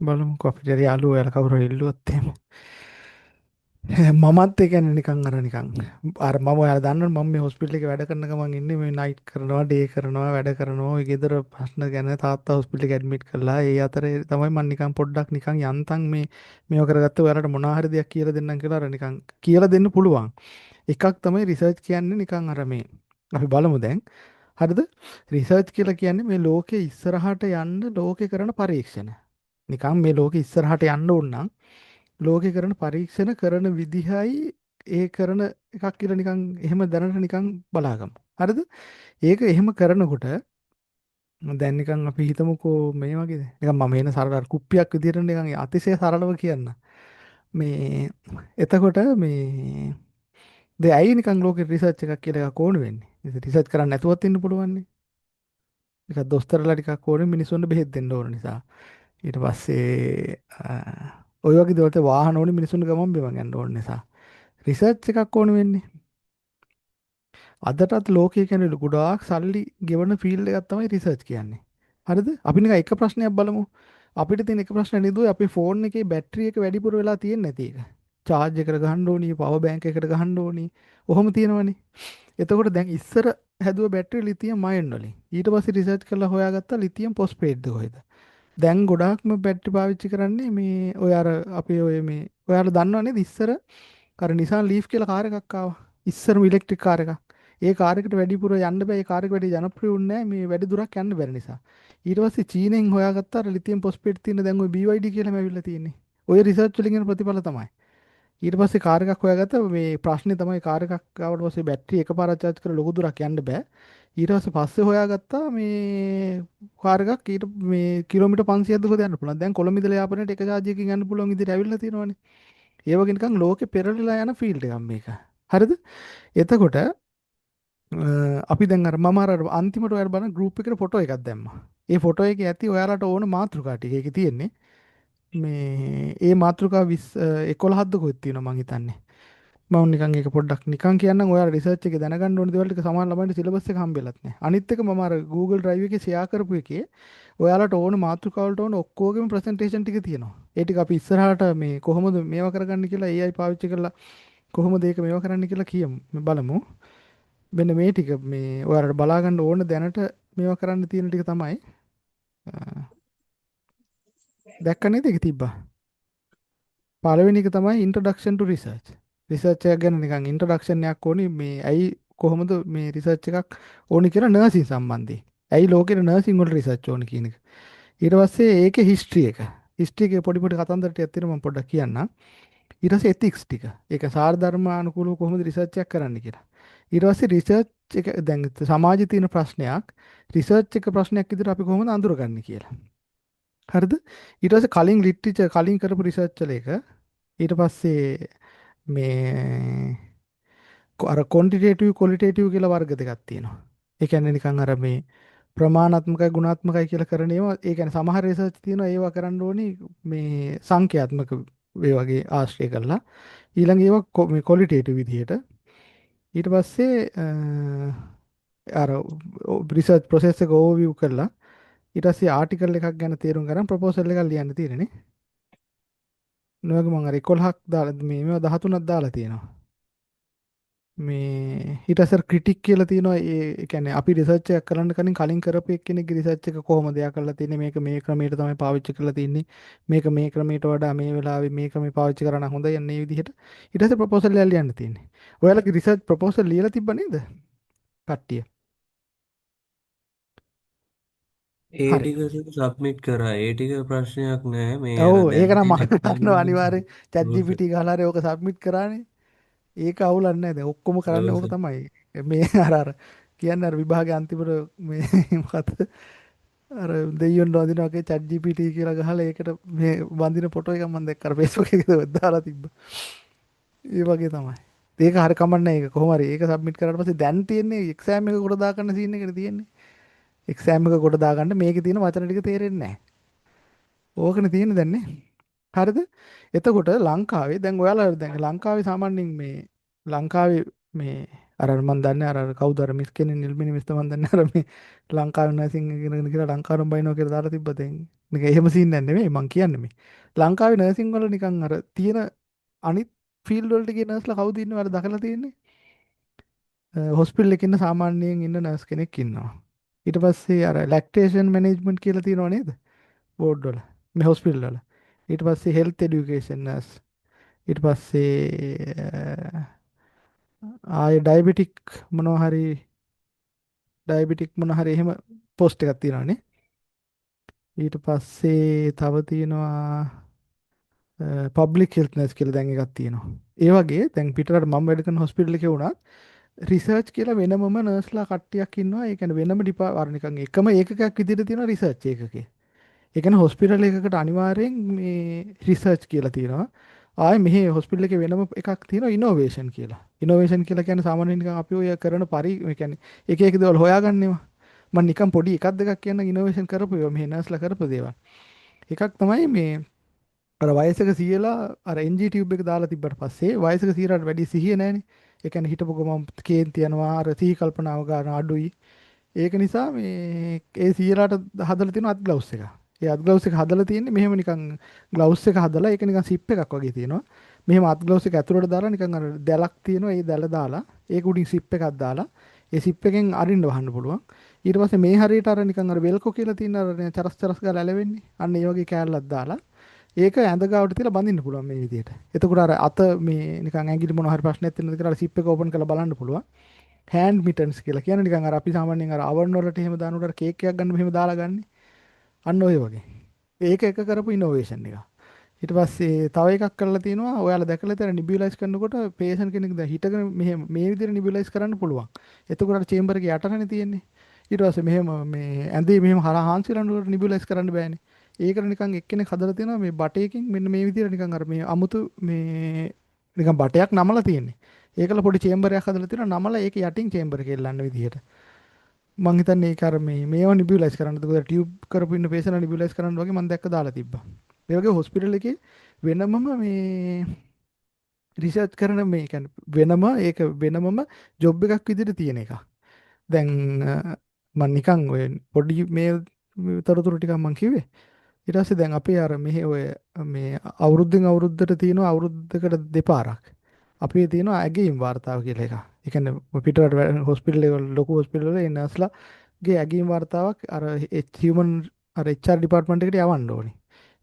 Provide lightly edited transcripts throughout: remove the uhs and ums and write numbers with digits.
බලමුකෝ අපිට යාළුවෝ යාළුවා කවුරු හරි ඉල්ලුවොත් එහෙම. මමත් ඒ කියන්නේ නිකන් අර නිකන් අර මම ඔයාලා දන්නවනේ මම මේ හොස්පිටල් එකේ වැඩ කරන ගමන් ඉන්නේ මේ නයිට් කරනවා ඩේ කරනවා වැඩ කරනවා ඔය ගෙදර ප්‍රශ්න ගැන තාත්තා හොස්පිටල් එකේ ඇඩ්මිට් කරලා ඒ අතරේ තමයි මම නිකන් පොඩ්ඩක් නිකන් යන්තම් මේව කරගත්ත ඔයාලට මොනවා හරි දෙයක් කියලා දෙන්නම් කියලා අර නිකන් කියලා දෙන්න පුළුවන්. එකක් තමයි රිසර්ච් කියන්නේ නිකන් අර මේ අපි බලමු දැන්. හරිද? රිසර්ච් කියලා කියන්නේ මේ ලෝකේ ඉස්සරහට යන්න ලෝකේ කරන පරීක්ෂණ. නිකන් මේ ලෝකේ ඉස්සරහට යන්න ඕන නම් ලෝකේ කරන පරීක්ෂණ කරන විදිහයි ඒ කරන එකක් කියලා නිකන් එහෙම දැනට නිකන් බලාගමු. හරිද? ඒක එහෙම කරනකොට දැන් නිකන් අපි හිතමුකෝ මේ වගේද? නිකන් මම එන සරල අර කුප්පියක් විදිහට නිකන් අතිශය සරලව කියන්න. මේ එතකොට මේ දැන් ඇයි නිකන් ලෝකේ රිසර්ච් එකක් කියලා එකක් ඕන වෙන්නේ? රිසර්ච් කරන්න නැතුවත් ඉන්න පුළුවන් නේ. නිකන් දොස්තරලා ටිකක් ඕනේ මිනිස්සුන්ට බෙහෙත් දෙන්න ඕන නිසා. ඊට පස්සේ ඔය වගේ දේවල්ට වාහන ඕනේ මිනිස්සුන්ට ගමන් බිමන් යන්න ඕන නිසා. රිසර්ච් එකක් ඕන වෙන්නේ. අදටත් ලෝකයේ කියන්නේ ගොඩාක් සල්ලි ගෙවන ෆීල්ඩ් එකක් තමයි රිසර්ච් කියන්නේ. හරිද? අපි නිකන් එක ප්‍රශ්නයක් බලමු. අපිට තියෙන එක ප්‍රශ්නේ නේද අපේ ෆෝන් එකේ බැටරි එක වැඩිපුර වෙලා තියෙන්නේ නැති එක. චාර්ජ් එකකට ගහන්න ඕනි, පවර් බැංක් එකකට ගහන්න ඕනි. ඔහොම තියෙනවනේ. එතකොට දැන් ඉස්සර හැදුව බැටරි ලිතියම් අයන් වලින්. ඊට පස්සේ රිසර්ච් කරලා හොයාගත්තා ලිතියම් ෆොස්ෆේට්ද කොහෙද? දැන් ගොඩාක්ම බැටරි පාවිච්චි කරන්නේ මේ ඔය අර අපේ ඔය මේ ඔයාලා දන්නව නේද ඉස්සර අර Nissan Leaf කියලා කාර් එකක් ආවා. ඉස්සරම ඉලෙක්ට්‍රික් කාර් එකක්. ඒ කාර් එකට වැඩිපුර යන්න බෑ. ඒ කාර් එක වැඩි ජනප්‍රිය වුණේ නැහැ. මේ වැඩි දුරක් යන්න බැරි නිසා. ඊට පස්සේ චීනෙන් හොයාගත්ත අර ලිතියම් ෆොස්ෆේට් තියෙන දැන් ওই BYD කියලාම ඇවිල්ලා තියෙන්නේ. ඔය රිසර්ච් වලින් එන ප්‍රතිඵල තමයි. ඊට පස්සේ කාර් එකක් හොයාගත්තා මේ ප්‍රශ්නේ තමයි කාර් එකක් ආවට පස්සේ බැටරි එකපාරක් charge කරලා ලොකු දුරක් යන්න බෑ. ඊට පස්සේ හොයාගත්තා මේ කාර් එකක් ඊට මේ කිලෝමීටර් 500ක් දුර යන්න පුළුවන්. දැන් කොළඹ ඉඳලා යාපනයට එක charge එකකින් යන්න පුළුවන් විදිහට ඇවිල්ලා තියෙනවානේ. ඒ වගේ නිකන් ලෝකේ පෙරලිලා යන ෆීල්ඩ් එකක් මේක. හරිද? එතකොට අපි දැන් අර මම අර අන්තිමට ඔයාලා බලන ගෲප් එකට ෆොටෝ එකක් දැම්මා. ඒ ෆොටෝ එකේ ඇති ඔයාලට ඕන මාතෘකා ටික ඒකේ තියෙන්නේ. මේ ඒ මාතෘකා 11ක්ද කොහෙද තියෙනවා මං හිතන්නේ. මම නිකන් ඒක පොඩ්ඩක් නිකන් කියන්නම් ඔයාලා රිසර්ච් එකේ දැනගන්න ඕන දේවල් ටික සමහර ළමයින්ට සිලබස් එක හම්බෙලත් නැහැ. අනිත් එක මම අර Google Drive එකේ ෂෙයා කරපු එකේ ඔයාලට ඕන මාතෘකාව වලට ඕන ඔක්කොගේම ප්‍රසන්ටේෂන් ටික තියෙනවා. ඒ ටික අපි ඉස්සරහට මේ කොහොමද මේවා කරගන්න කියලා AI පාවිච්චි කරලා කොහොමද ඒක මේවා කරන්න කියලා කියමු. බලමු. මෙන්න මේ ටික මේ ඔයාලට බලා ගන්න ඕන දැනට මේවා කරන්න තියෙන ටික තමයි. දැක්ක නේද ඒක තිබ්බා. පළවෙනි එක තමයි introduction to research. රිසර්ච් එක ගැන නිකන් ඉන්ට්‍රොඩක්ෂන් එකක් ඕනි මේ ඇයි කොහොමද මේ රිසර්ච් එකක් ඕනි කියලා නර්සින් සම්බන්ධයෙන්. ඇයි ලෝකෙට නර්සින් වල රිසර්ච් ඕනි කියන එක. ඊට පස්සේ ඒකේ හිස්ටරි එක. හිස්ටරි එකේ පොඩි පොඩි කතන්දර ටිකක් තියෙනවා මම පොඩ්ඩක් කියන්නම්. ඊට පස්සේ එතික්ස් ටික. ඒක සාරධර්මානුකූලව කොහොමද රිසර්ච් එකක් කරන්න කියලා. ඊට පස්සේ රිසර්ච් එක දැන් සමාජයේ තියෙන ප්‍රශ්නයක් රිසර්ච් එක ප්‍රශ්නයක් විදිහට අපි කොහොමද අඳුරගන්නේ කියලා. හරිද? ඊට පස්සේ කලින් ලිටරචර් කලින් කරපු රිසර්ච් වල එක ඊට පස්සේ මේ අර ක්වොන්ටිටේටිව් ක්වොලිටේටිව් කියලා වර්ග දෙකක් තියෙනවා. ඒ කියන්නේ නිකන් අර මේ ප්‍රමාණාත්මකයි ගුණාත්මකයි කියලා කරන ඒවා ඒ කියන්නේ සමහර රිසර්ච් තියෙනවා ඒවා කරන්න ඕනි මේ සංඛ්‍යාත්මක ඒ වගේ ආශ්‍රය කරලා ඊළඟ ඒවා මේ ක්වොලිටේටිව් විදිහට ඊට පස්සේ අර රිසර්ච් ප්‍රොසෙස් එක ඕවර්විව් කරලා ඊට පස්සේ ආටිකල් එකක් ගැන තේරුම් ගන්න ප්‍රොපෝසල් එකක් ලියන්න තියෙන්නේ නේ. නොවක මම අර 11ක් දාලා මේවා 13ක් දාලා තියෙනවා. මේ ඊට අසර ක්‍රිටික් කියලා තියෙනවා ඒ කියන්නේ අපි රිසර්ච් එකක් කරන්න කලින් කරපු එක්කෙනෙක්ගේ රිසර්ච් එක කොහොමද එයා කරලා තියෙන්නේ මේක මේ ක්‍රමයට තමයි පාවිච්චි කරලා තින්නේ මේක මේ ක්‍රමයට වඩා මේ වෙලාවේ මේ ක්‍රමේ පාවිච්චි කරන හොඳයි යන්නේ මේ විදිහට ඊට පස්සේ ප්‍රොපෝසල් එකක් ලියන්න තියෙන්නේ ඔයාලගේ රිසර්ච් ප්‍රොපෝසල් ලියලා තිබ්බ නේද කට්ටිය ඒ හරි ටික සබ්මිට් කරා. ඒ ටික ප්‍රශ්නයක් නෑ. මේ අර ඔව් ඒක දැන් නම් තියෙන මම දන්නවා අනිවාර්යෙන් chat ප්‍රොසෙස්. GPT ගහලා හරි ඕක සබ්මිට් කරානේ ඒක අවුලක් නැහැ දැන් ඔක්කොම කරන්න ඕක තමයි මේ අර කියන්නේ අර විභාගේ අන්තිමට මේ මොකද්ද අර දෙයියොන් වඳිනවා වගේ chat GPT කියලා ගහලා ඒකට මේ වඳින ෆොටෝ එකක් මම දැක්කා අර Facebook එකේ දාලා තිබ්බා. ඒ වගේ තමයි. ඒක හරි කමන්නේ ඒක කොහොම හරි ඒක සබ්මිට් කරාට පස්සේ දැන් තියෙන්නේ එක්සෑම් එක කොට දාගන්න සීන් එකනේ තියෙන්නේ. එක්සෑම් එක කොට දාගන්න මේකේ තියෙන වචන ටික තේරෙන්නේ නැහැ. ඕකනේ තියෙන්නේ දැන් නේ. හරිද? එතකොට ලංකාවේ දැන් ඔයාලා දැන් ලංකාවේ සාමාන්‍යයෙන් මේ ලංකාවේ මේ අර මන් දන්නේ අර කවුද අර මිස් කෙනෙක් නිල්මිනි මිස්ත මන් දන්නේ අර මේ ලංකාවේ නර්සිං ඉගෙනගෙන කියලා ලංකාවරම බයිනවා කියලා දාලා තිබ්බ දැන් නිකන් එහෙම සීන් එකක් නෙමෙයි මං කියන්නේ මේ. ලංකාවේ නර්සිං වල නිකන් අර තියෙන අනිත් ෆීල්ඩ් වලට ගිය නර්ස්ලා කවුද ඉන්නවද ඔයාලා දැකලා තියෙන්නේ? හොස්පිටල් එකේ ඉන්න සාමාන්‍යයෙන් ඉන්න නර්ස් කෙනෙක් ඉන්නවා. ඊට පස්සේ අර ලැක්ටේෂන් මැනේජ්මන්ට් කියලා තියෙනව නේද? බෝඩ් වල. මේ හොස්පිටල් වල. ඊට පස්සේ හෙල්ත් එඩියුකේෂන් නර්ස්. ඊට පස්සේ ආය ඩයබටික් මොනවා හරි ඩයබටික් මොනවා හරි එහෙම පෝස්ට් එකක් තියෙනවානේ. ඊට පස්සේ තව තියෙනවා පබ්ලික් හෙල්ත් නර්ස් කියලා දැන් එකක් තියෙනවා. ඒ වගේ දැන් පිටරට මම වැඩ කරන හොස්පිටල් එකේ වුණත් රිසර්ච් කියලා වෙනමම නර්ස්ලා කට්ටියක් ඉන්නවා. ඒ කියන්නේ වෙනම නිකන් එකම ඒකකයක් විදිහට තියෙනවා රිසර්ච් ඒකකේ. ඒ කියන්නේ හොස්පිටල් එකකට අනිවාර්යෙන් මේ රිසර්ච් කියලා තියෙනවා. ආයේ මෙහි හොස්පිටල් එකේ වෙනම එකක් තියෙනවා ඉනෝවේෂන් කියලා. ඉනෝවේෂන් කියලා කියන්නේ සාමාන්‍යයෙන් නිකන් අපි ඔය කරන ඒ කියන්නේ එක එක දේවල් හොයාගන්නේවා. මම නිකන් පොඩි එකක් දෙකක් කියන්න ඉනෝවේෂන් කරපු ඒවා මෙහි නර්ස්ලා කරපු දේවල්. එකක් තමයි මේ අර වයසක සියලා අර NG ටියුබ් එක දාලා තිබ්බට පස්සේ වයසක සියලාට වැඩි සිහිය නැහැනේ. ඒ කියන්නේ හිටපු ගමන් කේන්ති යනවා අර සිහි කල්පනාව ගන්න අඩුයි. ඒක නිසා මේ ඒ සියලාට හදලා තියෙන අත් ග්ලව්ස් එක. ඒ අත් ග්ලව්ස් එක හදලා තියෙන්නේ මෙහෙම නිකන් ග්ලව්ස් එක හදලා ඒක නිකන් සිප් එකක් වගේ තියෙනවා. මෙහෙම අත් ග්ලව්ස් එක ඇතුළට දාලා නිකන් අර දැලක් තියෙනවා. ඒ දැල දාලා ඒක උඩින් සිප් එකක් දාලා ඒ සිප් එකෙන් අරින්න වහන්න පුළුවන්. ඊට පස්සේ මේ හරියට අර නිකන් අර වෙල්කෝ කියලා තියෙන අර චරස් චරස් ගාලා ඇලවෙන්නේ. අන්න ඒ වගේ කෑල්ලක් දාලා ඒක ඇඳ ගාවට තියලා බඳින්න පුළුවන් මේ විදිහට. එතකොට අර අත මේ නිකන් ඇඟිලි මොන හරි ප්‍රශ්නයක් තියෙනවද කියලා සිප් එක ඕපන් කරලා බලන්න පුළුවන්. හෑන්ඩ් මිටන්ස් කියලා කියන්නේ නිකන් අර අපි සාමාන්‍යයෙන් අර oven වලට එහෙම දානකොට අර කේක් එකක් ගන්න මෙහෙම දාලා ගන්න. අන්න ඔය වගේ. ඒක එක කරපු ඉනෝවේෂන් එක. ඊට පස්සේ තව එකක් කරලා තියෙනවා. ඔයාලා දැකලා තියෙන නිබියුලයිස් කරනකොට පේෂන්ට් කෙනෙක් දැන් හිටගෙන මෙහෙම මේ විදිහට නිබියුලයිස් කරන්න පුළුවන්. එතකොට අර චේම්බර් එකේ යටටනේ තියෙන්නේ. ඊට පස්සේ මෙහෙම මේ ඇඳේ මෙහෙම හාන්සිලනකොට නිබියුලයිස් කරන්න බෑනේ. ඒකට නිකන් එක්කෙනෙක් හදලා තියෙනවා මේ බටයකින් මෙන්න මේ විදිහට නිකන් අර මේ අමුතු මේ නිකන් බටයක් නමලා තියෙන්නේ. ඒකල පොඩි චේම්බර් එකක් හදලා තියෙනවා නමලා ඒක යටින් චේම්බර් එක එල්ලන්න විදිහට. මං හිතන්නේ ඒක අර මේවා නිබියුලයිස් කරන්න. ඒක ටියුබ් කරපු ඉන්න පේෂන්ට් නිබියුලයිස් කරන්න වගේ මම දැක්ක දාලා තිබ්බා. ඒ වගේ හොස්පිටල් එකේ වෙනමම මේ රිසර්ච් කරන මේ කියන්නේ වෙනම ඒක වෙනමම ජොබ් එකක් විදිහට තියෙන එක. දැන් මම නිකන් ඔය පොඩි මේ තොරතුරු ටිකක් මං කිව්වේ. ඊට පස්සේ දැන් අපේ අර මෙහි ඔය මේ අවුරුද්දෙන් අවුරුද්දට තියෙනවා අවුරුද්දකට දෙපාරක්. අපේ තියෙනවා ඇගීම් වාර්තාව කියලා එකක්. ඒ කියන්නේ පිටරට හොස්පිටල් වල ලොකු හොස්පිටල් වල ඉන්න නර්ස්ලාගේ ඇගීම් වාර්තාවක් අර හියුමන් අර HR ඩිපාර්ට්මන්ට් එකට යවන්න ඕනේ.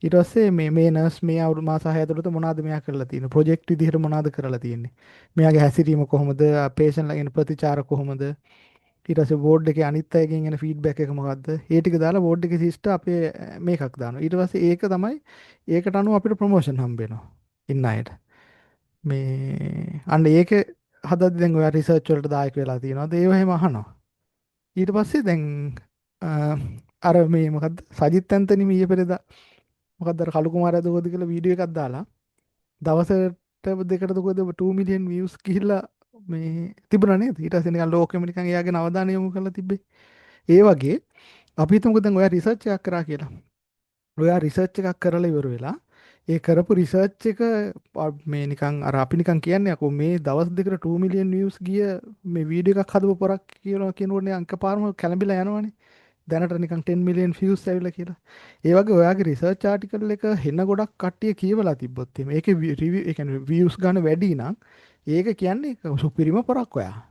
ඊට පස්සේ මේ නර්ස් මේ අවුරුදු මාස 6 ඇතුළත මොනවද මෙයා කරලා තියෙන්නේ? ප්‍රොජෙක්ට් විදිහට මොනවද කරලා තියෙන්නේ? මෙයාගේ හැසිරීම කොහොමද? පේෂන්ට්ලාගෙන ප්‍රතිචාර කොහොමද? ඊට පස්සේ බෝඩ් එකේ අනිත් අයගෙන් එන ෆීඩ්බැක් එක මොකද්ද? ඒ ටික දාලා බෝඩ් එකේ සිස්ට අපේ මේකක් දානවා. ඊට පස්සේ ඒක තමයි ඒකට අනුව අපිට ප්‍රොමෝෂන් හම්බ වෙනවා. ඉන්න අයට. මේ අන්න ඒක හදද්දි දැන් ඔයා රිසර්ච් වලට දායක වෙලා තියෙනවද? ඒව එහෙම අහනවා. ඊට පස්සේ දැන් අර මේ මොකද්ද? සජිත් ඇන්තනි මීයේ පෙරේදා මොකද්ද අර කලු කුමාරයා දුවද කියලා වීඩියෝ එකක් දාලා දවසට දෙකට දුවද 2 මිලියන් views ගිහිල්ලා මේ තිබුණා නේද? ඊට පස්සේ නිකන් ලෝකෙම නිකන් එයාගෙන අවධානය යොමු කරලා තිබ්බේ. ඒ වගේ අපි හිතමුකෝ දැන් ඔයා රිසර්ච් එකක් කරා කියලා. ඔයා රිසර්ච් එකක් කරලා ඉවර වෙලා ඒ කරපු රිසර්ච් එක මේ නිකන් අර අපි නිකන් කියන්නේ අකෝ මේ දවස් දෙකට 2 මිලියන් views ගිය මේ වීඩියෝ එකක් හදපු පොරක් කියලා කියනෝනේ අංකපාරම කැළඹිලා යනවනේ. දැනට නිකන් 10 මිලියන් views ඇවිල්ලා කියලා. ඒ වගේ ඔයාගේ රිසර්ච් ආටිකල් එක හෙන ගොඩක් කට්ටිය කියවලා තිබ්බොත් එimhe ඒකේ රිවිව් ඒ කියන්නේ views ගන්න වැඩි නම් ඒක කියන්නේ සුපිරිම පොරක් ඔයා.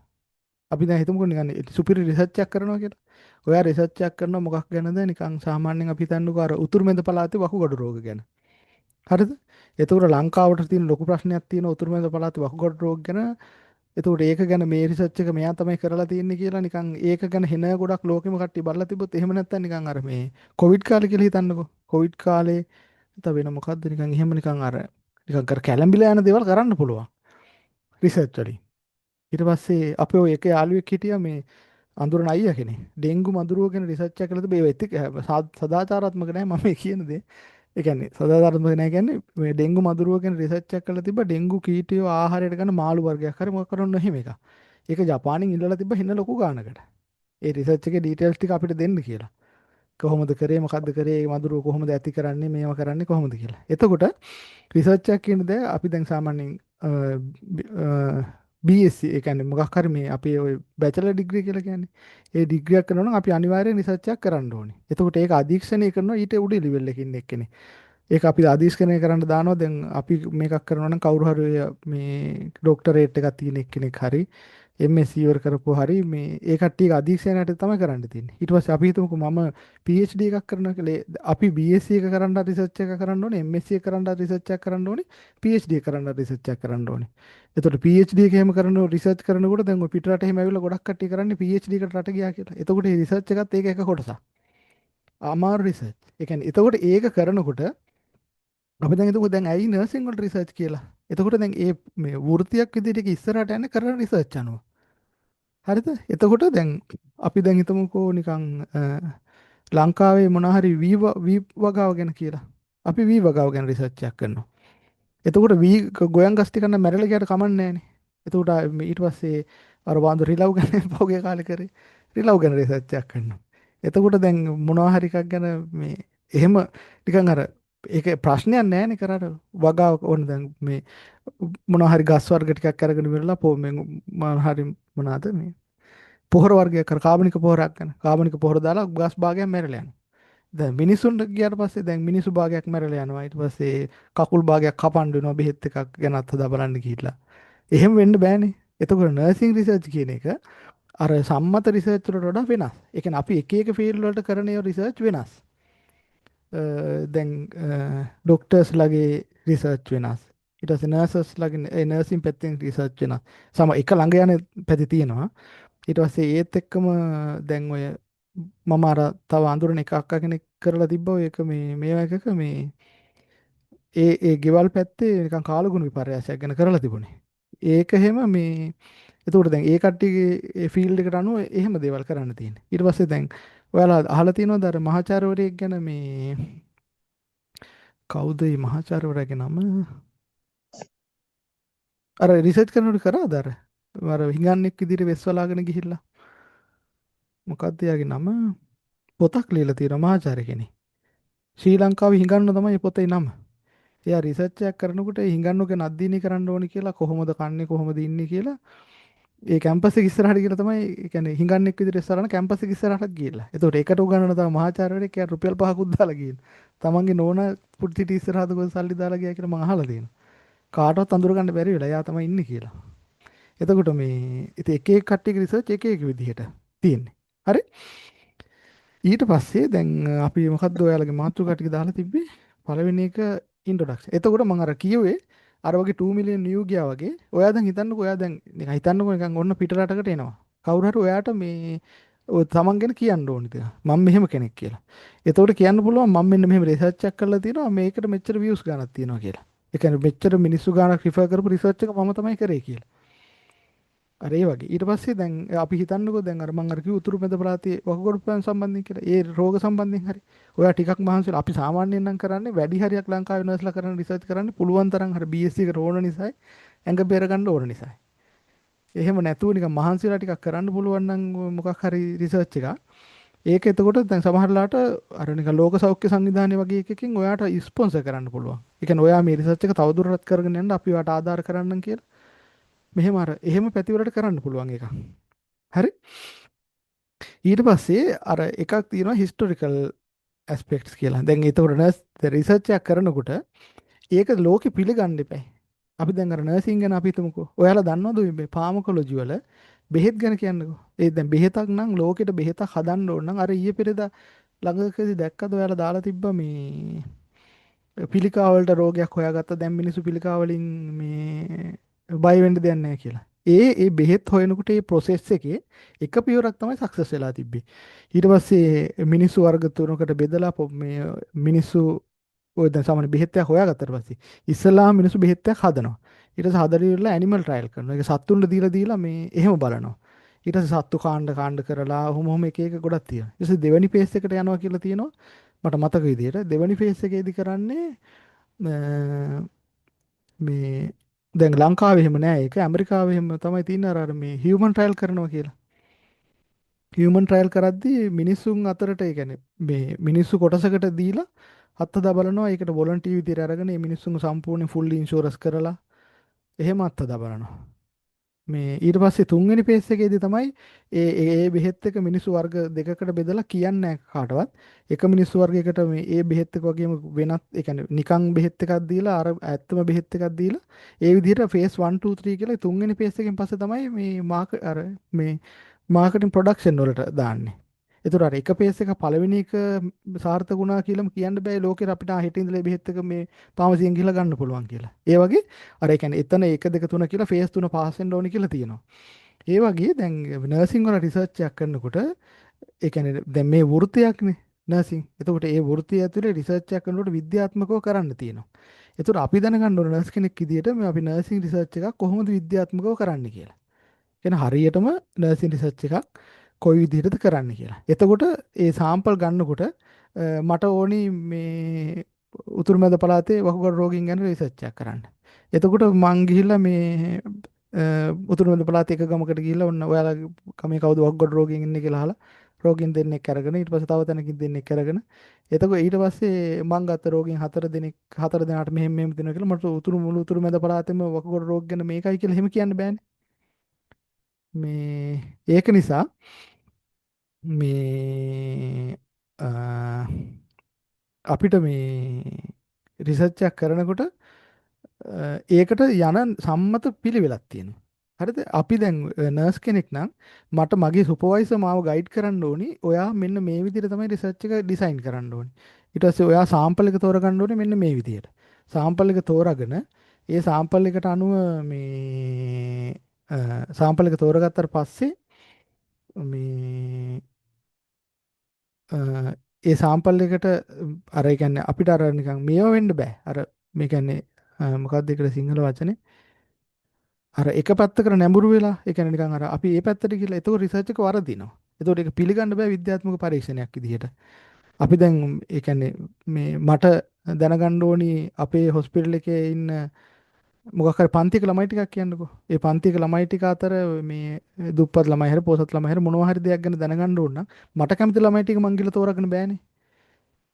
අපි දැන් හිතමුකෝ නිකන් සුපිරි රිසර්ච් එකක් කරනවා කියලා. ඔයා රිසර්ච් එකක් කරනවා මොකක් ගැනද නිකන් සාමාන්‍යයෙන් අපි හිතන්නකෝ අර උතුරු මැද පළාතේ වකුගඩු රෝග ගැන. හරිද? එතකොට ලංකාවට තියෙන ලොකු ප්‍රශ්නයක් තියෙන උතුරු මැද පළාතේ වකුගඩු රෝග ගැන. එතකොට ඒක ගැන මේ රිසර්ච් එක මෙයා තමයි කරලා තියෙන්නේ කියලා නිකන් ඒක ගැන හෙන ගොඩක් ලෝකෙම කට්ටිය බලලා තිබ්බොත් එහෙම නැත්තම් නිකන් අර මේ කොවිඩ් කාලේ කියලා හිතන්නකෝ. කොවිඩ් කාලේ නැත්නම් වෙන මොකද්ද නිකන් එහෙම නිකන් අර නිකන් කර කැළඹිලා යන දේවල් කරන්න පුළුවන් රිසර්ච් වලින්. ඊට පස්සේ අපේ ඔය එක යාළුවෙක් හිටියා මේ අඳුරන අයියා කෙනෙක්. ඩෙන්ගු මදුරුව ගැන රිසර්ච් එකක් කළාද මේ සදාචාරාත්මක නැහැ මම මේ කියන දේ. ඒ කියන්නේ සදාචාරාත්මක නැහැ කියන්නේ මේ ඩෙන්ගු මදුරුව ගැන රිසර්ච් එකක් කළා තිබ්බා ඩෙන්ගු කීටයෝ ආහාරයට ගන්න මාළු වර්ගයක් හරි මොකක් කරන්න එහෙම එක. ඒක ජපානින් ඉල්ලලා තිබ්බා හින්න ලොකු ගානකට. ඒ රිසර්ච් එකේ ඩීටේල්ස් ටික අපිට දෙන්න කියලා. කොහොමද කරේ මොකද්ද කරේ මේ මදුරුව කොහොමද ඇති කරන්නේ මේවා කරන්නේ කොහොමද කියලා. එතකොට රිසර්ච් එකක් කියන දේ අපි දැන් සාමාන්‍යයෙන් BSc ඒ කියන්නේ මොකක් හරි මේ අපේ ওই බැචලර් ඩිග්‍රී කියලා කියන්නේ. ඒ ඩිග්‍රී එකක් කරනවා නම් අපි අනිවාර්යෙන් රිසර්ච් එකක් කරන්න ඕනේ. එතකොට ඒක අධීක්ෂණය කරනවා ඊට උඩ ලෙවල් එකකින් ඉන්න එක්කෙනෙක්. ඒක අපි අධීක්ෂණය කරන්න දානවා. දැන් අපි මේකක් කරනවා නම් කවුරු හරි ඔය මේ ඩොක්ටරේට් එකක් තියෙන එක්කෙනෙක් හරි MSc ඉවර කරපුවා හරි මේ ඒ කට්ටියක අධීක්ෂණයට තමයි කරන්න තියෙන්නේ. ඊට පස්සේ අපි හිතමුකෝ මම PhD එකක් කරනවා කියලා. අපි BSc එක කරන්න රිසර්ච් එකක් කරන්න ඕනේ, MSc එක කරන්න රිසර්ච් එකක් කරන්න ඕනේ, PhD එක කරන්න රිසර්ච් එකක් කරන්න ඕනේ. එතකොට PhD එක එහෙම කරන රිසර්ච් කරනකොට දැන් ඔය පිට රට එහෙම ඇවිල්ලා ගොඩක් කට්ටිය කරන්නේ PhD එකට රට ගියා කියලා. එතකොට මේ රිසර්ච් එකත් ඒක එක කොටසක්. අමාරු රිසර්ච්. ඒ කියන්නේ එතකොට ඒක කරනකොට අපි දැන් හිතමු දැන් ඇයි නර්සිං වල රිසර්ච් කියලා. එතකොට දැන් ඒ මේ වෘත්තියක් විදිහට ඒක ඉස්සරහට යන්නේ කරන රිසර්ච් අනුව. හරිද? එතකොට දැන් අපි දැන් හිතමුකෝ නිකන් ලංකාවේ මොන හරි වී වගාව ගැන කියලා. අපි වී වගාව ගැන රිසර්ච් එකක් කරනවා. එතකොට වී ගොයන් ගස් ටික නම් මැරෙලා ගියට කමක් නැහැනේ. එතකොට ඊට පස්සේ අර වඳු රිලව් ගැන පහුගිය කාලේ කරේ රිලව් ගැන රිසර්ච් එකක් කරනවා. එතකොට දැන් මොනවා හරි එකක් ගැන මේ එහෙම නිකන් අර ඒක ප්‍රශ්නයක් නැහැනේ කරාට වගාව ඕන දැන් මේ මොනවා හරි ගස් වර්ග ටිකක් අරගෙන ඉවරලා මේ මොනවා හරි මොනවාද මේ පොහොර වර්ගයක් කර කාබනික පොහොරක් ගන්න. කාබනික පොහොර දාලා ගස් භාගයක් මැරෙලා යනවා. දැන් මිනිසුන්ට ගියාට පස්සේ දැන් මිනිසු භාගයක් මැරෙලා යනවා. ඊට පස්සේ කකුල් භාගයක් කපන්න වෙනවා බෙහෙත් එකක් ගැනත් හදා බලන්න ගිහිල්ලා. එහෙම වෙන්න බෑනේ. එතකොට නර්සිං රිසර්ච් කියන එක අර සම්මත රිසර්ච් වලට වඩා වෙනස්. ඒ කියන්නේ අපි එක එක ෆීල්ඩ් වලට කරන ඒ රිසර්ච් වෙනස්. දැන් ඩොක්ටර්ස්ලාගේ රිසර්ච් වෙනස්. ඊට පස්සේ නර්සස්ලාගේ ඒ නර්සින් පැත්තෙන් රිසර්ච් වෙනස්. සම එක ළඟ යන පැති තියෙනවා. ඊට පස්සේ ඒත් එක්කම දැන් ඔය මම අර තව අඳුරන එක අක්කා කෙනෙක් කරලා තිබ්බා ඒක මේවා එකක මේ ඒ ගෙවල් පැත්තේ නිකන් කාලගුණ විපර්යාසයක් ගැන කරලා තිබුණේ. ඒක එහෙම මේ එතකොට දැන් ඒ කට්ටියගේ ඒ ෆීල්ඩ් එකට අනුව එහෙම දේවල් කරන්න තියෙන්නේ. ඊට පස්සේ දැන් ඔයාලා අහලා තියෙනවද අර මහාචාර්යවරයෙක් ගැන මේ කවුද මේ මහාචාර්යවරයාගේ නම? අර රිසර්ච් කරනකොට කරාද අර හිඟන්නෙක් විදිහට වෙස්වලාගෙන ගිහිල්ලා මොකක්ද එයාගේ නම? පොතක් ලියලා තියෙනවා මහාචාර්ය කෙනෙක්. ශ්‍රී ලංකාවේ හිඟන්න තමයි පොතේ නම. එයා රිසර්ච් එකක් කරනකොට හිඟන්නු ගැන අධ්‍යයනය කරන්න ඕනි කියලා කොහොමද කන්නේ කොහොමද ඉන්නේ කියලා ඒ කැම්පස් එක ඉස්සරහට ගිහලා තමයි ඒ කියන්නේ හිඟන්නෙක් විදිහට ඉස්සරහන කැම්පස් එක ඉස්සරහට ගිහලා. ඒතකොට ඒකට උගන්වන තමයි මහාචාර්යවරයෙක් එයා රුපියල් 5ක් දාලා ගිහින්. තමන්ගේ නෝනා පුටිටි ඉස්සරහට ගොස් සල්ලි දාලා ගියා කියලා මම අහලා තියෙනවා. කාටවත් අඳුර ගන්න බැරි වෙලා එයා තමයි ඉන්නේ කියලා. එතකොට මේ ඉතින් එක එක කට්ටියගේ රිසර්ච් එක එක විදිහට තියෙන්නේ. හරි? ඊට පස්සේ දැන් අපි මොකද්ද ඔයාලගේ මාතෘකා ටික දාලා තිබ්බේ? පළවෙනි එක ඉන්ට්‍රොඩක්ෂන්. එතකොට මම අර කිව්වේ අර වගේ 2 මිලියන් නියු ගියා වගේ ඔයා දැන් හිතන්නකෝ ඔයා දැන් නිකන් හිතන්නකෝ නිකන් ඔන්න පිට රටකට එනවා. කවුරු හරි ඔයාට මේ ඔය තමන් ගැන කියන්න ඕනිද? මම මෙහෙම කෙනෙක් කියලා. එතකොට කියන්න පුළුවන් මම මෙන්න මෙහෙම රිසර්ච් එකක් කරලා තියෙනවා මේකට මෙච්චර views ගණක් තියෙනවා කියලා. ඒ කියන්නේ මෙච්චර මිනිස්සු ගාණක් රිෆර් කරපු රිසර්ච් එක මම තමයි කරේ කියලා. අර ඒ වගේ. ඊට පස්සේ දැන් අපි හිතන්නකෝ දැන් අර මම අර කිව්ව උතුරු මැද ප්‍රාන්තයේ වකුගඩුපැන් සම්බන්ධයෙන් කියලා. ඒ රෝග සම්බන්ධයෙන් හරි. ඔයා ටිකක් මහන්සි වෙලා අපි සාමාන්‍යයෙන් නම් කරන්නේ වැඩි හරියක් ලංකාවේ නර්ස්ලා කරන රිසර්ච් කරන්නේ පුළුවන් තරම් හරි BSc එකට ඕන නිසායි ඇඟ බේර ගන්න ඕන නිසායි. එහෙම නැතුව නිකන් මහන්සි වෙලා ටිකක් කරන්න පුළුවන් නම් මොකක් හරි රිසර්ච් එකක්. ඒක එතකොට දැන් සමහරලාට අර නිකන් ලෝක සෞඛ්‍ය සංවිධානය වගේ එකකින් ඔයාට ස්පොන්සර් කරන්න පුළුවන්. ඒ කියන්නේ ඔයා මේ රිසර්ච් එක තවදුරටත් කරගෙන යන්න අපි ඔයාට ආධාර කරන්නම් කියලා. මෙහෙම අර එහෙම පැතිවලට කරන්න පුළුවන් එකක්. හරි? ඊට පස්සේ අර එකක් තියෙනවා හිස්ටොරිකල් ඇස්පෙක්ට්ස් කියලා. දැන් ඒතකොට නර්ස් රිසර්ච් එකක් කරනකොට ඒක ලෝකෙ පිළිගන්න එපා. අපි දැන් අර නර්සින් ගැන අපි හිතමුකෝ. ඔයාලා දන්නවද මේ ෆාමකොලොජි වල බෙහෙත් ගැන කියන්නකෝ. ඒ දැන් බෙහෙතක් නම් ලෝකෙට බෙහෙතක් හදන්න ඕන නම් අර ඊයේ පෙරේදා ළඟකදී දැක්කද ඔයාලා දාලා තිබ්බා මේ පිළිකා වලට රෝගයක් හොයාගත්තා. දැන් මිනිස්සු පිළිකා වලින් මේ බය වෙන්න දෙයක් නැහැ කියලා. ඒ බෙහෙත් හොයනකොට ඒ process එකේ එක පියවරක් තමයි සක්සස් වෙලා තිබ්බේ. ඊට පස්සේ මිනිස්සු වර්ග තුනකට බෙදලා මේ මිනිස්සු ඔය දැන් සාමාන්‍ය බෙහෙත් එකක් හොයාගත්තට පස්සේ ඉස්සලාම මිනිස්සු බෙහෙත් එකක් හදනවා. ඊට පස්සේ හදලා ඉවරලා ඇනිමල් ට්‍රයල් කරනවා. ඒක සත්තුන්ට දීලා මේ එහෙම බලනවා. ඊට පස්සේ සත්තු කාණ්ඩ කරලා ඔහොම එක එක ගොඩක් තියෙනවා. ඊට පස්සේ දෙවෙනි ෆේස් එකට යනවා කියලා තියෙනවා. මට මතක විදිහට දෙවෙනි ෆේස් එකේදී කරන්නේ මේ දැන් ලංකාවේ එහෙම නෑ ඒක ඇමරිකාවේ එහෙම තමයි තියෙන්නේ අර මේ හියුමන් ට්‍රයල් කරනවා කියලා. හියුමන් ට්‍රයල් කරද්දී මිනිසුන් අතරට ඒ කියන්නේ මේ මිනිස්සු කොටසකට දීලා අත්හදා බලනවා. ඒකට වොලන්ටියර් විදිහට අරගෙන මේ මිනිස්සුන් සම්පූර්ණ ෆුල් ඉන්ෂුරන්ස් කරලා එහෙම අත්හදා බලනවා. මේ ඊට පස්සේ තුන්වෙනි පේස් එකේදී තමයි ඒ බෙහෙත් එක මිනිස්සු වර්ග දෙකකට බෙදලා කියන්නේ නැහැ කාටවත්. එක මිනිස්සු වර්ගයකට මේ ඒ බෙහෙත් එක වගේම වෙනත් ඒ කියන්නේ නිකන් බෙහෙත් එකක් දීලා අර ඇත්තම බෙහෙත් එකක් දීලා ඒ විදිහට ෆේස් 1 2 3 කියලා තුන්වෙනි පේස් එකෙන් පස්සේ තමයි මේ මේ මාකටිං ප්‍රොඩක්ෂන් වලට දාන්නේ. ඒතර අර එක පේස් එක පළවෙනි එක සාර්ථක වුණා කියලාම කියන්න බෑ ලෝකෙට අපිට හෙට ඉඳලා බෙහෙත් එක මේ ෆාමසියෙන් ගිහලා ගන්න පුළුවන් කියලා. ඒ වගේ අර ඒ කියන්නේ එතන 1 2 3 කියලා ෆේස් 3 පාස් වෙන්න ඕනි කියලා තියෙනවා. ඒ වගේ දැන් නර්සිං වල රිසර්ච් එකක් කරනකොට ඒ කියන්නේ දැන් මේ වෘත්තියක්නේ නර්සිං. එතකොට ඒ වෘත්තිය ඇතුලේ රිසර්ච් එකක් කරනකොට විද්‍යාත්මකව කරන්න තියෙනවා. එතකොට අපි දැනගන්න ඕන නර්ස් කෙනෙක් විදිහට මේ අපි නර්සිං රිසර්ච් එකක් කොහොමද විද්‍යාත්මකව කරන්නේ කියලා. කියන්නේ හරියටම නර්සිං රිසර්ච් එකක් කොයි විදිහටද කරන්න කියලා. එතකොට ඒ සාම්පල් ගන්නකොට මට ඕනි මේ උතුරු මැද පළාතේ වකුගඩු රෝගීන් ගැන රිසර්ච් එකක් කරන්න. එතකොට මං ගිහිල්ලා මේ උතුරු මැද පළාතේ එක ගමකට ගිහිල්ලා ඔන්න ඔයාලා කමේ කවුද වකුගඩු රෝගීන් ඉන්නේ කියලා අහලා රෝගීන් දෙන්නෙක් අරගෙන ඊට පස්සේ තව තැනකින් දෙන්නෙක් අරගෙන එතකොට ඊට පස්සේ මං ගත්ත රෝගීන් හතර දෙනාට මෙහෙම මෙහෙම දෙනවා කියලා මට මුළු උතුරු මැද පළාතේම වකුගඩු රෝග ගැන මේකයි කියලා එහෙම කියන්න බෑනේ. මේ ඒක නිසා මේ අ, අපිට මේ රිසර්ච් එකක් කරනකොට ඒකට යන සම්මත පිළිවෙලක් තියෙනවා. හරිද? අපි දැන් නර්ස් කෙනෙක් නම් මට මගේ සුපර්වයිසර් මාව ගයිඩ් කරන්න ඕනි. ඔයා මෙන්න මේ විදිහට තමයි රිසර්ච් එක ඩිසයින් කරන්න ඕනි. ඊට පස්සේ ඔයා සාම්පල් එක තෝරගන්න ඕනේ මෙන්න මේ විදිහට. සාම්පල් එක තෝරාගෙන ඒ සාම්පල් එකට අනුව මේ සාම්පල් එක තෝරගත්තට පස්සේ මේ ඒ සාම්පල් එකට අර ඒ කියන්නේ අපිට අර නිකන් මේව වෙන්න බෑ. අර මේ කියන්නේ මොකක්ද ඒකට සිංහල වචනේ? අර එක පැත්තකට නැඹුරු වෙලා ඒ කියන්නේ නිකන් අර අපි ඒ පැත්තට ගිහලා ඒක රිසර්ච් එක වරදිනවා. ඒතකොට ඒක පිළිගන්න බෑ විද්‍යාත්මක පරීක්ෂණයක් විදිහට. අපි දැන් ඒ කියන්නේ මේ මට දැනගන්න ඕනි අපේ හොස්පිටල් එකේ ඉන්න මොකක් හරි පන්තික ළමයි ටිකක් කියන්නකෝ. ඒ පන්තික ළමයි ටික අතර මේ දුප්පත් ළමයි හැර පොසත් ළමයි හැර මොනවා හරි දෙයක් ගැන දැනගන්න ඕන නම් මට කැමති ළමයි ටික මං ගිහලා තෝරාගෙන බෑනේ.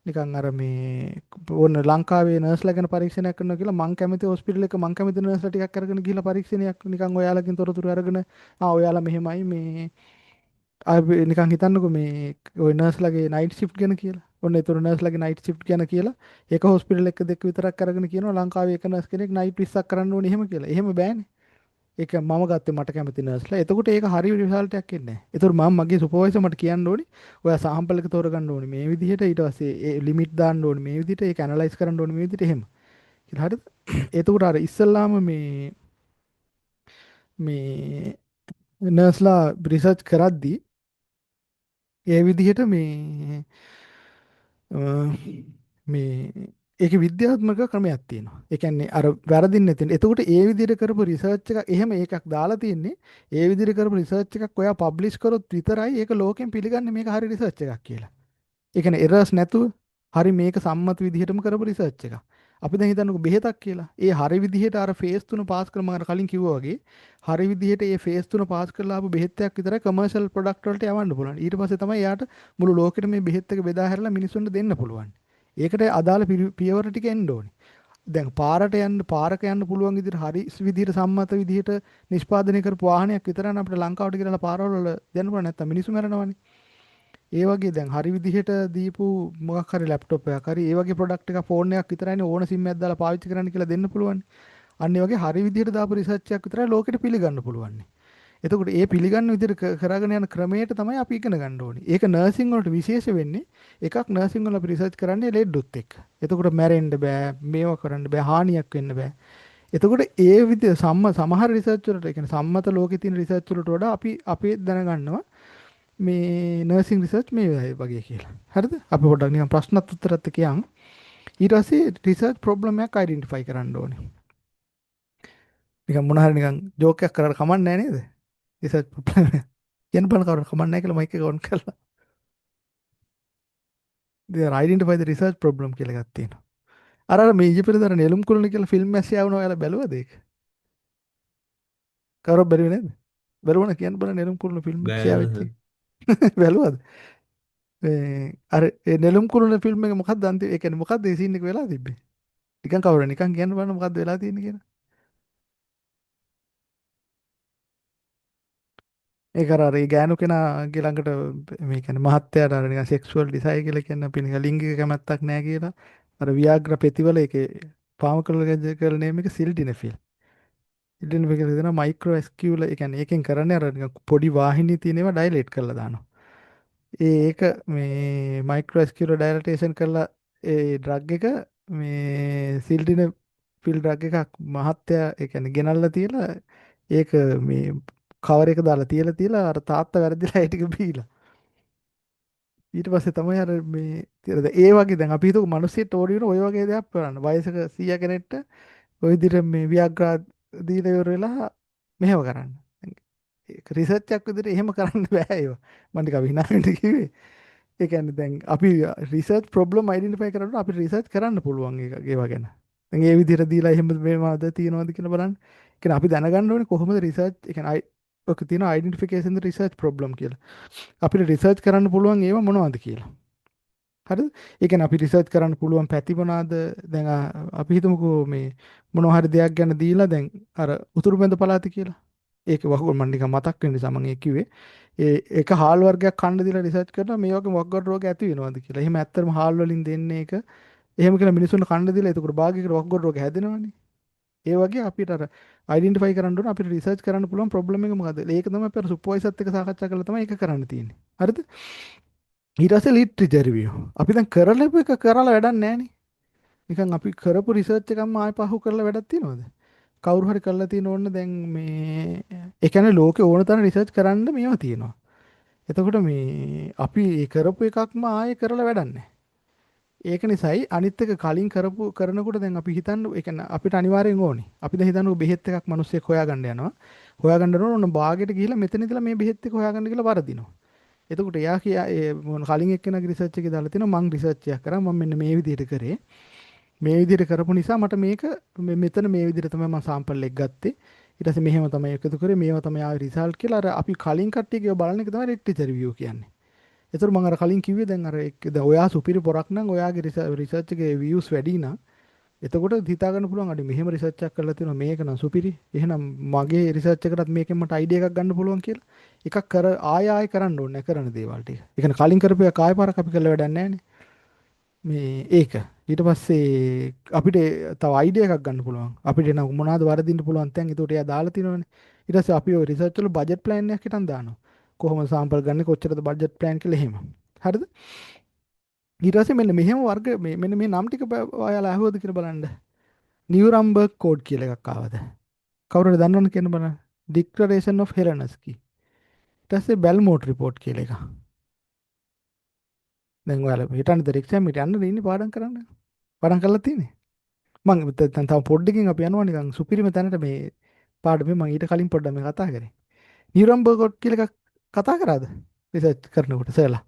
නිකන් අර මේ ඕන ලංකාවේ නර්ස්ලා ගැන පරීක්ෂණයක් කරනවා කියලා මං කැමති හොස්පිටල් එක මං කැමති නර්ස්ලා ටිකක් අරගෙන ගිහලා පරීක්ෂණයක් නිකන් ඔයාලකින් තොරතුරු අරගෙන ඔයාලා මෙහෙමයි මේ අපි නිකන් හිතන්නකෝ මේ ඔය නර්ස්ලාගේ නයිට් ෂිෆ්ට් ගැන කියලා. ඔන්න ඒතර නර්ස්ලාගේ නයිට් ෂිෆ්ට් ගැන කියලා එක හොස්පිටල් එක දෙක විතරක් අරගෙන කියනවා ලංකාවේ එක නර්ස් කෙනෙක් නයිට් 20ක් කරන්න ඕනේ එහෙම කියලා. එහෙම බෑනේ. ඒක මම ගත්තේ මට කැමති නර්ස්ලා. එතකොට ඒක හරි රිසල්ට් එකක් එන්නේ නැහැ. ඒතකොට මම මගේ සුපර්වයිසර් මට කියන්න ඕනේ ඔයා සාම්පල් එක තෝරගන්න ඕනේ මේ විදිහට ඊට පස්සේ ඒ ලිමිට් දාන්න ඕනේ මේ විදිහට ඒක ඇනලයිස් කරන්න ඕනේ මේ විදිහට එහෙම. කියලා හරිද? එතකොට අර ඉස්සල්ලාම මේ නර්ස්ලා රිසර්ච් කරද්දී ඒ විදිහට අ, මේ ඒකේ විද්‍යාත්මක ක්‍රමයක් තියෙනවා. ඒ කියන්නේ අර වැරදින්නේ නැති. එතකොට ඒ විදිහට කරපු රිසර්ච් එකක් එහෙම ඒකක් දාලා තියෙන්නේ. ඒ විදිහට කරපු රිසර්ච් එකක් ඔයා පබ්ලිෂ් කරොත් විතරයි ඒක ලෝකෙන් පිළිගන්නේ මේක හරි රිසර්ච් එකක් කියලා. ඒ කියන්නේ එරර්ස් නැතුව හරි මේක සම්මත විදිහටම කරපු රිසර්ච් එකක්. අපි දැන් හිතන්නකෝ බෙහෙතක් කියලා. ඒ හරි විදිහට අර ෆේස් 3 පාස් කරලා මම කලින් කිව්වා වගේ හරි විදිහට ඒ ෆේස් 3 පාස් කරලා ආපු බෙහෙතක් විතරයි කමර්ෂල් ප්‍රොඩක්ට් වලට යවන්න පුළුවන්. ඊට පස්සේ තමයි යාට මුළු ලෝකෙට මේ බෙහෙත් එක බෙදා හැරලා මිනිස්සුන්ට දෙන්න පුළුවන්. ඒකට අදාළ පියවර ටික එන්න ඕනේ. දැන් පාරක යන්න පුළුවන් විදිහට හරි විදිහට සම්මත විදිහට නිෂ්පාදනය කරපු වාහනයක් විතරයි අපිට ලංකාවට ගෙනලා පාරවල දෙන්න පුළුවන් නැත්තම් මිනිස්සු මැරෙනවනේ. ඒ වගේ දැන් හරි විදිහට දීපු මොකක් හරි ලැප්ටොප් එකක් හරි ඒ වගේ ප්‍රොඩක්ට් එකක් ෆෝන් එකක් විතරයිනේ ඕන සිම් එකක් දාලා පාවිච්චි කරන්න කියලා දෙන්න පුළුවන්. අන්න ඒ වගේ හරි විදිහට දාපු රිසර්ච් එකක් විතරයි ලෝකෙට පිළිගන්න පුළුවන්. එතකොට ඒ පිළිගන්න විදිහට කරගෙන යන ක්‍රමයට තමයි අපි ඉගෙන ගන්න ඕනේ. ඒක නර්සිං වලට විශේෂ වෙන්නේ එකක් නර්සිං වල අපි රිසර්ච් කරන්නේ ලෙඩ්ඩුත් එක්ක. එතකොට මැරෙන්න බෑ, මේව කරන්න බෑ, හානියක් වෙන්න බෑ. එතකොට ඒ විදිහ සමහර රිසර්ච් වලට, ඒ කියන්නේ සම්මත ලෝකේ තියෙන රිසර්ච් වලට වඩා අපි දැනගන්නවා මේ නර්සිං රිසර්ච් මේ වගේ කියලා. හරිද? අපි පොඩ්ඩක් නිකන් ප්‍රශ්නත් උත්තරත් කියන්. ඊට පස්සේ රිසර්ච් ප්‍රොබ්ලම් එකක් අයිඩෙන්ටිෆයි කරන්න ඕනේ. නිකන් මොන හරි නිකන් ජෝක් එකක් කරලා කමක් නැහැ නේද? රිසර්ච් ප්‍රොබ්ලම් එක. කියන්න බෑ කවුරුත් කමක් නැහැ කියලා මයික් එක ඔන් කරලා. ඉතින් අයිඩෙන්ටිෆයි ද රිසර්ච් ප්‍රොබ්ලම් කියලා එකක් තියෙනවා. අර මේ ඊජිප්තේ දර නෙළුම් කුළුණ කියලා ෆිල්ම් එකක් ආවනවා ඔයාලා බැලුවද ඒක? කවුරුත් බැලුවේ නේද? බැලුවන කියන්න බෑ නෙළුම් කුළුණ ෆිල්ම් එක ෂෙයා වෙච්ච එක. බැලුවද? අර නෙළුම් කුළුණ ෆිල්ම් එක මොකක්ද අන්තිම ඒ කියන්නේ මොකක්ද ඒ සීන් එක වෙලා තිබ්බේ? නිකන් කවුරු නිකන් කියන්න බලන්න මොකක්ද වෙලා තියෙන්නේ කියලා. ඒක අර ඒ ගෑනු කෙනාගේ ළඟට මේ කියන්නේ මහත්තයාට අර නිකන් සෙක්ෂුවල් ඩිසයර් කියලා කියන්නේ අපි නිකන් ලිංගික කැමැත්තක් නැහැ කියලා අර වියාග්‍රා පෙතිවල ඒකේ ෆාමකොලොජිකල් නේම් එක සිල්ඩිනෆිල්. සිල්ඩිනෆිල් කියලා දෙනවා මයික්‍රෝ එස්කියුල ඒ කියන්නේ ඒකෙන් කරන්නේ අර නිකන් පොඩි වාහිනී තියෙන ඒවා ඩයිලේට් කරලා දානවා. ඒක මේ මයික්‍රෝ එස්කියුල ඩයලටේෂන් කරලා ඒ ඩ්‍රග් එක මේ සිල්ඩින ෆිල් ඩ්‍රග් එකක් මහත්තයා ඒ කියන්නේ ගෙනල්ලා තියලා ඒක මේ කවර එක දාලා තියලා අර තාත්තා වැරදිලා ඒ ටික බීලා ඊට පස්සේ තමයි අර මේ තියෙනද ඒ වගේ දැන් අපි හිතුව මිනිස්සෙට ඕඩි වෙන ඔය වගේ දෙයක් කරන්න වයසක 100 කෙනෙක්ට ඔය විදිහට මේ වියග්‍රා දීලා ඉවර වෙලා මෙහෙම කරන්න. ඒක රිසර්ච් එකක් විදිහට එහෙම කරන්න බෑ ඒවා. මම ටිකක් විනා වෙන්න කිව්වේ. ඒ කියන්නේ දැන් අපි රිසර්ච් ප්‍රොබ්ලම් අයිඩෙන්ටිෆයි කරනකොට අපි රිසර්ච් කරන්න පුළුවන් ඒවා ගැන. දැන් ඒ විදිහට දීලා එහෙම මේවද තියනවද කියලා බලන්න. ඒ කියන්නේ අපි දැනගන්න ඕනේ කොහොමද රිසර්ච් ඒ කියන්නේ ඔක තියෙන අයිඩෙන්ටිෆිකේෂන් රිසර්ච් ප්‍රොබ්ලම් කියලා. අපිට රිසර්ච් කරන්න පුළුවන් ඒවා මොනවද කියලා. හරිද? ඒ කියන්නේ අපි රිසර්ච් කරන්න පුළුවන් පැති මොනවාද? දැන් අපි හිතමුකෝ මේ මොනවා හරි දෙයක් ගැන දීලා දැන් අර උතුරු බැඳ පළාත කියලා. ඒක වහුව මම නිකන් මතක් වෙන නිසා මම ඒ කිව්වේ. ඒක හාල් වර්ගයක් කන්න දීලා රිසර්ච් කරනවා මේ වගේ වක්ගඩ රෝග ඇති වෙනවද කියලා. එහෙම ඇත්තටම හාල් වලින් දෙන්නේ ඒක. එහෙම කියලා මිනිස්සුන්ට කන්න දීලා එතකොට භාගයකට වක්ගඩ රෝග හැදෙනවනේ. ඒ වගේ අපිට අර අයිඩෙන්ටිෆයි කරන්න ඕන අපිට රිසර්ච් කරන්න පුළුවන් ප්‍රොබ්ලම් එක මොකද්ද? ඒක තමයි අපි අර සුපර්වයිසර්ත් එක්ක සාකච්ඡා කරලා තමයි ඒක කරන්න තියෙන්නේ. හරිද? ඊට පස්සේ ලිටරේචර් රිවිව්. අපි දැන් කරලා එක කරලා වැඩක් නැහැ නේ. නිකන් අපි කරපු රිසර්ච් එකක්ම ආයෙ පහු කරලා වැඩක් තියනවද? කවුරු හරි කරලා තියෙන ඕන්න දැන් මේ ඒ කියන්නේ ලෝකේ ඕන තරම් රිසර්ච් කරන්න මේවා තියෙනවා. එතකොට මේ අපි ඒ කරපු එකක්ම ආයෙ කරලා වැඩක් නැහැ. ඒක නිසායි අනිත් එක කලින් කරනකොට දැන් අපි හිතන්න ඒ කියන්නේ අපිට අනිවාර්යෙන් ඕනේ. අපි දැන් හිතන්නේ බෙහෙත් එකක් මිනිස්සෙක් හොයාගන්න යනවා. හොයාගන්න යනකොට ඔන්න බාගෙට ගිහිල්ලා මෙතන ඉඳලා මේ බෙහෙත් එක හොයාගන්න කියලා වරදිනවා. එතකොට එයා කියා ඒ කලින් එක්කෙනාගේ රිසර්ච් එකේ දාලා තිනවා මං රිසර්ච් එකක් කරා මම මෙන්න මේ විදිහට කරේ. මේ විදිහට කරපු නිසා මට මේක මෙතන මේ විදිහට තමයි මම සාම්පල් එක ගත්තේ. ඊට පස්සේ මෙහෙම තමයි එකතු කරේ මේව තමයි ආවේ රිසල්ට් කියලා අර අපි කලින් කට්ටියගේ බලන එක තමයි ලිටරේචර් රිවිව් කියන්නේ. ඒතර මම අර කලින් කිව්වේ දැන් අර දැන් ඔයා සුපිරි පොරක් නම් ඔයාගේ රිසර්ච් එකේ views වැඩි නම් එතකොට හිතා ගන්න පුළුවන් අඩි මෙහෙම රිසර්ච් එකක් කරලා තියෙනවා මේක නම් සුපිරි. එහෙනම් මගේ රිසර්ච් එකටත් මේකෙන් මට අයිඩියා එකක් ගන්න පුළුවන් කියලා. එකක් කර ආය කරන්න ඕනේ කරන දේවල් ටික. ඒ කියන්නේ කලින් කරපු එක ආය පාරක් අපි කරලා වැඩක් නැහැ නේ. මේ ඒක ඊට පස්සේ අපිට තව අයිඩියා එකක් ගන්න පුළුවන්. අපිට නම් මොනවද වරදින්න පුළුවන් තැන් ඒකට එයා දාලා තිනවනේ. ඊට පස්සේ අපි ඔය රිසර්ච් වල බජට් ප්ලෑන් එකක් හිටන් දානවා. කොහොමද සාම්පල් ගන්න කොච්චරද බජට් ප්ලෑන් කියලා එහෙම. හරිද? ඊට පස්සේ මෙන්න මෙහෙම වර්ග මෙන්න මේ නම් ටික ඔයාලා අහුවද කියලා බලන්න. නියුරම්බර්ග් කෝඩ් කියලා එකක් ආවද? කවුරුද දන්නවද කියන බලන්න. Declaration of හෙලනස්කි. ඊට පස්සේ බැල්මෝට් රිපෝට් කියලා එකක්. දැන් ඔයාලා හිතන්නද එක්සෑම් එකට යන්න ඉන්නේ පාඩම් කරන්න. පාඩම් කරලා තියෙන්නේ. මම දැන් තව පොඩ්ඩකින් අපි යනවා නිකන් සුපිරිම තැනට මේ පාඩමේ මම ඊට කලින් පොඩ්ඩක් මේ කතා කරේ. නියුරම්බර්ග් කෝඩ් කියලා එකක් කතා කරාද? රිසර්ච් කරනකොට සර්ලා.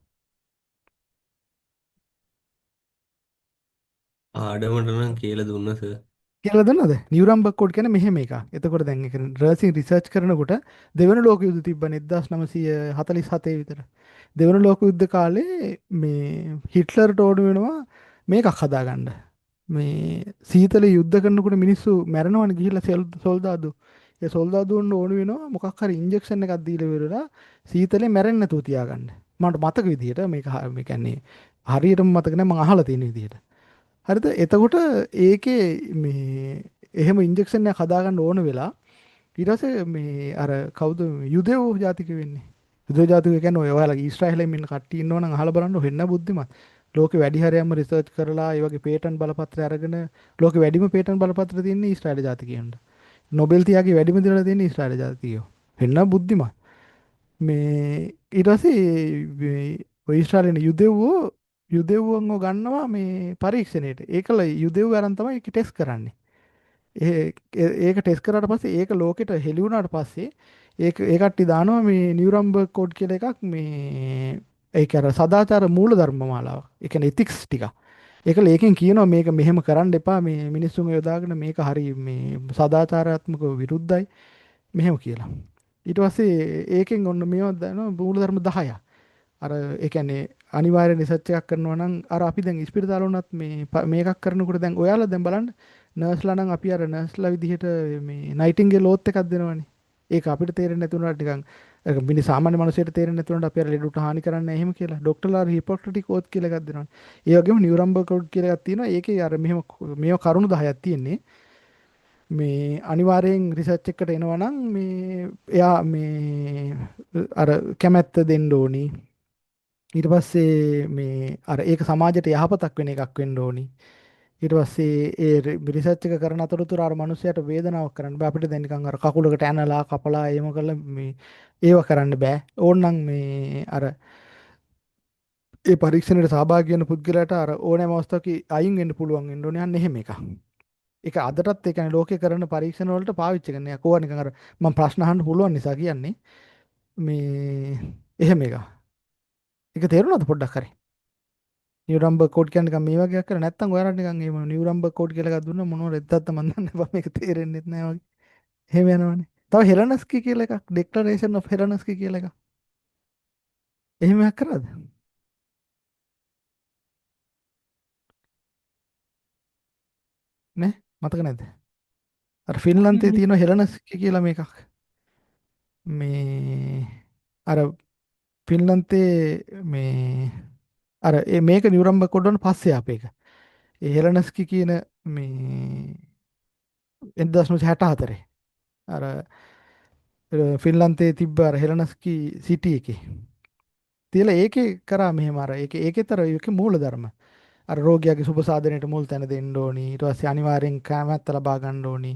ආඩමට නම් කියලා දුන්න සර්. කියලා දුන්නද? නියුරම්බර්ග් කෝඩ් කියන්නේ මෙහෙම එකක්. එතකොට දැන් ඒක රර්සින් රිසර්ච් කරනකොට දෙවන ලෝක යුද්ධ තිබ්බනේ 1947 විතර. දෙවන ලෝක යුද්ධ කාලේ මේ හිට්ලර්ට ඕන වෙනවා මේකක් හදාගන්න. මේ සීතල යුද්ධ කරනකොට මිනිස්සු මැරෙනවනේ ගිහිල්ලා සොල්දාදු. ඒ සොල්දාදුන්ට ඕන වෙනවා මොකක් හරි ඉන්ජෙක්ෂන් එකක් දීලා ඉවරලා සීතලේ මැරෙන්නේ නැතුව තියාගන්න. මට මතක විදිහට මේක මේ කියන්නේ හරියටම මතක නැහැ මම අහලා තියෙන විදිහට. හරිද? එතකොට ඒකේ මේ එහෙම ඉන්ජෙක්ෂන් එකක් හදාගන්න ඕන වෙලා ඊට පස්සේ මේ අර කවුද යුදෙව් ජාතික වෙන්නේ. යුදෙව් ජාතික කියන්නේ ඔය ඔයාලා ඊශ්‍රායලෙන් ඉන්න කට්ටිය ඉන්නවනම් අහලා බලන්න වෙන්න බුද්ධිමත්. ලෝකේ වැඩි හරියක්ම රිසර්ච් කරලා ඒ වගේ පේටන්ට් බලපත්‍ර අරගෙන ලෝකේ වැඩිම පේටන්ට් බලපත්‍ර තියෙන්නේ ඊශ්‍රායල ජාතිකයන්ට. නොබෙල් තියාගේ වැඩිම දීලා තියෙන්නේ ඊශ්‍රායල ජාතිකයෝ. වෙන්න බුද්ධිමත්. මේ ඊට පස්සේ ඔය ඊශ්‍රායලේ යුදෙව්වන්ව ගන්නවා මේ පරීක්ෂණයට. ඒකල යුදෙව් අරන් තමයි ඒක ටෙස්ට් කරන්නේ. ඒක ටෙස්ට් කරාට පස්සේ ඒක ලෝකෙට හෙළි වුණාට පස්සේ ඒ කට්ටිය දානවා මේ නියුරම්බර්ග් කෝඩ් කියලා එකක් මේ ඒක අර සදාචාර මූලධර්ම මාලාව. ඒ කියන්නේ එතික්ස් ටික. ඒකල ඒකෙන් කියනවා මේක මෙහෙම කරන්න එපා මේ මිනිස්සුන් යොදාගෙන මේක හරි මේ සදාචාරාත්මකව විරුද්ධයි මෙහෙම කියලා. ඊට පස්සේ ඒකෙන් ඔන්න මේවා දානවා මූලධර්ම 10ක්. අර ඒ කියන්නේ අනිවාර්ය රිසර්ච් එකක් කරනවා නම් අර අපි දැන් ඉස්පිරිතාල වුණත් මේකක් කරනකොට දැන් ඔයාලා දැන් බලන්න නර්ස්ලා නම් අපි අර නර්ස්ලා විදිහට මේ නයිටින්ගේ ලෝත් එකක් දෙනවනේ. ඒක අපිට තේරෙන්නේ නැතුණාට නිකන් ඒක මිනි සාමාන්‍ය මිනිසෙට තේරෙන්නේ නැතුනට අපි අර ලෙඩට හානි කරන්නේ නැහැ එහෙම කියලා. ડોක්ටර්ලා හිපොක්‍රටික් ඕත් කියලා එකක් දෙනවනේ. ඒ වගේම නියුරම්බර්ග් කෝඩ් කියලා එකක් තියෙනවා. ඒකේ අර මෙහෙම මේව කරුණු 10ක් තියෙන්නේ. මේ අනිවාර්යෙන් රිසර්ච් එකට එනවා නම් මේ එයා මේ අර කැමැත්ත දෙන්න ඕනි. ඊට පස්සේ මේ අර ඒක සමාජයට යහපතක් වෙන එකක් වෙන්න ඕනි. ඊට පස්සේ ඒ රිසර්ච් එක කරන අතරතුර අර මිනිස්සයාට වේදනාවක් කරන්න බෑ. අපිට දැන් නිකන් අර කකුලකට ඇනලා කපලා එහෙම කරලා මේ ඒව කරන්න බෑ. ඕනනම් මේ අර ඒ පරීක්ෂණයට සහභාගී වෙන පුද්ගලයාට අර ඕනෑම අවස්ථාවක අයින් වෙන්න පුළුවන් වෙන්න ඕනේ. අන්න එහෙම එකක්. ඒක අදටත් ඒ කියන්නේ ලෝකේ කරන පරීක්ෂණ වලට පාවිච්චි කරන. කොහොම නිකන් අර මම ප්‍රශ්න අහන්න පුළුවන් නිසා කියන්නේ මේ එහෙම එකක්. ඒක තේරුණාද පොඩ්ඩක් හරි? නියුරම්බර්ග් කෝඩ් කියන්නේ නිකන් මේ වගේ එකක් කරලා නැත්තම් ඔයාලට නිකන් එහෙම නියුරම්බර්ග් කෝඩ් කියලා එකක් දුන්නා මොනවද එද්දත් මන් දන්නේ නැහැ මේක තේරෙන්නේ නැහැ වගේ. එහෙම යනවනේ. තව හෙලනස්කි කියලා එකක් ඩෙක්ලරේෂන් ඔෆ් හෙලනස්කි කියලා එකක්. එහෙම එකක් කරාද? නේ? මතක නැද්ද? අර ෆින්ලන්තේ තියෙන හෙලනස්කි කියලා මේකක්. මේ අර ෆින්ලන්තේ මේ අර මේක නියුරම්බර්ග් කෝඩ් වල පස්සේ ආපේක. ඒ හෙලනස්කි කියන මේ 1964 අර ෆින්ලන්තේ තිබ්බ අර හෙලනස්කි සිටි එකේ තියලා ඒකේ කරා මෙහෙම අර ඒකේතර ඒකේ මූලධර්ම අර රෝගියාගේ සුබ සාධනයට මුල් තැන දෙන්න ඕනි ඊට පස්සේ අනිවාර්යෙන් කැමැත්ත ලබා ගන්න ඕනි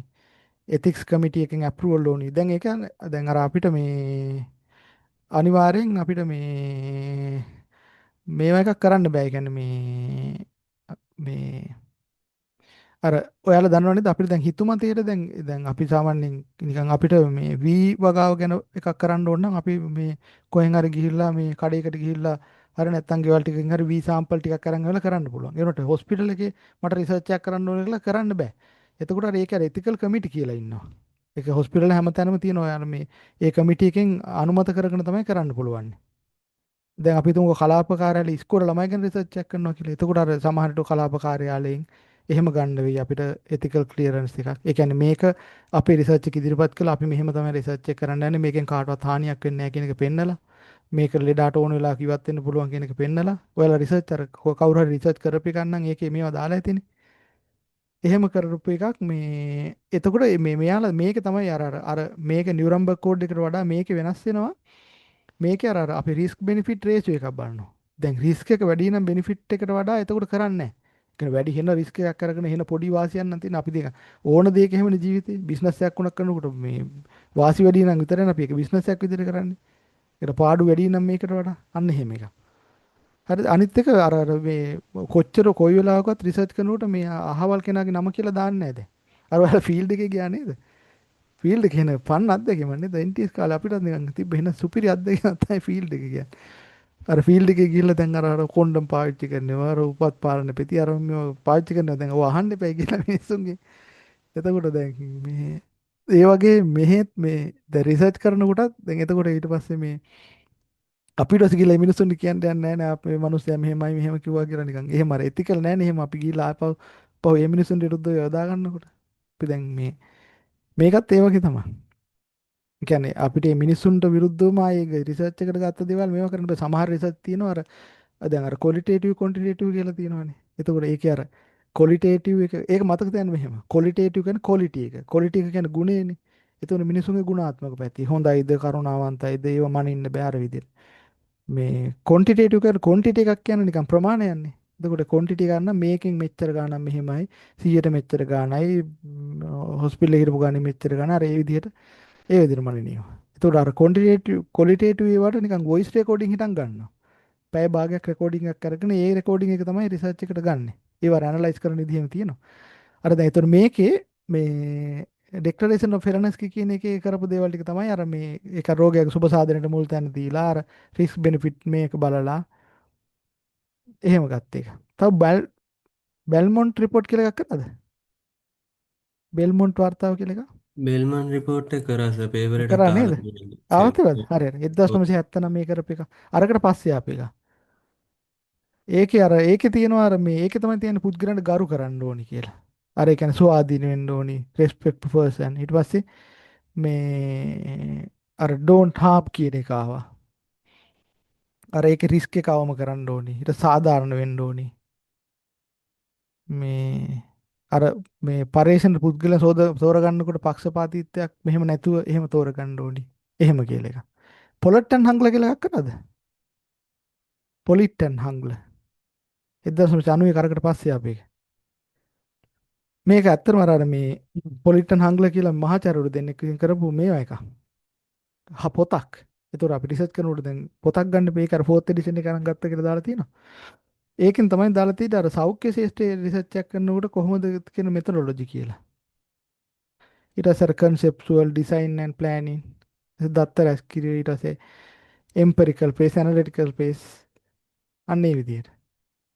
එතික්ස් කමිටි එකෙන් අප්‍රූවල් ඕනි දැන් ඒක දැන් අර අපිට මේ අනිවාර්යෙන් අපිට මේවා එකක් කරන්න බෑ. ඒ කියන්නේ මේ අර ඔයාලා දන්නවනේද අපිට දැන් හිතුමතේට දැන් අපි සාමාන්‍යයෙන් නිකන් අපිට මේ වී වගාව ගැන එකක් කරන්න ඕන නම් අපි මේ කොහෙන් හරි ගිහිල්ලා මේ කඩේකට ගිහිල්ලා හරි නැත්තම් ගෙවල් ටිකකින් හරි වී සාම්පල් ටිකක් අරන් ආවලා කරන්න පුළුවන්. ඒ වුණාට හොස්පිටල් එකේ මට රිසර්ච් එකක් කරන්න ඕන කියලා කරන්න බෑ. එතකොට අර ඒක අර එතිකල් කමිටි කියලා ඉන්නවා. ඒක හොස්පිටල් හැමතැනම තියෙනවා. යාර මේ ඒ කමිටි එකෙන් අනුමත කරගෙන තමයි කරන්න පුළුවන්. දැන් අපි තුමුක කලාප කාර්යාලේ ඉස්කෝලේ ළමයි ගැන රිසර්ච් එකක් කරනවා කියලා. එතකොට අර සමහරට කලාප කාර්යාලයෙන් එහෙම ගන්න වෙයි අපිට ethical clearance එකක්. ඒ කියන්නේ මේක අපේ රිසර්ච් එක ඉදිරිපත් කළා අපි මෙහෙම තමයි රිසර්ච් එක කරන්න යන්නේ. මේකෙන් කාටවත් හානියක් වෙන්නේ නැහැ කියන එක පෙන්නලා මේක ලෙඩාට ඕන වෙලාවක ඉවත් වෙන්න පුළුවන් කියන එක පෙන්නලා ඔයාලා රිසර්ච් අර කවුරු හරි රිසර්ච් කරපු එකක් නම් ඒකේ මේවා දාලා ඇතිනේ. එහෙම කරපු එකක් මේ එතකොට මේ මෙයාලා මේක තමයි අර මේක නියුරම්බර්ග් කෝඩ් එකට වඩා මේක වෙනස් වෙනවා. මේකේ අර අපි රිස්ක් බෙනිෆිට් රේෂියෝ එකක් බලනවා. දැන් රිස්ක් එක වැඩි නම් බෙනිෆිට් එකට වඩා එතකොට කරන්නේ නැහැ. ඒ කියන්නේ වැඩි වෙන රිස්ක් එකක් අරගෙන වෙන පොඩි වාසියක් නම් තියෙන අපි දෙක ඕන දෙයක එහෙමනේ ජීවිතේ බිස්නස් එකක් උනක් කරනකොට මේ වාසි වැඩි නම් විතරනේ අපි ඒක බිස්නස් එකක් විදිහට කරන්නේ. ඒකට පාඩු වැඩි නම් මේකට වඩා අන්න එහෙම එකක්. හරිද? අනිත් එක අර මේ කොච්චර කොයි වෙලාවකවත් රිසර්ච් කරනකොට මේ අහවල් කෙනාගේ නම කියලා දාන්නේ නැහැ දැන්. අර ඔයාලා ෆීල්ඩ් එකේ ගියා නේද? ෆීල්ඩ් එක කියන ෆන් අත්දැකීම නේද? එන්ටිස් කාලේ අපිට නිකන් තිබ්බ වෙන සුපිරි අත්දැකීමක් තමයි ෆීල්ඩ් එක කියන්නේ. අර ෆීල්ඩ් එකේ ගිහිල්ලා දැන් අර කොණ්ඩම් පාවිච්චි කරනවා අර උපත් පාලන පෙති අර මේව පාවිච්චි කරනවා දැන් ඔය අහන්න එපයි කියලා මිනිස්සුන්ගේ. එතකොට දැන් මේ ඒ වගේ මෙහෙත් මේ දැන් රිසර්ච් කරනකොටත් දැන් එතකොට ඊට පස්සේ මේ අපිට ගිහලා මිනිස්සුන්ට කියන්න යන්නේ නැහැ නේ අපේ මිනිස්සයා මෙහෙමයි මෙහෙම කිව්වා කියලා නිකන්. එහෙම අර එතිකල් නැහැ නේ එහෙම අපි ගිහලා ආපහු පහු මේ මිනිස්සුන්ට විරුද්ධව යොදා ගන්නකොට. අපි දැන් මේකත් ඒ වගේ තමයි. ඒ කියන්නේ අපිට මේ මිනිස්සුන්ට විරුද්ධවම ආයේ රිසර්ච් එකට ගත්ත දේවල් මේවා කරන්න බෑ. සමහර රිසර්ච් තියෙනවා අර දැන් අර ක්වොලිටේටිව් ක්වොන්ටිටේටිව් කියලා තියෙනවානේ. එතකොට ඒකේ අර ක්වොලිටේටිව් එක ඒක මතක තියාගන්න මෙහෙම. ක්වොලිටේටිව් කියන්නේ ක්වොලිටි එක. ක්වොලිටි එක කියන්නේ ගුණයනේ. එතකොට මිනිස්සුන්ගේ ගුණාත්මක පැති. හොඳයිද කරුණාවන්තයිද ඒව මනින්න බෑ අර විදිහට. මේ ක්වොන්ටිටේටිව් කියන්නේ ක්වොන්ටිටි එකක් කියන්නේ නිකන් ප්‍රමාණයක්නේ. එතකොට ක්වොන්ටිටි ගන්න මේකෙන් මෙච්චර ගාණක් මෙහෙමයි 100ට මෙච්චර ගාණයි හොස්පිටල් එකේ හිටපු ගාණේ මෙච්චර ගාණ අර ඒ විදිහට ඒ විදිහට මනිනවා. එතකොට අර ක්වොන්ටිටේටිව් ක්වොලිටේටිව් ඒවට නිකන් වොයිස් රෙකෝඩින් හිටන් ගන්නවා. පැය භාගයක් රෙකෝඩින් එකක් අරගෙන ඒ රෙකෝඩින් එක තමයි රිසර්ච් එකට ගන්නෙ. ඒව ඇනලයිස් කරන විදිහම තියෙනවා. අර දැන් එතකොට මේකේ මේ ඩෙක්ලරේෂන් ඔෆ් ෆෙරනස්කි කියන එකේ කරපු දේවල් ටික තමයි අර මේ ඒක රෝගයක සුබ සාධනයට මුල් තැන දීලා අර රිස්ක් බෙනිෆිට් මේක බලලා එහෙම ගත්ත එක. තව බෙල්මොන්ට් රිපෝට් කියලා එකක් කරාද? බෙල්මොන්ට් වර්තාව කියලා එකක් බෙල්මන් රිපෝට් එක කරාස පේපර් එකක් කරා නේද? අහලා තියෙනවා. ආවතේද? හරි හරි 1979 මේ කරපු එක. අරකට පස්සේ ආපු එක. ඒකේ අර ඒකේ තියෙනවා අර මේ ඒකේ තමයි තියෙන පුද්ගලයන්ට ගරු කරන්න ඕනි කියලා. අර ඒ කියන්නේ ස්වාධීන වෙන්න ඕනි, respect for person. ඊට පස්සේ මේ අර ඩෝන්ට් හාප් කියන එක ආවා. අර ඒක රිස්ක් එක අවම කරන්න ඕනි. ඊට සාධාරණ වෙන්න ඕනි. මේ අර මේ පරේෂණ පුද්ගල තෝරගන්නකොට පක්ෂපාතීත්වයක් මෙහෙම නැතුව එහෙම තෝරගන්න ඕනි. එහෙම කියලා එක. පොලට්ටන් හංගල කියලා එකක් කරනවද? පොලිට්ටන් හංගල. 1990 කරකට පස්සේ ආපේක. මේක ඇත්තටම අර මේ පොලිට්ටන් හංගල කියලා මහාචාර්යවරු දෙන්නෙක් විසින් කරපු මේවා එක. පොතක්. ඒතකොට අපි රිසර්ච් කරනකොට දැන් පොතක් ගන්න මේක අර 4th එඩිෂන් එක අරන් ගත්ත කියලා දාලා තියෙනවා. ඒකෙන් තමයි දාලා තියෙන්නේ අර සෞඛ්‍ය ශාස්ත්‍රයේ රිසර්ච් එකක් කරනකොට කොහොමද කියන මෙතඩොලොජි කියලා. ඊට පස්සේ අර conceptual design and planning දත්ත රැස් කිරීම ඊට පස්සේ empirical phase analytical phase අන්න ඒ විදිහට.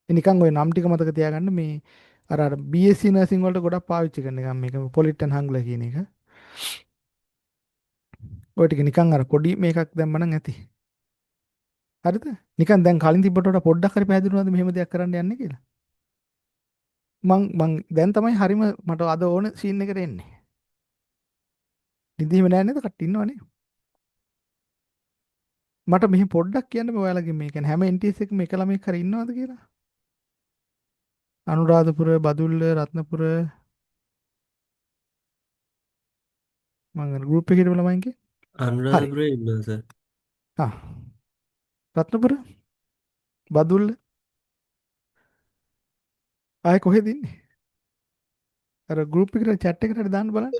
ඒ නිකන් ওই නම් ටික මතක තියාගන්න මේ අර BSc nursing වලට ගොඩක් පාවිච්චි කරන එක මේක පොලිටන් හංගලා කියන එක. ඔය ටික නිකන් අර පොඩි මේකක් දැම්ම නම් ඇති. හරිද? නිකන් දැන් කලින් තිබ්බට වඩා පොඩ්ඩක් හරි පැහැදිලිවද මෙහෙම දෙයක් කරන්න යන්නේ කියලා. මං දැන් තමයි හරිම මට අද ඕන සීන් එකට එන්නේ. නිදිම නෑ නේද කට්ටිය ඉන්නවනේ. මට මෙහි පොඩ්ඩක් කියන්න බෑ ඔයාලගේ මේ කියන්නේ හැම NTS එකම එක ළමෙක් හරි ඉන්නවද කියලා. අනුරාධපුර, බදුල්ල, රත්නපුර මම ගෲප් එකේ හිටපු ළමයින්ගේ. හරි. අනුරාධපුරේ ඉන්නවා සර්. ආ රත්නපුර, බදුල්ල ආයේ කොහෙද ඉන්නේ? අර ගෲප් එකට chat එකට හරි දාන්න බලන්න.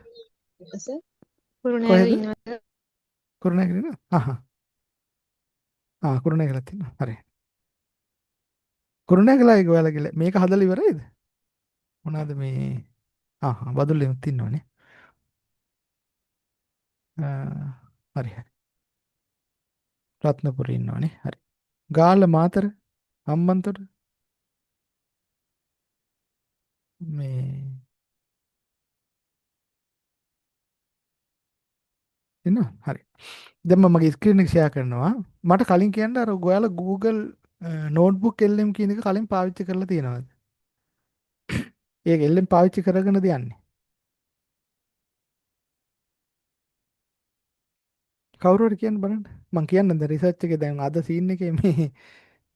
සර් කුරුණෑගල කොහෙද? ඉන්නවද? කුරුණෑගල ඉන්නවද? කුරුණෑගලත් ඉන්නවා. හරි. කුරුණෑගල අයගේ ඔයාලගේ මේක හදලා ඉවරයිද? මොනවාද මේ බදුල්ලෙත් ඉන්නවනේ. හරි හරි. රත්නපුරේ ඉන්නවනේ. හරි. ගාල්ල මාතර හම්බන්තොට මේ ඉන්නවා. හරි. දැන් මම මගේ ස්ක්‍රීන් එක ෂෙයා කරනවා. මට කලින් කියන්න අර ඔයාලා Google notebook LM කියන එක කලින් පාවිච්චි කරලා තියෙනවද? ඒක LM පාවිච්චි කරගෙනද යන්නේ? කවුරු හරි කියන්න බලන්න. මම කියන්නම් දැන් රිසර්ච් එකේ දැන් අද සීන් එකේ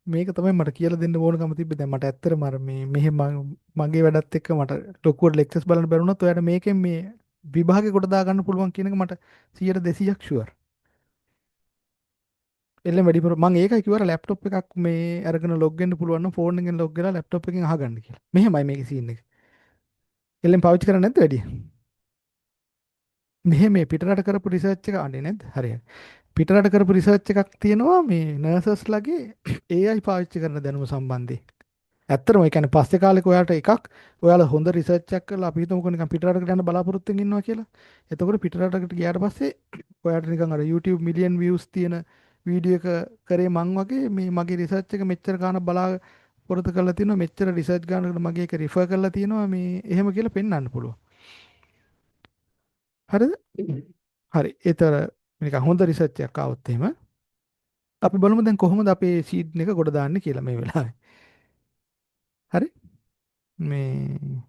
මේක තමයි මට කියලා දෙන්න ඕනකම තිබ්බේ. දැන් මට ඇත්තටම අර මෙහෙ මගේ වැඩත් එක්ක මට ලොකුවට ලෙක්චර්ස් බලන්න බැරුණත් ඔයාලට මේකෙන් මේ විභාගේ කොට දා ගන්න පුළුවන් කියන එක මට 100ට 200ක් ෂුවර්. එල්ලෙන් වැඩිපුර මම ඒකයි කිව්වර ලැප්ටොප් එකක් මේ අරගෙන ලොග් වෙන්න පුළුවන් නම් ෆෝන් එකෙන් ලොග් වෙලා ලැප්ටොප් එකෙන් අහගන්න කියලා. මෙහෙමයි මේකේ සීන් එක. එල්ලෙන් පාවිච්චි කරන්නේ නැද්ද වැඩි? මෙහෙ මේ පිටරට කරපු රිසර්ච් එක අනේ නැද්ද? හරි හරි. පිටරට කරපු රිසර්ච් එකක් තියෙනවා මේ නර්සස්ලගේ AI පාවිච්චි කරන දැනුම සම්බන්ධයෙන්. ඇත්තටම ඒ කියන්නේ පස්සේ කාලෙක ඔයාලට එකක් ඔයාලා හොඳ රිසර්ච් එකක් කරලා අපි හිතමුකෝ නිකන් පිටරටකට යන්න බලාපොරොත්තු වෙමින් ඉන්නවා කියලා. එතකොට පිටරටකට ගියාට පස්සේ ඔයාලට නිකන් අර YouTube මිලියන් views තියෙන වීඩියෝ එක කරේ මං වගේ මේ මගේ රිසර්ච් එක මෙච්චර ගාණක් බලාපොරොත්තු කරලා තියෙනවා මෙච්චර රිසර්ච් ගානකට මගේ එක රිෆර් කරලා තියෙනවා මේ එහෙම කියලා පෙන්වන්න පුළුවන්. හරිද? හරි. ඒතර නිකන් හොඳ රිසර්ච් එකක් ආවොත් එහෙම අපි බලමු දැන් කොහොමද අපේ සීඩ් එක ගොඩ දාන්නේ කියලා මේ වෙලාවේ. හරි? මේ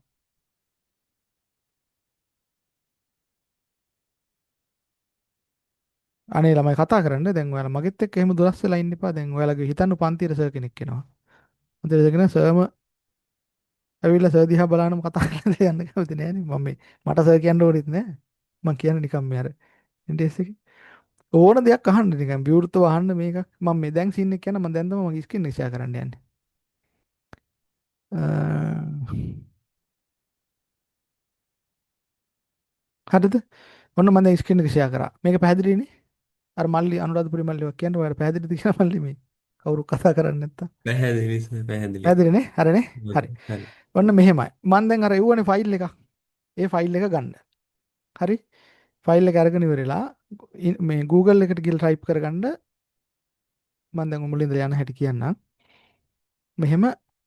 අනේ ළමයි කතා කරන්න දැන් ඔයාලා මගෙත් එක්ක එහෙම දුරස් වෙලා ඉන්න එපා. දැන් ඔයාලගේ හිතන්න පන්තියේ සර් කෙනෙක් එනවා. පන්තියේ සර් කෙනා සර්ම ඇවිල්ලා සර් දිහා බලනම කතා කරලා යන්න කැමති නෑනේ. මම මේ මට සර් කියන්න ඕනෙත් නෑ. මම කියන්නේ නිකන් මේ අර ඉන්ට්‍රෙස් එකේ ඕන දෙයක් අහන්න නිකන් විවෘතව අහන්න මේකක්. මම මේ දැන් සීන් එක කියන මම දැන් තමයි මගේ ස්ක්‍රීන් එක ෂෙයා කරන්න යන්නේ. හරිද? ඔන්න මම දැන් ස්ක්‍රීන් එක ෂෙයා කරා. මේක පැහැදිලිනේ? අර මල්ලි අනුරාධපුරේ මල්ලි වක් කියන්නේ ඔයාලා පැහැදිලිද කියලා මල්ලි මේ කවුරු කතා කරන්නේ නැත්තම්. පැහැදිලි සර් පැහැදිලි. පැහැදිලිනේ? හරිනේ? හරි. හරි. ඔන්න මෙහෙමයි. මම දැන් අර එව්වනේ ෆයිල් එකක්. ඒ ෆයිල් එක ගන්න. හරි? ෆයිල් එක අරගෙන ඉවරලා මේ Google එකට ගිහලා ටයිප් කරගන්න මම දැන් මුලින්ද යන හැටි කියන්නම්. මෙහෙම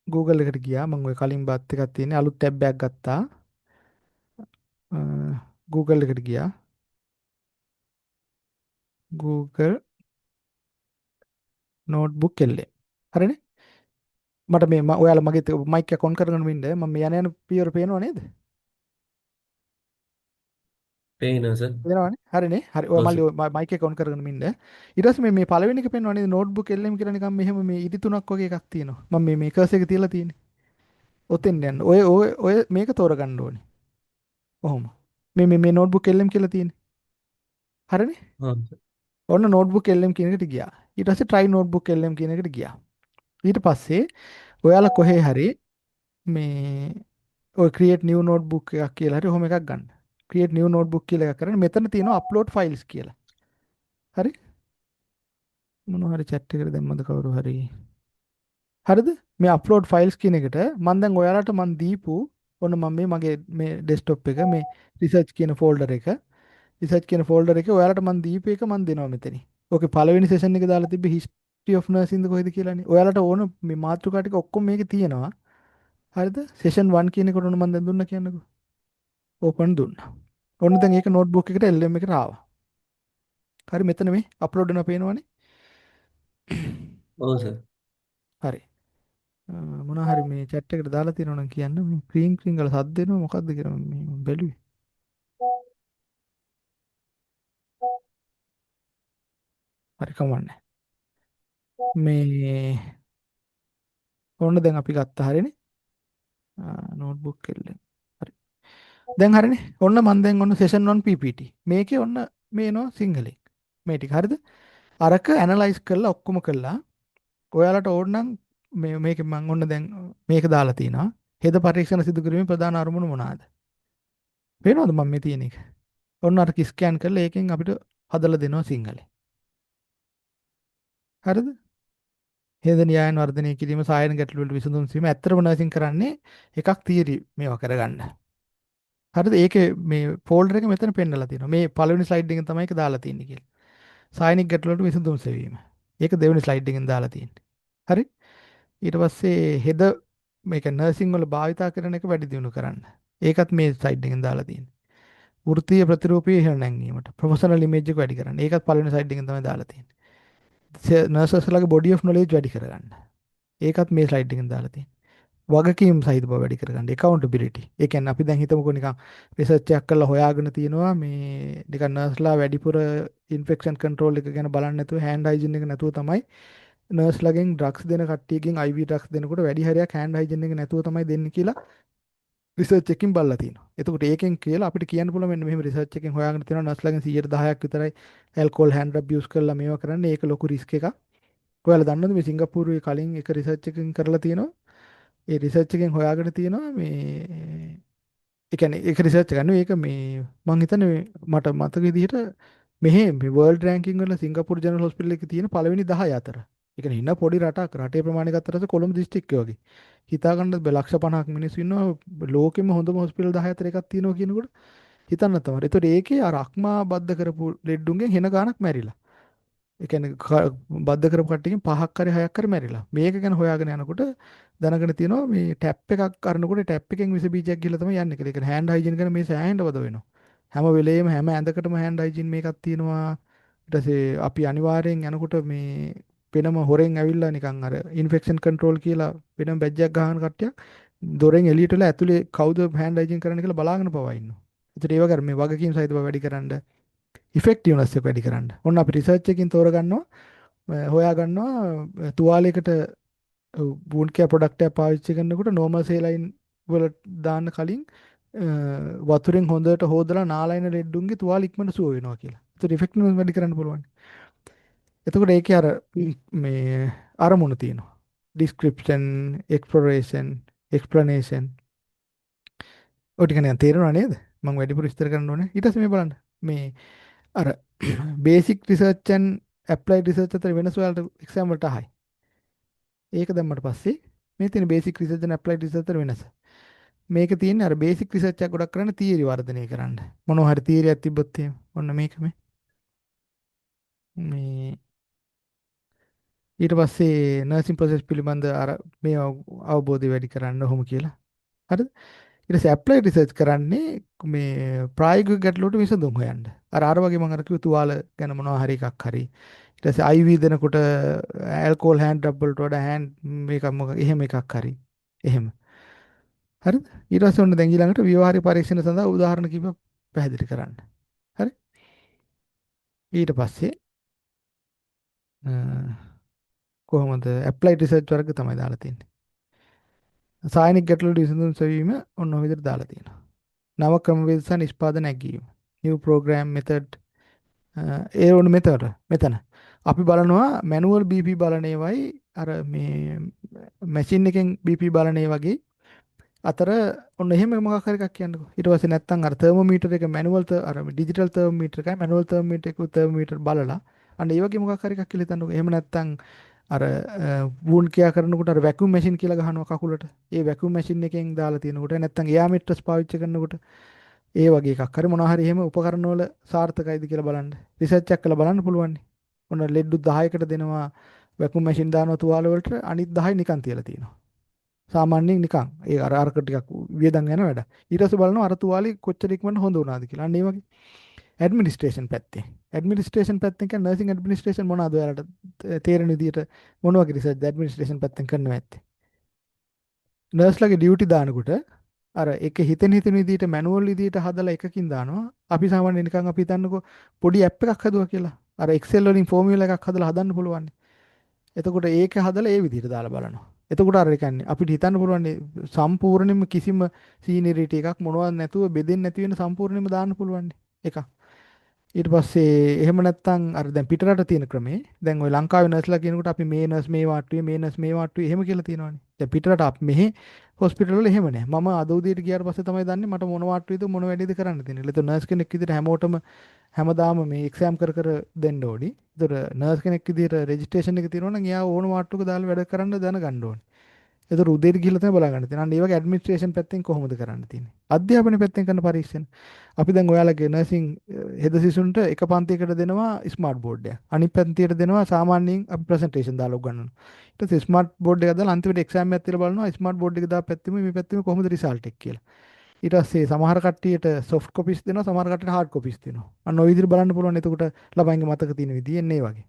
Google එකට ගියා. මම ওই කලින් බත් එකක් තියෙන්නේ අලුත් ටැබ් එකක් ගත්තා. Google එකට ගියා. Google notebook LM. හරිනේ? මට මේ ඔයාලා මගේ මයික් එක ඔන් කරගෙන ඉන්න මම මේ යන පියවර පේනව නේද? පේනවා සර්. වෙනවනේ. හරිනේ. හරි. ඔය ඔව් සර්. මල්ලි මයික් එක ඔන් කරගෙන ඉන්න. ඊට පස්සේ මේ පළවෙනි එක පෙන්වන්නේ නෝට්බුක් LM කියලා නිකන් මෙහෙම මේ ඉරි තුනක් වගේ එකක් තියෙනවා. මම මේ කර්සර් එක තියලා තියෙන්නේ. ඔතෙන් යන්න. ඔය මේක තෝරගන්න ඕනේ. කොහොම? මේ නෝට්බුක් LM කියලා තියෙන්නේ. හරිනේ. ඔව් සර්. ඔන්න නෝට්බුක් LM කියන එකට ගියා. ඊට පස්සේ try notebook LM කියන එකට ගියා. ඊට පස්සේ ඔයාලා කොහේ හරි මේ ඔය create new notebook එකක් කියලා හරි ඔහොම එකක් ගන්න. create new notebook කියලා එකක් කරගෙන මෙතන තියෙනවා upload files කියලා. හරි? මොනවා හරි chat එකට දැම්මද කවුරු හරි? හරිද? මේ upload files කියන එකට මම දැන් ඔයාලට මම දීපු ඔන්න මම මේ මගේ desktop එක මේ research කියන folder එක research කියන folder එකේ ඔයාලට මම දීපු එක මම දෙනවා මෙතන. ඕකේ පළවෙනි session එක දාලා තිබ්බේ history of nursing ද කොහෙද කියලානේ. ඔයාලට ඕන මේ මාතෘකා ටික ඔක්කොම මේකේ තියෙනවා. හරිද? session 1 කියන එකට ඔන්න මම දැන් දුන්නා කියන්නකෝ. open දුන්නා. ඔන්න දැන් ඒක notebook එකට LM එකට ආවා. හරි මෙතන මේ අප්ලෝඩ් වෙනවා පේනවනේ. ඔව් සර්. හරි. මොනවා හරි මේ chat එකට දාලා තියෙනවා නම් කියන්න මේ ක්‍රීන් ක්‍රීන් වල සද්ද එනවා මොකද්ද කියලා මම බැලුවේ. හරි කමන්නේ. මේ ඔන්න දැන් අපි ගත්තා හරිනේ. notebook LM. හරි. දැන් හරිනේ. ඔන්න මම දැන් ඔන්න session 1 PPT. මේකේ ඔන්න මේ එනවා සිංහලෙන්. මේ ටික හරිද? අරක ඇනලයිස් කරලා ඔක්කොම කළා. ඔයාලට ඕන නම් මේක මම ඔන්න දැන් මේක දාලා තිනවා. හෙද පරීක්ෂණ සිදු කිරීමේ ප්‍රධාන අරමුණු මොනවාද? පේනවද මම මේ තියෙන එක? ඔන්න අර ස්කෑන් කරලා ඒකෙන් අපිට හදලා දෙනවා සිංහලෙන්. හරිද? හෙද න්‍යායන් වර්ධනය කිරීම සායන ගැටළු වලට විසඳුම් සීම ඇත්තටම නර්සින් කරන්නේ එකක් තියරි මේවා කරගන්න. හරිද? ඒකේ මේ ෆෝල්ඩර් එක මෙතන පෙන්නලා තියෙනවා. මේ පළවෙනි ස්ලයිඩ් එකෙන් තමයි ඒක දාලා තියෙන්නේ කියලා. සායනික ගැටළු වලට විසඳුම් සෙවීම. ඒක දෙවෙනි ස්ලයිඩ් එකෙන් දාලා තියෙන්නේ. හරි? ඊට පස්සේ හෙද මේක නර්සිං වල භාවිතා කරන එක වැඩි දියුණු කරන්න. ඒකත් මේ ස්ලයිඩ් එකෙන් දාලා තියෙන්නේ. වෘත්තීය ප්‍රතිරූපී ඉහළ නැංවීමට ප්‍රොෆෙෂනල් ඉමේජ් එක වැඩි කරන්න. ඒකත් පළවෙනි ස්ලයිඩ් එකෙන් තමයි දාලා තියෙන්නේ. නර්සස්ලාගේ බොඩි ඔෆ් නොලෙජ් වැඩි කරගන්න. ඒකත් මේ ස්ලයිඩ් එකෙන් දාලා තියෙන්නේ. වගකීම් සහිත බව වැඩි කරගන්න. accountability. ඒ කියන්නේ අපි දැන් හිතමුකෝ නිකන් රිසර්ච් එකක් කරලා හොයාගෙන තියෙනවා මේ නිකන් නර්ස්ලා වැඩිපුර ඉන්ෆෙක්ෂන් කන්ට්‍රෝල් එක ගැන බලන්නේ නැතුව හෑන්ඩ් හයිජීන් එක නැතුව තමයි නර්ස්ලාගෙන් ඩ්‍රග්ස් දෙන කට්ටියකින් IV ඩ්‍රග්ස් දෙනකොට වැඩි හරියක් හෑන්ඩ් හයිජීන් එක නැතුව තමයි දෙන්නේ කියලා රිසර්ච් එකකින් බලලා තියෙනවා. එතකොට ඒකෙන් කියලා අපිට කියන්න පුළුවන් මෙන්න මෙහෙම රිසර්ච් එකෙන් හොයාගෙන තියෙනවා නර්ස්ලාගෙන් 110ක් විතරයි ඇල්කොහොල් හෑන්ඩ් ඇබියුස් කරලා මේවා කරන්නේ. ඒක ලොකු රිස්ක් එකක්. ඔයාලා දන්නවද මේ සිංගප්පූරුවේ කලින් එක රිසර්ච් එකකින් කරලා තියෙනවා. ඒ රිසර්ච් එකෙන් හොයාගෙන තියෙනවා මේ ඒ කියන්නේ ඒක රිසර්ච් එක නෙවෙයි ඒක මේ මං හිතන්නේ මට මතක විදිහට මෙහි මේ වර්ල්ඩ් රෑන්කින් වල සිංගප්පූර් ජෙනරල් හොස්පිටල් එකේ තියෙන පළවෙනි 10 අතර. ඒ කියන්නේ ඉන්න පොඩි රටක් රටේ ප්‍රමාණය ගත්තට පස්සේ කොළඹ දිස්ත්‍රික්කය වගේ. හිතා ගන්න ලක්ෂ 50ක් මිනිස්සු ඉන්නවා ලෝකෙම හොඳම හොස්පිටල් 10 අතර එකක් තියෙනවා කියනකොට හිතන්න තමයි. ඒතකොට ඒකේ අර අක්මා බද්ධ කරපු ලෙඩුන්ගෙන් හෙන ගාණක් මැරිලා. ඒ කියන්නේ බද්ධ කරපු කට්ටියකින් 5ක් හරි 6ක් හරි මැරිලා. මේක ගැන හොයාගෙන යනකොට දැනගෙන තියෙනවා මේ ටැප් එකක් අරනකොට ටැප් එකෙන් විස බීජයක් ගිහලා තමයි යන්නේ කියලා. ඒ කියන්නේ හෑන්ඩ් හයිජීන් ගැන මේ සෑහෙන්න වද වෙනවා. හැම වෙලේම හැම ඇඳකටම හෑන්ඩ් හයිජීන් මේකක් තියෙනවා. ඊට පස්සේ අපි අනිවාර්යෙන් යනකොට මේ වෙනම හොරෙන් ඇවිල්ලා නිකන් අර ඉන්ෆෙක්ෂන් කන්ට්‍රෝල් කියලා වෙනම බැජ් එකක් ගහන කට්ටියක් දොරෙන් එළියට වෙලා ඇතුලේ කවුද හෑන්ඩ් හයිජීන් කරන්න කියලා බලාගෙන පවා ඉන්නවා. ඒතර ඒ වගේ මේ වගකීම් සහිතව වැඩි කරන්න ඉෆෙක්ටිව්නස් එක වැඩි කරන්න. ඔන්න අපි රිසර්ච් එකකින් තෝරගන්නවා හොයාගන්නවා තුවාලයකට වුන්ඩ් කෙයාර් ප්‍රොඩක්ට් එකක් පාවිච්චි කරනකොට නෝමල් සේලයින් වල දාන්න කලින් වතුරෙන් හොඳට හොදලා නාලයින ලෙඩ්ඩුන්ගේ තුවාල ඉක්මනට සුව වෙනවා කියලා. ඒතර ඉෆෙක්ටිව්නස් වැඩි කරන්න පුළුවන්. එතකොට ඒකේ අර මේ අරමුණු තියෙනවා. description, exploration, explanation. ඔය ටික නේද තේරෙනව නේද? මම වැඩිපුර විස්තර කරන්න ඕනේ. ඊට පස්සේ මේ බලන්න. මේ අර basic research and applied research අතර වෙනස වලට එක්සෑම් වලට අහයි. ඒක දැම්මට පස්සේ මේ තියෙන basic research and applied research අතර වෙනස. මේක තියෙන්නේ අර බේසික් රිසර්ච් එක ගොඩක් කරන්නේ තියරි වර්ධනය කරන්න. මොනවා හරි තියරියක් තිබ්බොත් එහෙම. ඔන්න මේක මේ ඊට පස්සේ නර්සින් ප්‍රොසෙස් පිළිබඳ අර මේ අවබෝධය වැඩි කරන්න ඔහොම කියලා. හරිද? ඊට පස්සේ ඇප්ලයිඩ් රිසර්ච් කරන්නේ මේ ප්‍රායෝගික ගැටලුවට විසඳුම් හොයන්න. අර වගේ මම අර කිව්ව තුවාල ගැන මොනවා හරි එකක් හරි. ඊට පස්සේ IV දෙනකොට ඇල්කොහොල් හෑන්ඩ් රබ් වලට වඩා හෑන්ඩ් මේක මොකක් එහෙම එකක් හරි. එහෙම. හරිද? ඊට පස්සේ ඔන්න දැන් ඊළඟට ව්‍යවහාරික පරීක්ෂණ සඳහා උදාහරණ කිහිප පැහැදිලි කරන්න. ඊට පස්සේ අ, කොහොමද ඇප්ලයිඩ් රිසර්ච් වර්ග තමයි දාලා තියෙන්නේ. සායනික ගැටලු විසඳුම් සෙවීම ඔන්න ඔය විදිහට දාලා තියෙනවා. නව ක්‍රමවේද සහ නිෂ්පාදන නැගීම. new program method ඒ ඕන මෙතන අපි බලනවා මැනුවල් BP බලන ඒවයි අර මේ මැෂින් එකෙන් BP බලන ඒ වගේ අතර ඔන්න එහෙම මොකක් හරි එකක් කියන්නකෝ. ඊට පස්සේ නැත්තම් අර තර්මෝමීටර් එක මැනුවල් අර ඩිජිටල් තර්මෝමීටර් එකයි මැනුවල් තර්මෝමීටර් බලලා අන්න ඒ වගේ මොකක් හරි එකක් කියලා හිතන්නකෝ. එහෙම නැත්තම් අර වුන් කියා කරනකොට අර වැකියුම් මැෂින් කියලා ගහනවා කකුලට. ඒ වැකියුම් මැෂින් එකෙන් දාලා තියෙනකොට නැත්තම් එයා මෙට්‍රස් පාවිච්චි කරනකොට ඒ වගේ එකක් හරි මොනවා හරි එහෙම උපකරණ වල සාර්ථකයිද කියලා බලන්න. රිසර්ච් එකක් කරලා බලන්න පුළුවන්. ඔන්න ලෙඩ්ඩු 10කට දෙනවා වැකුම් මැෂින් දානවා තුවාල වලට අනිත් 10 නිකන් තියලා තියෙනවා. සාමාන්‍යයෙන් නිකන් ඒ අර ටිකක් වියදම් යන වැඩ. ඊට පස්සේ බලනවා අර තුවාලේ කොච්චර ඉක්මනට හොඳ වුණාද කියලා. අන්න ඒ වගේ ඇඩ්මිනිස්ට්‍රේෂන් පැත්තේ. ඇඩ්මිනිස්ට්‍රේෂන් පැත්තෙන් කියන්නේ නර්සිං ඇඩ්මිනිස්ට්‍රේෂන් මොනවද ඔයාලට තේරෙන විදිහට මොන වගේ රිසර්ච් ඇඩ්මිනිස්ට්‍රේෂන් පැත්තෙන් කරනවා ඇත්තේ. නර්ස්ලාගේ ඩියුටි දානකොට අර එක හිතෙන විදිහට මැනුවල් විදිහට හදලා එකකින් දානවා. අපි සාමාන්‍යයෙන් නිකන් අපි හිතන්නකෝ පොඩි ඇප් එකක් හදුවා කියලා. අර Excel වලින් ෆෝමියුලා එකක් හදලා හදන්න පුළුවන්. එතකොට ඒක හදලා ඒ විදිහට දාලා බලනවා. එතකොට අර කියන්නේ අපිට හිතන්න පුළුවන් සම්පූර්ණයෙන්ම කිසිම සීනියරිටි එකක් මොනවත් නැතුව බෙදෙන්නේ නැති වෙන සම්පූර්ණයෙන්ම දාන්න පුළුවන් එකක්. ඊට පස්සේ එහෙම නැත්තම් අර දැන් පිටරට තියෙන ක්‍රමේ දැන් ওই ලංකාවේ නර්ස්ලා කියනකොට අපි මේ නර්ස් මේ වාට්ටුවේ මේ නර්ස් මේ වාට්ටුවේ එහෙම කියලා තියෙනවානේ. දැන් පිටරට අපි මෙහි හොස්පිටල් වල එහෙම නැහැ. මම අද උදේට ගියාට පස්සේ තමයි දන්නේ මට මොන වාට්ටුවේද මොන වැඩේද කරන්න තියෙන්නේ. ඒතකොට නර්ස් කෙනෙක් විදිහට හැමෝටම හැමදාම මේ එක්සෑම් කර දෙන්න ඕනි. ඒතකොට නර්ස් කෙනෙක් විදිහට රෙජිස්ට්‍රේෂන් එක තියෙනවා නම් එයා ඕන වාට්ටුවක දාලා වැඩ කරන්න දැනගන්න ඕනේ. ඒතර උදේට ගිහලා තමයි බලාගන්න තියෙන්නේ. අන්න ඒ වගේ ඇඩ්මිනිස්ට්‍රේෂන් පැත්තෙන් කොහොමද කරන්න තියෙන්නේ? අධ්‍යාපන පැත්තෙන් කරන පරීක්ෂණ. අපි දැන් ඔයාලගේ නර්සිං හෙද සිසුන්ට එක පන්තියකට දෙනවා ස්මාර්ට් බෝඩ් එකක්. අනිත් පන්තියට දෙනවා සාමාන්‍යයෙන් අපි ප්‍රසන්ටේෂන් දාලා උගන්වනවා. ඊට පස්සේ ස්මාර්ට් බෝඩ් එක දාලා අන්තිමට එක්සෑම් එකක් තියලා බලනවා ස්මාර්ට් බෝඩ් එක දාපු පැත්තෙම මේ පැත්තෙම කොහොමද රිසල්ට් එක කියලා. ඊට පස්සේ සමහර කට්ටියට සොෆ්ට් කොපිස් දෙනවා සමහර කට්ටියට හાર્ඩ් කොපිස් දෙනවා. අන්න ওই විදිහට බලන්න පුළුවන්. එතකොට ළමයින්ගේ මතක තියෙන විදිහ එන්නේ වගේ.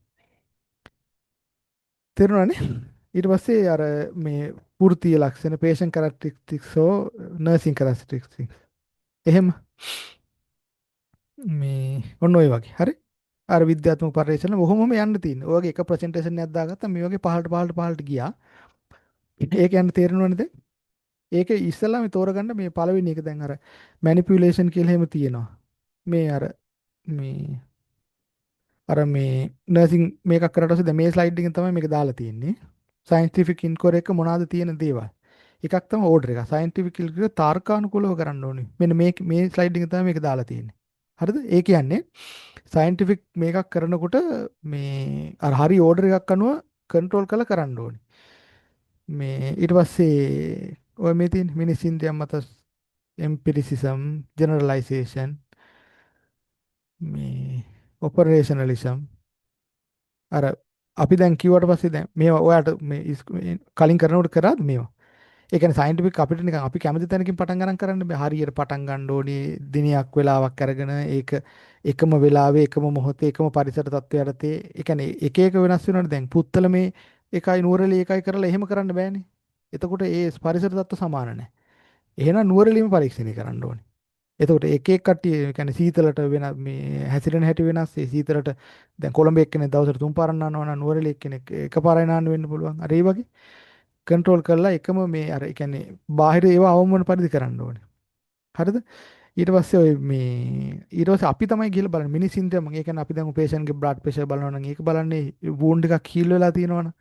තේරුණානේ? ඊට පස්සේ අර මේ වෘත්තීය ලක්ෂණ patient characteristics හෝ nursing characteristics එහෙම මේ ඔන්න ඔය වගේ හරි අර විද්‍යාත්මක පරීක්ෂණ කොහොමම යන්න තියෙන්නේ. ඔය වගේ එක ප්‍රසන්ටේෂන් එකක් දාගත්තා මේ වගේ පහළට ගියා. ඒක යන්න තේරෙනවනේ දැන්. ඒක ඉස්සෙල්ලාම තෝරගන්න මේ පළවෙනි එක දැන් අර manipulation කියලා එහෙම තියෙනවා. මේ මේ නර්සිං මේකක් කරලා ඊට පස්සේ දැන් මේ ස්ලයිඩ් එකෙන් තමයි මේක දාලා තියෙන්නේ. සයන්ටිෆික් ඉන්කොර් එක මොනවාද තියෙන දේවල්. එකක් තමයි ඕඩර් එක. සයන්ටිෆික් ඉන්කොර් තාර්කානුකූලව කරන්න ඕනේ. මෙන්න මේ ස්ලයිඩ් එකෙන් තමයි මේක දාලා තියෙන්නේ. හරිද? ඒ කියන්නේ සයන්ටිෆික් මේකක් කරනකොට මේ අර හරි ඕඩර් එකක් අනුව කන්ට්‍රෝල් කරලා කරන්න ඕනේ. මේ ඊට පස්සේ ඔය මේ තියෙන මිනිස් ඉන්දියම් මත එම්පිරිසිසම් ජෙනරලයිසේෂන් මේ ඔපරේෂනලිසම් අර අපි දැන් කිව්වට පස්සේ දැන් මේවා ඔයාලට මේ කලින් කරනකොට කරාද මේවා? ඒ කියන්නේ සයන්ටිෆික් අපිට නිකන් අපි කැමති තැනකින් පටන් ගන්න කරන්න බෑ. හරියට පටන් ගන්න ඕනේ දිනයක් වෙලාවක් අරගෙන ඒක එකම වෙලාවේ එකම මොහොතේ එකම පරිසර තත්ත්වය යටතේ ඒ කියන්නේ එක එක වෙනස් වෙනවනේ දැන් පුත්තල මේ එකයි නුවරඑළිය එකයි කරලා එහෙම කරන්න බෑනේ. එතකොට ඒ පරිසර තත්ත්ව සමාන නැහැ. එහෙනම් නුවරඑළියම පරීක්ෂණය කරන්න ඕනේ. එතකොට එක එක කට්ටිය ඒ කියන්නේ සීතලට වෙන මේ හැසිරෙන හැටි වෙනස්. ඒ සීතලට දැන් කොළඹ එක්කෙනෙක් දවසට 3 පාරක් නානවා නම් නුවරඑළිය එක්කෙනෙක් එකපාරයි නාන්න වෙන්න පුළුවන්. අර ඒ වගේ කන්ට්‍රෝල් කරලා එකම මේ අර ඒ කියන්නේ බාහිර ඒවා අවම වෙන පරිදි කරන්න ඕනේ. හරිද? ඊට පස්සේ ඔය මේ ඊට පස්සේ අපි තමයි ගිහලා බලන්නේ මිනිස් ඉන්ද්‍රියම. ඒ කියන්නේ අපි දැන් පේෂන්ට්ගේ බ්ලඩ් ප්‍රෙෂර් බලනවා නම් ඒක බලන්නේ වුන්ඩ් එකක් හීල් වෙලා තියෙනවනම්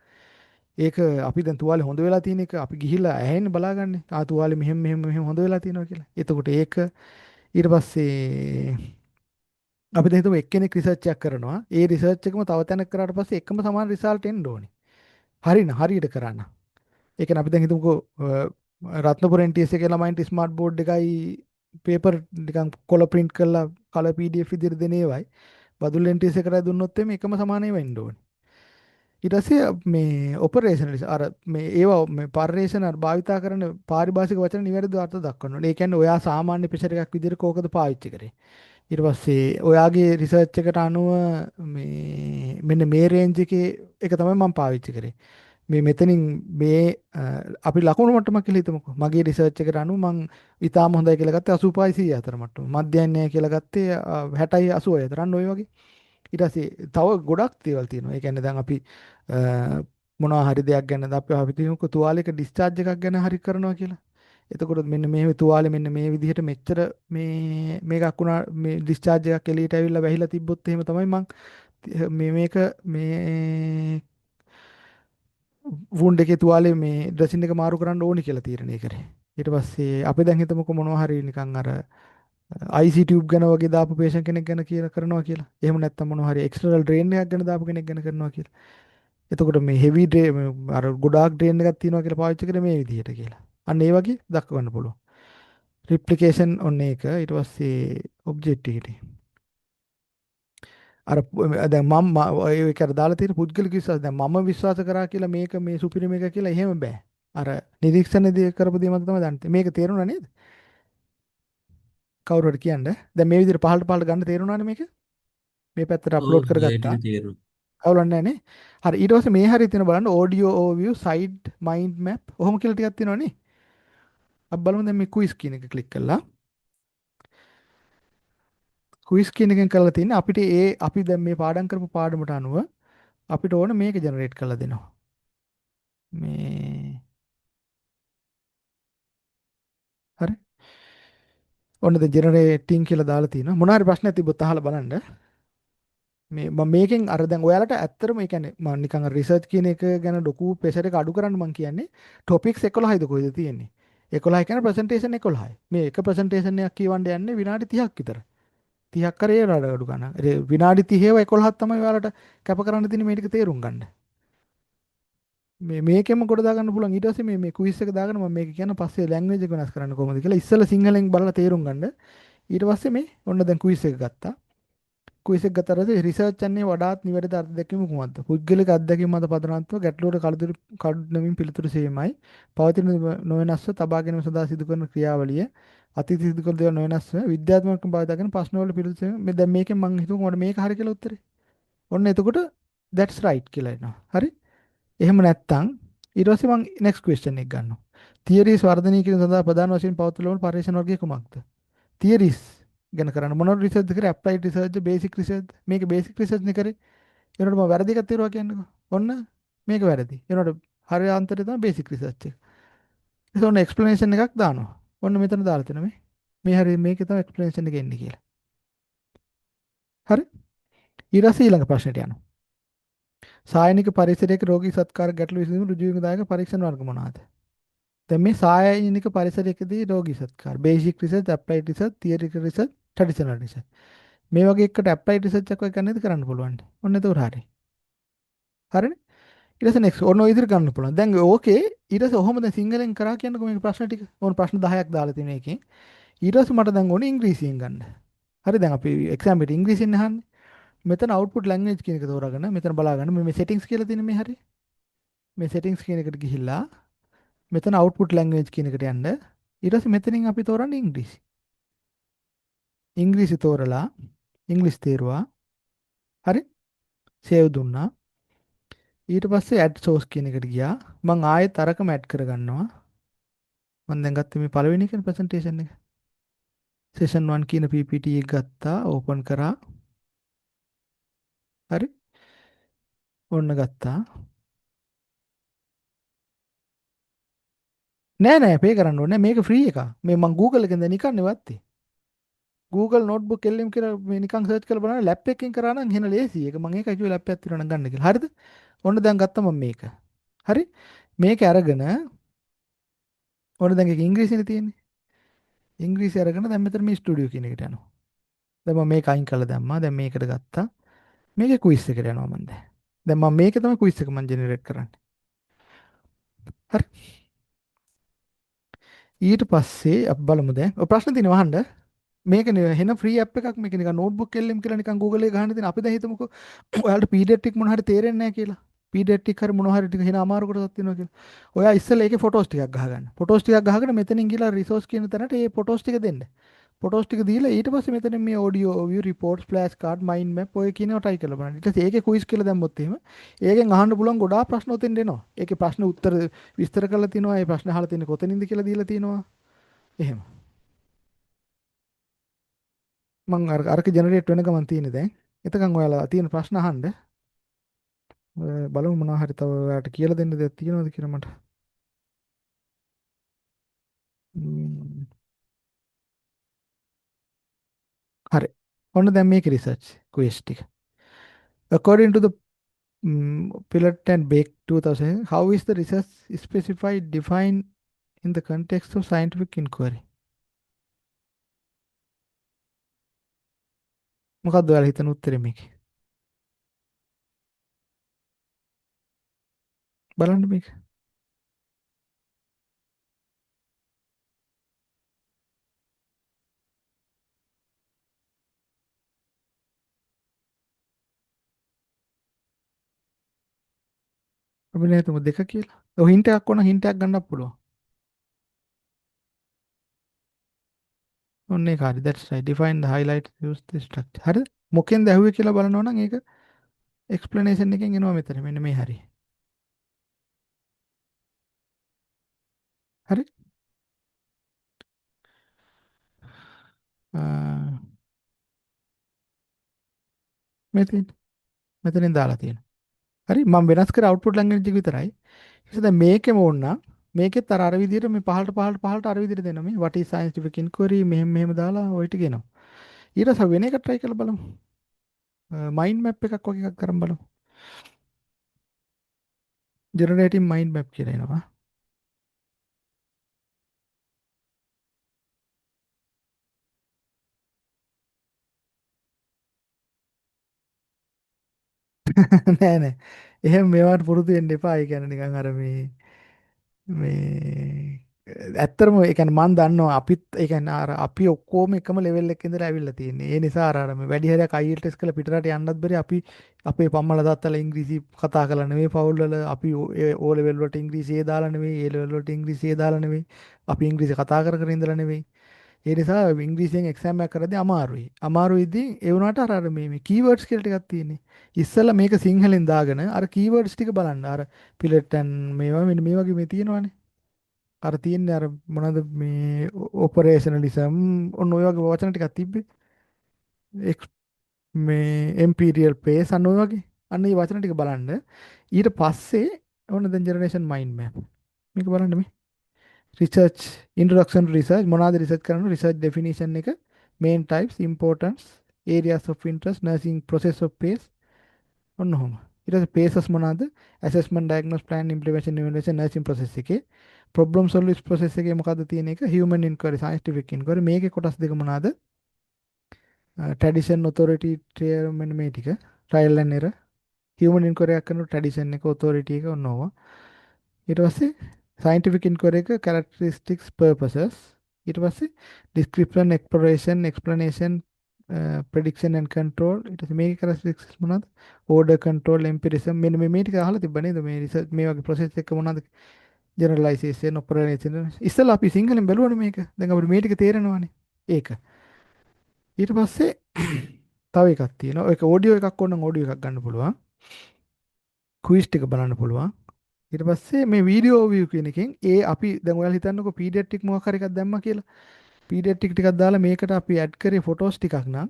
ඒක අපි දැන් තුවාලේ හොඳ වෙලා තියෙන එක අපි ගිහිල්ලා ඇහෙන්නේ බලාගන්නේ. තුවාලේ මෙහෙම හොඳ වෙලා තියෙනවා කියලා. එතකොට ඒක ඊට පස්සේ අපි දැන් හිතමු එක්කෙනෙක් රිසර්ච් එකක් කරනවා. ඒ රිසර්ච් එකම තව තැනක කරාට පස්සේ එකම සමාන රිසල්ට් එන්න ඕනේ. හරියට කරන්න. ඒ කියන්නේ අපි දැන් හිතමුකෝ රත්නපුර NTS එකේ ළමයින්ට ස්මාර්ට් බෝඩ් එකයි පේපර් නිකන් කොල print කරලා කලර් PDF විදිහට දෙන ඒවයි බදුල්ල NTS එකකට දුන්නොත් එimhe එකම සමාන ඒවා එන්න ඕනේ. ඊට පස්සේ මේ ඔපරේෂනලිස් අර මේ ඒවා මේ පරිේශන අර භාවිතා කරන පාරිභාෂික වචන නිවැරදිව අර්ථ දක්වන්න ඕනේ. ඒ කියන්නේ ඔයා සාමාන්‍ය ප්‍රෙෂර් එකක් විදිහට කෝකද පාවිච්චි කරේ. ඊට පස්සේ ඔයාගේ රිසර්ච් එකට අනුව මේ මෙන්න මේ රේන්ජ් එකේ එක තමයි මම පාවිච්චි කරේ. මේ මෙතනින් මේ අපි ලකුණු මට්ටමක් කියලා හිතමුකෝ. මගේ රිසර්ච් එකට අනුව මම ඉතාම හොඳයි කියලා ගත්තේ 85 100 අතර මට්ටම. මධ්‍යයන්ය කියලා ගත්තේ 60යි 80 අතර. අන්න ඔය වගේ. ඊට පස්සේ තව ගොඩක් දේවල් තියෙනවා. ඒ කියන්නේ දැන් අපි මොනවා හරි දෙයක් ගැන අපි හිතමුකෝ තුවාලයක ඩිස්චාර්ජ් එකක් ගැන හරි කරනවා කියලා. එතකොට මෙන්න මේ තුවාලේ මෙන්න මේ විදිහට මෙච්චර මේකක් වුණා මේ ඩිස්චාර්ජ් එකක් එළියට ඇවිල්ලා වැහිලා තිබ්බොත් එහෙම තමයි මං මේක මේ වුන්ඩ් එකේ තුවාලේ මේ ඩ්‍රෙසින් එක මාරු කරන්න ඕනි කියලා තීරණය කරේ. ඊට පස්සේ අපි දැන් හිතමුකෝ මොනවා හරි නිකන් අර IC ටියුබ් ගැන වගේ දාපු පේෂන් කෙනෙක් ගැන කියලා කරනවා කියලා. එහෙම නැත්නම් මොනවා හරි එක්ස්ටර්නල් ඩ්‍රේන් එකක් ගැන දාපු කෙනෙක් ගැන කරනවා කියලා. එතකොට මේ හෙවි අර ගොඩාක් ඩ්‍රේන් එකක් තියෙනවා කියලා පාවිච්චි කරේ මේ විදිහට කියලා. අන්න ඒ වගේ දක්වන්න පුළුවන්. රිප්ලිකේෂන් ඔන්න ඒක ඊට පස්සේ ඔබ්ජෙක්ටිවිටි. අර දැන් මම ඒක අර දාලා තියෙන පුද්ගලික විශ්වාස දැන් මම විශ්වාස කරා කියලා මේක මේ සුපිරිම එක කියලා එහෙම බෑ. අර නිරීක්ෂණයේදී කරපු දේ මත තමයි දන්නේ. මේක තේරුණා නේද? කවුරු හරි කියන්නේ. දැන් මේ විදිහට පහළට ගන්න තේරුණානේ මේක. මේ පැත්තට ඔව් අප්ලෝඩ් ඒ ටික කරගත්තා. තේරුණා. අවුලක් නැහැ නේ. හරි ඊට පස්සේ මේ හරිය තියෙන බලන්න audio overview side mind map ඔහොම කියලා ටිකක් තියෙනවා නේ. අපි බලමු දැන් මේ quiz කියන එක ක්ලික් කළා. quiz කියන එකෙන් කරලා තියෙන්නේ අපිට අපි දැන් මේ පාඩම් කරපු පාඩමට අනුව අපිට ඕන මේක ජෙනරේට් කරලා දෙනවා. මේ හරි. ඔන්න දැන් ජෙනරේටින් කියලා දාලා තියෙනවා. මොනවා හරි ප්‍රශ්නයක් තිබ්බොත් අහලා බලන්න. මේ මම මේකෙන් අර දැන් ඔයාලට ඇත්තටම ඒ කියන්නේ මම නිකන් රිසර්ච් කියන එක ගැන ලොකු ප්‍රෙෂර් එක අඩු කරන්න මම කියන්නේ ටොපික්ස් 11යිද කොහෙද තියෙන්නේ 11 කියන්නේ ප්‍රසන්ටේෂන් 11යි මේ එක ප්‍රසන්ටේෂන් එකක් කියවන්න යන්නේ විනාඩි 30ක් විතර 30ක් කරේ අඩු ගන්න විනාඩි 30ව 11ක් තමයි ඔයාලට කැප කරන්න තියෙන්නේ මේ ටික තේරුම් ගන්න මේකෙම කොට දාගන්න පුළුවන් ඊට පස්සේ මේ ක්විස් එක දාගෙන මම මේක කියන පස්සේ ලැන්ග්වේජ් එක වෙනස් කරන්න කොහොමද කියලා ඉස්සෙල්ලා සිංහලෙන් බලලා තේරුම් ගන්න ඊට පස්සේ මේ ඔන්න දැන් ක්විස් එක ගත්තා ක්විස් එක ගත්තාට රිසර්ච් යන්නේ වඩාත් නිවැරදි අර්ථ දැක්වීම කුමක්ද? පුද්ගලික අත්දැකීම් මත පදනම්ව ගැටලුවට කඩනමින් පිළිතුරු සීමයි. පවතින නොවෙනස්ව තබා ගැනීම සඳහා සිදු කරන ක්‍රියාවලිය අතීත සිදු කළ දේවල් නොවෙනස්ව විද්‍යාත්මක භාවිතගෙන ප්‍රශ්නවල පිළිතුරු මේ දැන් මේකෙන් මම හිතුවා මට මේක හරි කියලා උත්තරේ. ඔන්න එතකොට that's right කියලා එනවා. හරි? එහෙම නැත්තම් ඊට පස්සේ මම next question එක ගන්නවා. theories වර්ධනය කිරීම සඳහා ප්‍රධාන වශයෙන් පවතුල වන පරීක්ෂණ වර්ගය කුමක්ද? theories ගැන කරන්න මොනවද රිසර්ච් කරේ ඇප්ලයිඩ් රිසර්ච් බේසික් රිසර්ච් මේක බේසික් රිසර්ච් නේ කරේ ඒනොට මම වැරදි එකක් තියනවා කියන්නකෝ ඔන්න මේක වැරදි ඒනොට හරි අන්තරය තමයි බේසික් රිසර්ච් එක ඒක ඔන්න එක්ස්ප්ලනේෂන් එකක් දානවා ඔන්න මෙතන දාලා තියෙනවා මේ හරි මේකේ තමයි එක්ස්ප්ලනේෂන් එක එන්නේ කියලා හරි ඊට පස්සේ ඊළඟ ප්‍රශ්නෙට යනවා සායනික පරිසරයක රෝගී සත්කාර ගැටළු විසඳීම ඍජු විගදායක පරීක්ෂණ වර්ග මොනවාද දැන් මේ සායනික පරිසරයකදී රෝගී සත්කාර basic research applied research theoretical research traditional research මේ වගේ එකට ඇප්ලයිඩ් රිසර්ච් එකක් කරන්න කරන්න පුළුවන්. ඔන්න ඒක හරි. හරිනේ? ඊට පස්සේ next ඔන්න ඔය විදිහට ගන්න පුළුවන්. දැන් ඕකේ ඊට පස්සේ ඔහොම දැන් සිංහලෙන් කරා කියන්නකෝ මේක ප්‍රශ්න ටික. ඕන ප්‍රශ්න 10ක් දාලා තියෙන එකෙන්. ඊට පස්සේ මට දැන් ඕනේ ඉංග්‍රීසියෙන් ගන්න. හරි දැන් අපි එක්සෑම් එකට ඉංග්‍රීසියෙන් අහන්නේ. මෙතන output language කියන එක තෝරාගෙන මෙතන බලාගන්න මේ settings කියලා තියෙන මේ හරි. මේ settings කියන එකට ගිහිල්ලා මෙතන output language කියන එකට යන්න. ඊට පස්සේ මෙතනින් අපි තෝරන්නේ ඉංග්‍රීසි. ඉංග්‍රීසි තෝරලා ඉංග්‍රීසි තේරුවා. හරි? සේව් දුන්නා. ඊට පස්සේ ඇඩ් සෝස් කියන එකට ගියා. මම ආයෙත් අරකම ඇඩ් කරගන්නවා. මම දැන් ගත්තේ මේ පළවෙනි එකනේ ප්‍රසන්ටේෂන් එක. සෙෂන් 1 කියන PPT එක ගත්තා, ඕපන් කරා. හරි? ඔන්න ගත්තා. නෑ පේ කරන්න ඕනේ. මේක ෆ්‍රී එකක්. මේ මම Google එකෙන් දැන් නිකන් නෙවත්තේ. Google notebook LM කියලා මේ නිකන් සර්ච් කරලා බලන්න ලැප් එකකින් කරා නම් එහෙන ලේසි. ඒක මම ඒකයි කිව්වේ ලැප් එකක් තියෙනවා නම් ගන්න කියලා. හරිද? ඔන්න දැන් ගත්තා මම මේක. හරි? මේක අරගෙන ඔන්න දැන් ඒක ඉංග්‍රීසිනේ තියෙන්නේ. ඉංග්‍රීසි අරගෙන දැන් මෙතන මේ ස්ටුඩියෝ කියන එකට යනවා. දැන් මම මේක අයින් කරලා දැම්මා. දැන් මේකට ගත්තා. මේකේ ක්විස් එකට යනවා මම දැන්. දැන් මම මේකේ තමයි ක්විස් එක මම ජෙනරේට් කරන්නේ. හරි. ඊට පස්සේ අපි බලමු දැන්. ඔය ප්‍රශ්න තියෙනවා අහන්න. මේක හෙන ෆ්‍රී ඇප් එකක් මේක නිකන් නෝට්බුක් LM කියලා නිකන් Google එකේ ගහන්න තියෙන අපි දැන් හිතමුකෝ ඔයාලට PDF ටික මොන හරි තේරෙන්නේ නැහැ කියලා. PDF ටික හරි මොන හරි ටික හෙන අමාරු කොටසක් තියෙනවා කියලා. ඔයා ඉස්සෙල්ලා ඒකේ ෆොටෝස් ටිකක් ගහගන්න. ෆොටෝස් ටිකක් ගහගෙන මෙතනින් ගිහලා රිසෝස් කියන තැනට ඒ ෆොටෝස් ටික දෙන්න. ෆොටෝස් ටික දීලා ඊට පස්සේ මෙතන මේ audio view reports flash card mind map ඔය කියනවා try කරලා බලන්න. ඊට පස්සේ ඒකේ quiz කියලා දැම්මොත් එහෙම ඒකෙන් අහන්න පුළුවන් ගොඩාක් ප්‍රශ්න උතෙන් දෙනවා. ඒකේ ප්‍රශ්න උත්තර විස්තර කරලා තිනවා. ඒ ප්‍රශ්න අහලා තියෙන්නේ කොතනින්ද කියලා දීලා තිනවා. එහෙම. මම අරක ජෙනරේට් වෙන ගමන් තියෙන්නේ දැන්. එතකන් ඔයාලා තියෙන ප්‍රශ්න අහන්න. බලමු මොනවා හරි තව ඔයාලට කියලා දෙන්න දෙයක් තියෙනවද කියලා මට. ම්ම්, හරි. ඔන්න දැන් මේක රිසර්ච් ක්වෙස් ටික. According to the Pilot and Bake 2000, how is the research specified defined in the context of scientific inquiry? මොකක්ද ඔයාලා හිතන උත්තරේ මේකේ? බලන්න මේක. අපි නෑ තුමු දෙක කියලා. ඔය හින්ට් එකක් ඕන හින්ට් එකක් ගන්නත් පුළුවන්. ඔන්න ඒක හරි. That's right. Define the highlight use the structure. හරිද? මොකෙන්ද ඇහුවේ කියලා බලනවා නම් ඒක explanation එකෙන් එනවා මෙතන. මෙන්න මේ හරි. හරි? මෙතෙන් මෙතනින් දාලා තියෙනවා. හරි මම වෙනස් කර output language එක විතරයි. ඊට දැන් මේකෙම ඕන නම් මේකෙත් අර විදිහට මේ පහළට අර විදිහට දෙනවා මේ what is scientific inquiry මෙහෙම දාලා ඔය ටික එනවා. ඊට පස්සේ වෙන එක try කරලා බලමු. mind map එකක් වගේ එකක් කරන් බලමු. generating mind map කියලා එනවා. නෑ නෑ. එහෙම මේවට පුරුදු වෙන්න එපා. ඒ කියන්නේ නිකන් අර මේ ඇත්තරම ඒ කියන්නේ මම දන්නවා අපිත් ඒ කියන්නේ අර අපි ඔක්කොම එකම ලෙවල් එකක ඉඳලා ඇවිල්ලා තියෙන්නේ. ඒ නිසා අර මේ වැඩි හරියක් IELTS කරලා පිටරට යන්නත් බැරි අපි අපේ පම්මලා තාත්තලා ඉංග්‍රීසි කතා කරලා නෙවෙයි පවුල් වල අපි ඕ ලෙවල් වලට ඉංග්‍රීසි ඒ දාලා නෙවෙයි ඒ ලෙවල් වලට ඉංග්‍රීසි ඒ දාලා නෙවෙයි අපි ඉංග්‍රීසි කතා කර කර ඉඳලා නෙවෙයි. ඒ නිසා ඉංග්‍රීසියෙන් එක්සෑම් එකක් කරද්දී අමාරුයි. අමාරුයිදී ඒ වුණාට අර මේ කීවර්ඩ්ස් කියලා ටිකක් තියෙන්නේ. ඉස්සෙල්ලා මේක සිංහලෙන් දාගෙන අර කීවර්ඩ්ස් ටික බලන්න. අර පිලට්ටන් මේවා මෙන්න මේ වගේ මේ තියෙනවානේ. අර තියෙන්නේ අර මොනවද මේ ඔපරේෂනලිසම් ඔන්න ඔය වගේ වචන ටිකක් තිබ්බේ. එක්ස් මේ ඉම්පීරියල් පේස් අන්න ඔය වගේ. අන්න මේ වචන ටික බලන්න. ඊට පස්සේ ඔන්න දැන් ජෙනරේෂන් මයින්ඩ් මැප්. මේක බලන්න මේ. රිසර්ච් ඉන්ට්‍රොඩක්ෂන් රිසර්ච් මොනවද රිසර්ච් කරන්න රිසර්ච් ඩෙෆිනිෂන් එක main types importance areas of interest nursing process of pace ඔන්න ඔහොම ඊට පස්සේ paces මොනවද assessment diagnose plan implementation evaluation nursing process එකේ problem solve process එකේ මොකද්ද තියෙන එක human inquiry scientific inquiry මේකේ කොටස් දෙක මොනවද tradition authority trial මෙන්න මේ ටික trial and error human inquiry එකක් කරන tradition එක authority එක ඔන්න ඕවා ඊට පස්සේ scientific inquiry එක characteristics purposes ඊට පස්සේ description exploration explanation prediction and control ඊට පස්සේ මේකේ characteristics මොනවද order control empirism මෙන්න මේ ටික අහලා තිබ්බ නේද මේ research මේ වගේ process එක මොනවද generalization operation ඉස්සෙල්ලා අපි සිංහලෙන් බැලුවනේ මේක දැන් අපිට මේ ටික තේරෙනවානේ ඒක ඊට පස්සේ තව එකක් තියෙනවා ඒක audio එකක් ඕන නම් audio එකක් ගන්න පුළුවන් quiz ටික බලන්න පුළුවන් ඊට පස්සේ මේ වීඩියෝ view කියන එකෙන් ඒ අපි දැන් ඔයාලා හිතන්නකෝ PDF ටික මොකක් හරි එකක් දැම්මා කියලා. PDF ටිකක් දාලා මේකට අපි ඇඩ් කරේ ෆොටෝස් ටිකක් නම්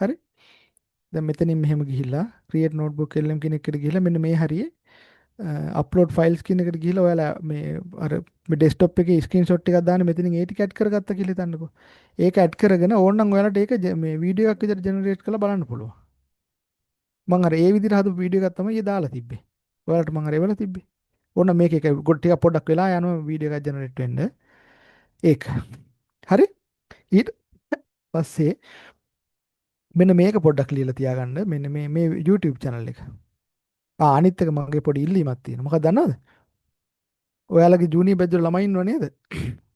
හරි. දැන් මෙතනින් මෙහෙම ගිහිල්ලා create notebook LM කියන එකට ගිහිල්ලා මෙන්න මේ හරියේ upload files කියන එකට ගිහිල්ලා ඔයාලා මේ අර මේ desktop එකේ screenshot ටිකක් දාන්න මෙතනින් ඒ ටික ඇඩ් කරගත්තා කියලා හිතන්නකෝ. ඒක ඇඩ් කරගෙන ඕනනම් ඔයාලට ඒක මේ වීඩියෝ එකක් විදිහට ජෙනරේට් කරලා බලන්න පුළුවන්. මම අර ඒ විදිහට හදපු වීඩියෝ එකක් තමයි ඊ දාලා තිබ්බේ. ඔයාලට මම අර එවලා තිබ්බේ. ඕන මේක එක ටිකක් පොඩ්ඩක් වෙලා යනවා වීඩියෝ එකක් ජෙනරේට් වෙන්න. ඒක. හරි? ඊට පස්සේ මෙන්න මේක පොඩ්ඩක් ලියලා තියාගන්න. මෙන්න මේ YouTube channel එක. අනිත් එක මගේ පොඩි ඉල්ලීමක් තියෙනවා. මොකක්ද දන්නවද? ඔයාලගේ ජූනියර් බැච් වල ළමයි ඉන්නව නේද?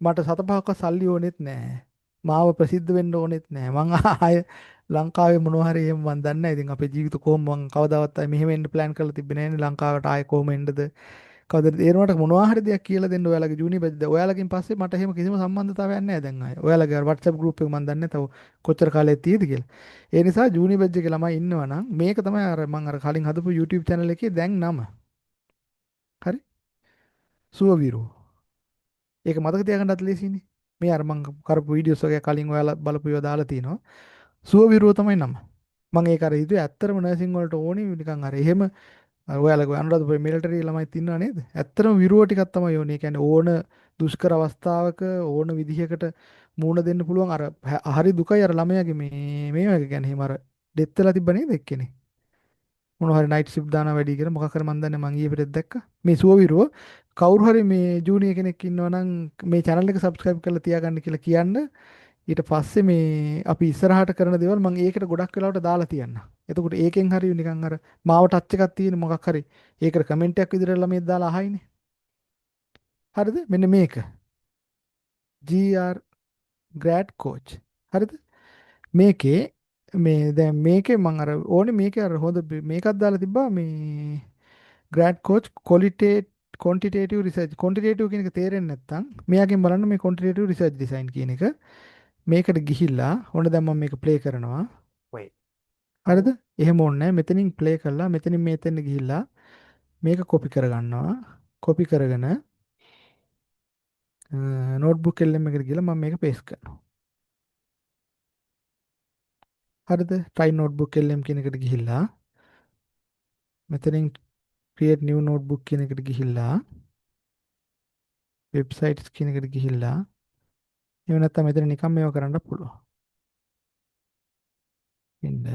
මට 7-5ක්වත් සල්ලි ඕනෙත් නැහැ. මාව ප්‍රසිද්ධ වෙන්න ඕනෙත් නැහැ. මං ආය ලංකාවේ මොනවා හරි එහෙම මන් දන්නේ නැහැ. ඉතින් අපේ ජීවිත කොහොම මං කවදාවත් ආයේ මෙහෙම එන්න ප්ලෑන් කරලා තිබ්බේ නැහැ නේ ලංකාවට ආයේ කොහොම එන්නද? කවදද ඒනවට මොනවා හරි දෙයක් කියලා දෙන්න ඔයාලගේ ජූනියර් බැච් ඔයාලකින් පස්සේ මට එහෙම කිසිම සම්බන්ධතාවයක් නැහැ දැන් ආයේ. ඔයාලගේ WhatsApp group එක මන් දන්නේ නැහැ තව කොච්චර කාලයක් තියෙද කියලා. ඒ නිසා ජූනියර් බැච් එකේ ළමයි ඉන්නවා නම් මේක තමයි අර මං අර කලින් හදපු YouTube channel එකේ දැන් නම. හරි? සුවවිරු. ඒක මතක තියාගන්නත් ලේසියිනේ. මේ අර මං කරපු වීඩියෝස් වගේ කලින් ඔයාලා බලපු ඒවා දාලා තිනවා. සුවවිරුව තමයි නම. මම ඒක අර හිතුවේ ඇත්තටම නර්සින් වලට ඕනි නිකන් අර එහෙම අර ඔයාලගේ අනුරාධපුර මිලිටරි ළමයි ඉන්නවා නේද? ඇත්තටම විරුව ටිකක් තමයි ඕනේ. ඒ කියන්නේ ඕන දුෂ්කර අවස්ථාවක ඕන විදිහකට මූණ දෙන්න පුළුවන් අර හරි දුකයි අර ළමයාගේ මේ වගේ කියන්නේ එහෙම අර ඩෙත් වෙලා තිබ්බ නේද එක්කෙනේ. මොන හරි නයිට් ෂිෆ්ට් දානවා වැඩි කියලා මොකක් හරි මන් දන්නේ මං ඊයේ පෙරේද දැක්කා. මේ සුවවිරුව කවුරු හරි මේ ජූනියර් කෙනෙක් ඉන්නවා නම් මේ channel එක subscribe කරලා තියාගන්න කියලා කියන්න. ඊට පස්සේ මේ අපි ඉස්සරහට කරන දේවල් මම ඒකට ගොඩක් වෙලාවට දාලා තියන්න. එතකොට ඒකෙන් හරි නිකන් අර මාව ටච් එකක් තියෙන මොකක් හරි ඒකට කමෙන්ට් එකක් විදිහට ළමයි දාලා අහයිනේ. හරිද? මෙන්න මේක. GR grad coach. හරිද? මේකේ මේ දැන් මේකේ මම අර ඕනේ මේකේ අර හොඳ මේකක් දාලා තිබ්බා මේ grad coach quantitative research quantitative කියන එක තේරෙන්නේ නැත්නම් මෙයාගෙන් බලන්න මේ quantitative research design කියන එක මේකට ගිහිල්ලා ඔන්න දැන් මම මේක ප්ලේ කරනවා. Wait. හරිද? එහෙම ඕනේ නැහැ. මෙතනින් ප්ලේ කරලා මෙතනින් මෙතෙන් ගිහිල්ලා මේක කොපි කරගන්නවා. කොපි කරගෙන නෝට්බුක් LM එකට ගිහලා මම මේක පේස්ට් කරනවා. හරිද? try notebook LM කියන එකට ගිහිල්ලා මෙතනින් create new notebook කියන එකට ගිහිල්ලා websites කියන එකට ගිහිල්ලා එහෙම නැත්නම් මෙතන නිකන් මේව කරන්න පුළුවන්. ඉන්න.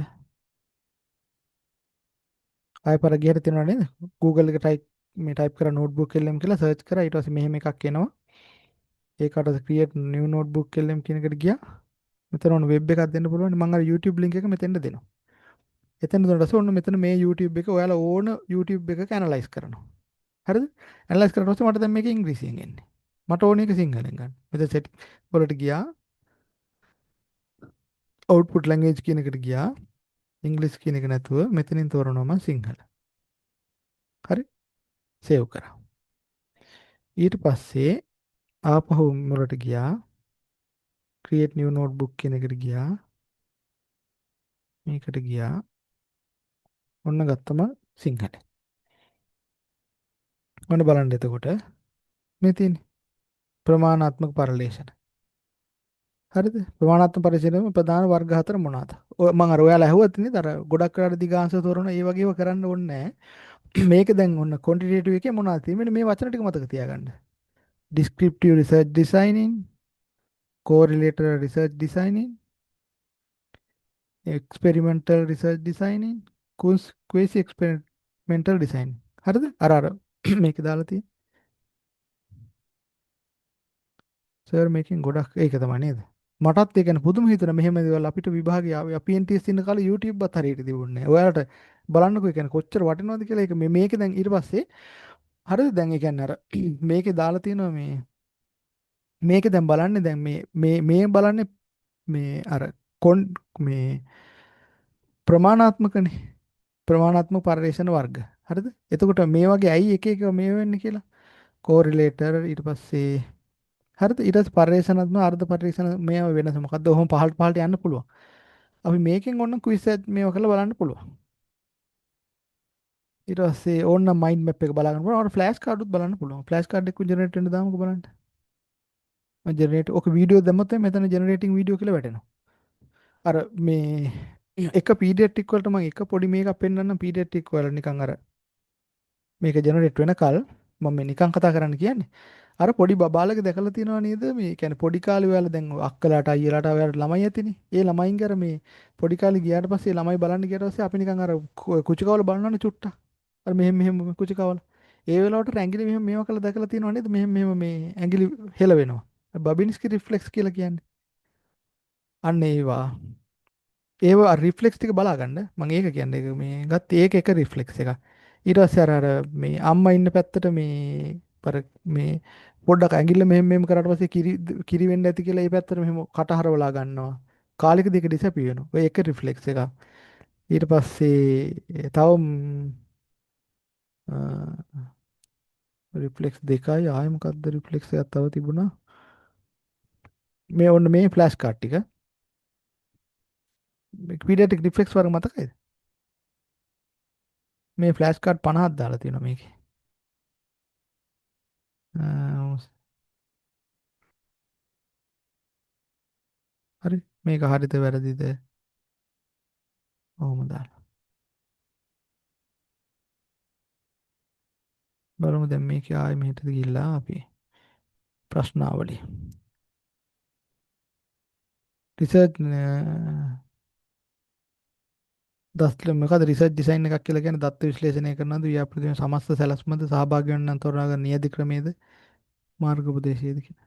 ආයෙ පාර ගියට තියෙනවා නේද? Google එක type කරා notebook LM කියලා search කරා ඊට පස්සේ මෙහෙම එකක් එනවා. ඒකට create new notebook LM කියන එකට ගියා. මෙතන ඔන්න වෙබ් එකක් දෙන්න පුළුවන්. මම අර YouTube link එක මෙතෙන්ට දෙනවා. එතන දුන්නාට ඔන්න මෙතන මේ YouTube එක ඔයාලා ඕන YouTube එකක ඇනලයිස් කරනවා. හරිද? ඇනලයිස් කරලා පස්සේ මට දැන් මේක ඉංග්‍රීසියෙන් එන්නේ. මට ඕන එක සිංහලෙන් ගන්න. මෙතන සෙට් වලට ගියා. output language කියන එකට ගියා. ඉංග්‍රීසි කියන එක නැතුව මෙතනින් තෝරනවා මම සිංහල. හරි? සේව් කරා. ඊට පස්සේ ආපහු මුලට ගියා. create new notebook කියන එකට ගියා. මේකට ගියා. ඔන්න ගත්තම සිංහල. ඔන්න බලන්න එතකොට මේ තියෙන්නේ ප්‍රමාණාත්මක පරිලේෂණ. හරිද? ප්‍රමාණාත්මක පරිලේෂණයේ ප්‍රධාන වර්ග හතර මොනවාද? ඔය මම අර ඔයාලා ඇහුවත් නේද? අර ගොඩක් වෙලාට දිගාංශ තෝරන ඒ වගේව කරන්න ඕනේ නැහැ. මේක දැන් ඔන්න quantitative එකේ මොනවද තියෙන්නේ? මෙන්න මේ වචන ටික මතක තියාගන්න. descriptive research designing, correlated research designing, experimental research designing, quasi experimental designing. හරිද? අර මේක දාලා තියෙන්නේ. සර් මේකෙන් ගොඩක් ඒක තමයි නේද? මටත් ඒ කියන්නේ පුදුම හිතුණා මෙහෙම දේවල් අපිට විභාගේ ආවේ අපි NTS ඉන්න කාලේ YouTube එකත් හරියට තිබුණේ නැහැ. ඔයාලට බලන්නකෝ ඒ කියන්නේ කොච්චර වටිනවද කියලා ඒක මේකේ දැන් ඊට පස්සේ හරිද දැන් ඒ කියන්නේ අර මේකේ දාලා තියෙනවා මේකේ දැන් බලන්නේ දැන් මේ බලන්නේ මේ අර මේ ප්‍රමාණාත්මකනේ ප්‍රමාණාත්මක පරිශ්‍රණ වර්ග. හරිද? එතකොට මේ වගේ ඇයි එක එක මේ වෙන්නේ කියලා correlator ඊට පස්සේ හරිද ඊට පස්සේ පරිශ්‍රණාත්මක අර්ධ පරිශ්‍රණ මේ වෙනස මොකද්ද? ඔහොම පහළට පහළට යන්න පුළුවන්. අපි මේකෙන් ඔන්න ක්විස් එක මේව කරලා බලන්න පුළුවන්. ඊට පස්සේ ඕන්න මයින්ඩ් මැප් එක බලාගන්න පුළුවන්. අපිට ෆ්ලෑෂ් කාඩ් උත් බලන්න පුළුවන්. ෆ්ලෑෂ් කාඩ් එක ජෙනරේට් වෙන්න දාමුකෝ බලන්න. මම ජෙනරේට් ඔක වීඩියෝ දැම්මොත් මෙතන ජෙනරේටිං වීඩියෝ කියලා වැටෙනවා. අර මේ එක පීඩියට්ටික් වලට මම එක පොඩි මේකක් පෙන්වන්නම් පීඩියට්ටික් වල නිකන් අර මේක ජෙනරේට් වෙනකල් මම මේ නිකන් කතා කරන්න කියන්නේ. අර පොඩි බබාලක දැකලා තියෙනව නේද? මේ කියන්නේ පොඩි කාලේ ඔයාලා දැන් අක්කලාට අයියලාට ඔයාලට ළමයි ඇතිනේ. ඒ ළමයින්ගේ අර මේ පොඩි කාලේ ගියාට පස්සේ ළමයි බලන්න ගියාට පස්සේ අපි නිකන් අර කුචිකවල බලනවනේ චුට්ටක්. අර මෙහෙම කුචිකවල. ඒ වෙලාවට ඇඟිලි මෙහෙම මේවා කරලා දැකලා තියෙනව නේද? මෙහෙම මේ ඇඟිලි හෙල වෙනවා. බබින්ස්කි රිෆ්ලෙක්ස් කියලා කියන්නේ. අන්න ඒවා. ඒව රිෆ්ලෙක්ස් ටික බලාගන්න. මම ඒක කියන්නේ ඒක මේ ගත්ත ඒක එක රිෆ්ලෙක්ස් එකක්. ඊට පස්සේ අර මේ අම්මා ඉන්න පැත්තට මේ මේ පොඩ්ඩක් ඇඟිල්ල මෙහෙම කරාට පස්සේ කිරි වෙන්න ඇති කියලා ඒ පැත්තට මෙහෙම කට හරවලා ගන්නවා. කාලික දෙක ඩිසැපියර් වෙනවා. ඔය එක රිෆ්ලෙක්ස් එකක්. ඊට පස්සේ තව රිෆ්ලෙක්ස් දෙකයි ආයෙ මොකද්ද රිෆ්ලෙක්ස් එකක් තව තිබුණා. මේ ඔන්න මේ ෆ්ලෑෂ් කාඩ් ටික. පීඩියට්‍රික් රිෆ්ලෙක්ස් වර්ග මතකයිද? මේ ෆ්ලෑෂ් කාඩ් 50ක් දාලා තියෙනවා මේකේ. හරි මේක හරිද වැරදිද? ඔහොම දාලා. බලමු දැන් මේකේ ආයෙ මෙහෙටද ගිහිල්ලා අපි ප්‍රශ්නාවලිය. රිසර්ච් දස්ල මොකද රිසර්ච් ඩිසයින් එකක් කියලා කියන්නේ දත්ත විශ්ලේෂණය කරනවද ව්‍යාපෘතියේ සමස්ත සැලැස්මද සහභාගී වෙන නම් තෝරාගන්න නියැදි ක්‍රමයේද මාර්ගෝපදේශයේද කියලා.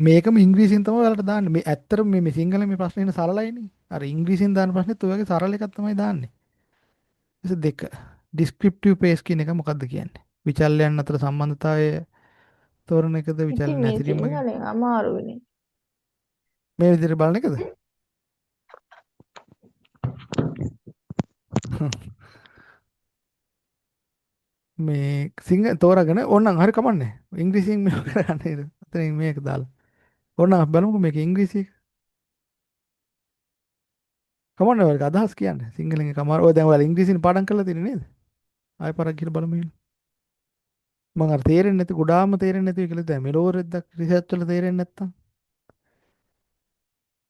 මේකම ඉංග්‍රීසියෙන් තමයි ඔයාලට දාන්නේ. මේ ඇත්තටම මේ සිංහලෙන් මේ ප්‍රශ්නේ ඉන්න සරලයිනේ. අර ඉංග්‍රීසියෙන් දාන ප්‍රශ්නෙත් ඔය වගේ සරල එකක් තමයි දාන්නේ. ඊට දෙක ඩිස්ක්‍රිප්ටිව් පේස් කියන එක මොකක්ද කියන්නේ? විචල්යන් අතර සම්බන්ධතාවය තෝරන එකද ඉතින් විචල්යන් මේ හැසිරීම වගේ? සිංහලෙන් අමාරුනේ. මේ විදිහට බලන එකද? මේ සිංහ තෝරාගෙන ඕනනම් හරි කමන්නේ. ඉංග්‍රීසියෙන් මේක කරන්න නේද? අතනින් මේක දාලා. ඕනනම් අපි බලමුකෝ මේක ඉංග්‍රීසි කමන්නේ ඔයාලගේ අදහස් කියන්නේ. සිංහලෙන් එක අමාරු. ඔය දැන් ඔයාලා ඉංග්‍රීසියෙන් පාඩම් කරලා තියෙන්නේ නේද? ආයෙ පාරක් ගිහලා බලමු එහෙනම්. මම අර තේරෙන්නේ නැති ගොඩාම තේරෙන්නේ නැති කියලා දැන් මෙලෝරෙද්දක් රිසර්ච් වල තේරෙන්නේ නැත්තම්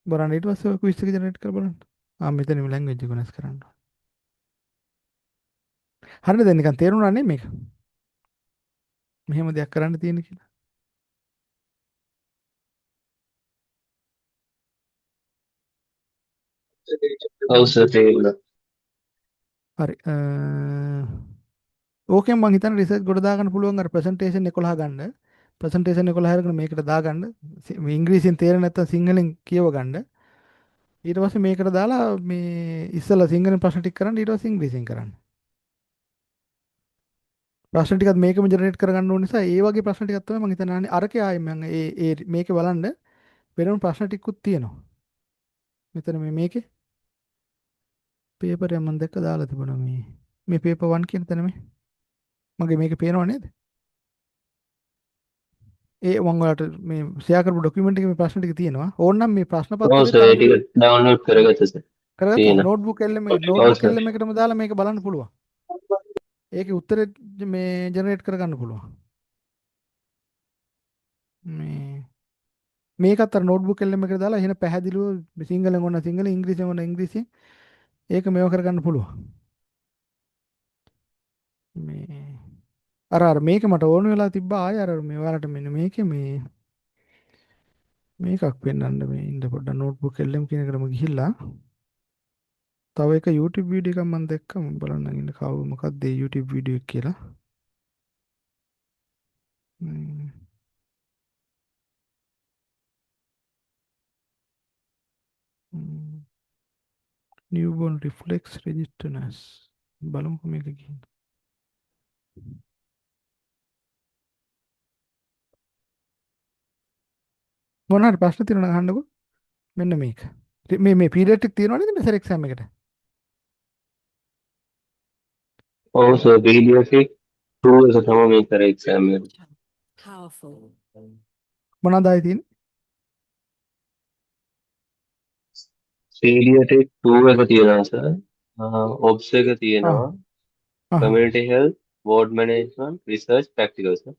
බලන්න ඊට පස්සේ ඔය ක්විස් එක ජෙනරේට් කරලා බලන්න. මෙතන මේ ලැන්ග්වේජ් එක වෙනස් කරන්න. හරිද දැන් නිකන් තේරුණා නේ මේක. මෙහෙම දෙයක් කරන්න තියෙන කියලා. ඔව් සර් තේරුණා. හරි. ඕකෙන් මං හිතන්නේ රිසර්ච් ගොඩ දාගන්න පුළුවන් අර ප්‍රසන්ටේෂන් 11 ගන්න. ප්‍රසන්ටේෂන් 11 අරගෙන මේකට දාගන්න. මේ ඉංග්‍රීසියෙන් තේරෙන්නේ නැත්නම් සිංහලෙන් කියව ගන්න. ඊට පස්සේ මේකට දාලා මේ ඉස්සලා සිංහලෙන් ප්‍රශ්න ටික කරන්න ඊට පස්සේ ඉංග්‍රීසියෙන් කරන්න. ප්‍රශ්න ටිකත් මේකම ජෙනරේට් කරගන්න ඕන නිසා ඒ වගේ ප්‍රශ්න ටිකක් තමයි මම හිතන්නේ අරකේ ආයේ මම ඒ මේකේ බලන්න වෙනම ප්‍රශ්න ටිකකුත් තියෙනවා. මෙතන මේකේ පේපර් එක මම දැක්ක දාලා තිබුණා මේ පේපර් 1 කියන තැන මගේ මේකේ පේනව නේද? ඒ මම ඔයාලට මේ ෂෙයා කරපු ඩොකියුමන්ට් එකේ මේ ප්‍රශ්න ටික තියෙනවා. ඕනනම් මේ ප්‍රශ්න ඔව් පත්‍රේ සර් ඒ ටික ඩවුන්ලෝඩ් කරගත්තා සර්. කරගත්තා තියෙනවා. නෝට්බුක් ඔව් සර්. එකටම දාලා මේක බලන්න පුළුවන්. ඒකේ උත්තරේ මේ ජෙනරේට් කරගන්න පුළුවන්. මේකත් අර නෝට්බුක් එකට දාලා එහෙන පැහැදිලිව සිංහලෙන් ඕන සිංහල ඉංග්‍රීසියෙන් ඕන ඉංග්‍රීසියෙන් ඒක මේව කරගන්න පුළුවන්. මේ අර මේක මට ඕන වෙලා තිබ්බා ආය අර මේ ඔයාලට මෙන්න මේකේ මේකක් පෙන්වන්න මේ ඉන්න පොඩ්ඩක් නෝට්බුක් කියන එකටම ගිහිල්ලා තව එක YouTube වීඩියෝ එකක් මම දැක්කා මම බලන්න ඉන්න කවුරු මොකක්ද ඒ YouTube වීඩියෝ එක කියලා. newborn reflex registerness බලමුකෝ මේක ගිහින්. මොනවාරි ප්‍රශ්න තියෙනවා නම් අහන්නකෝ. මෙන්න මේක. මේ පීඩියාට්‍රික් තියෙනවා නේද මේ සර් එක්සෑම් එකට? ඔව් සර් පීඩියාට්‍රික් 2 එක තමයි මේ කරේ එක්සෑම් එක. Powerful. මොනවද ආයේ තියෙන්නේ? පීඩියාට්‍රික් 2 එක තියෙනවා සර්. ඔබ්ස් එක තියෙනවා. Community health, word management, research, practical sir.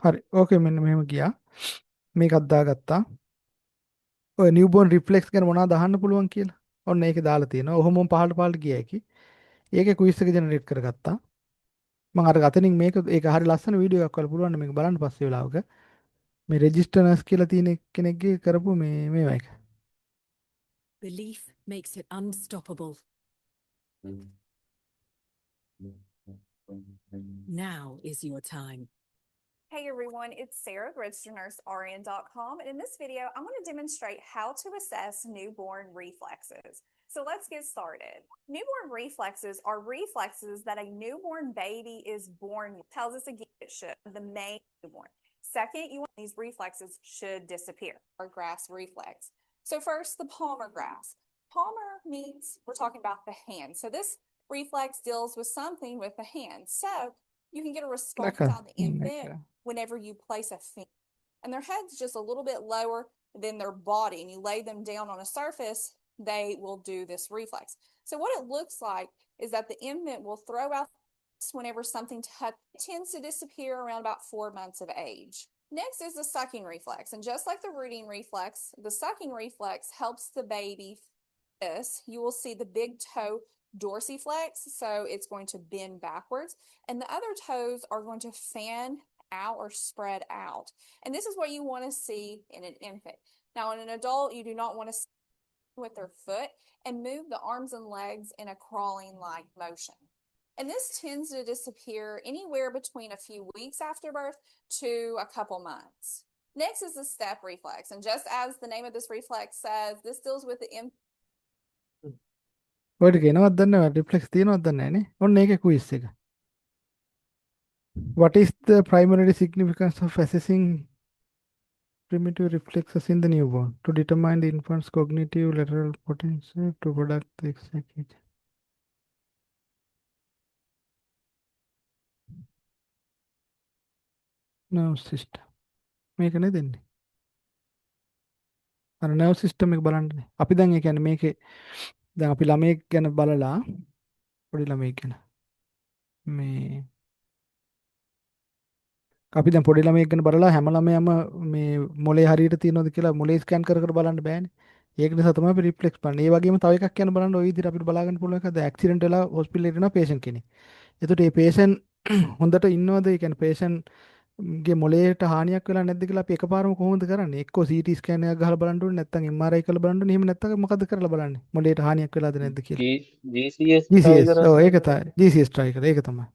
හරි. ඕකේ මෙන්න මෙහෙම ගියා. මේකත් දාගත්තා. ඔය නිව්බෝර්න් රිෆ්ලෙක්ස් ගැන මොනවද අහන්න පුළුවන් කියලා. ඔන්න ඒකේ දාලා තියෙනවා. ඔහොම පහළට ගියා ඒකේ. ඒකේ ක්විස් එක ජෙනරේට් කරගත්තා. මම අර අතනින් මේක ඒක හරි ලස්සන වීඩියෝ එකක් වල පුළුවන් මේක බලන්න පස්සේ වෙලාවක. මේ රෙජිස්ටර්නස් කියලා තියෙන කෙනෙක්ගේ කරපු මේවා එක. Belief makes it unstoppable. Now is your time. Hey everyone, it's Sarah, registerednursern.com, and in this video, I'm going to demonstrate how to assess newborn reflexes. So let's get started. Newborn reflexes are reflexes that a newborn baby is born with. Tells us again it should, the main newborn. Second, these reflexes should disappear, or grasp reflex. So first, the palmar grasp. Palmar means we're talking about the hand. So this reflex deals with something with the hand. So you can get a response on the infant whenever you place a finger. And their head's just a little bit lower than their body, and you lay them down on a surface, they will do this reflex. So what it looks like is that the infant will throw out whenever something tends to disappear around about 4 months of age. Next is the sucking reflex. And just like the rooting reflex, the sucking reflex helps the baby this. You will see the big toe dorsiflex. So it's going to bend backwards. And the other toes are going to fan out or spread out. And this is what you want to see in an infant. Now, in an adult, you do not want to sit with their foot and move the arms and legs in a crawling like motion. And this tends to disappear anywhere between a few weeks after birth to a couple months. Next is the step reflex. And just as the name of this reflex says, this deals with the ඔයට කියනවත් දන්නව reflex තියෙනවද දන්නේ නැනේ. ඔන්න ඒකේ quiz එක. What is the primary significance of assessing primitive reflexes in the newborn to determine the infant's cognitive lateral potential to product the execution? Nerve system. මේකනේ දෙන්නේ. අර nerve system එක බලන්නනේ. අපි දැන් ඒ කියන්නේ මේකේ දැන් අපි ළමයෙක් ගැන බලලා පොඩි ළමයෙක් ගැන මේ අපි දැන් පොඩි ළමයෙක් ගැන බලලා හැම ළමයාම මේ මොලේ හරියට තියෙනවද කියලා මොලේ ස්කෑන් කර කර බලන්න බෑනේ. ඒක නිසා තමයි අපි රිෆ්ලෙක්ස් බලන්නේ. ඒ වගේම තව එකක් ගැන බලන්න ওই විදිහට අපිට බලා ගන්න පුළුවන් එකද ඇක්සිඩන්ට් වෙලා හොස්පිටල් එකට යන පේෂන්ට් කෙනෙක්. එතකොට මේ පේෂන්ට් හොඳට ඉන්නවද? ඒ කියන්නේ පේෂන්ට් ගේ මොලේට හානියක් වෙලා නැද්ද කියලා අපි එකපාරම කොහොමද කරන්නේ? එක්කෝ CT ස්කෑන් එකක් ගහලා බලන්න ඕනේ නැත්නම් MRI කරලා බලන්න ඕනේ. එහෙම නැත්නම් මොකද්ද කරලා බලන්නේ? මොලේට හානියක් වෙලාද නැද්ද කියලා. GCS try GCS කරා ඔව් ඒක සර්. තමයි. GCS try කරා. ඒක තමයි.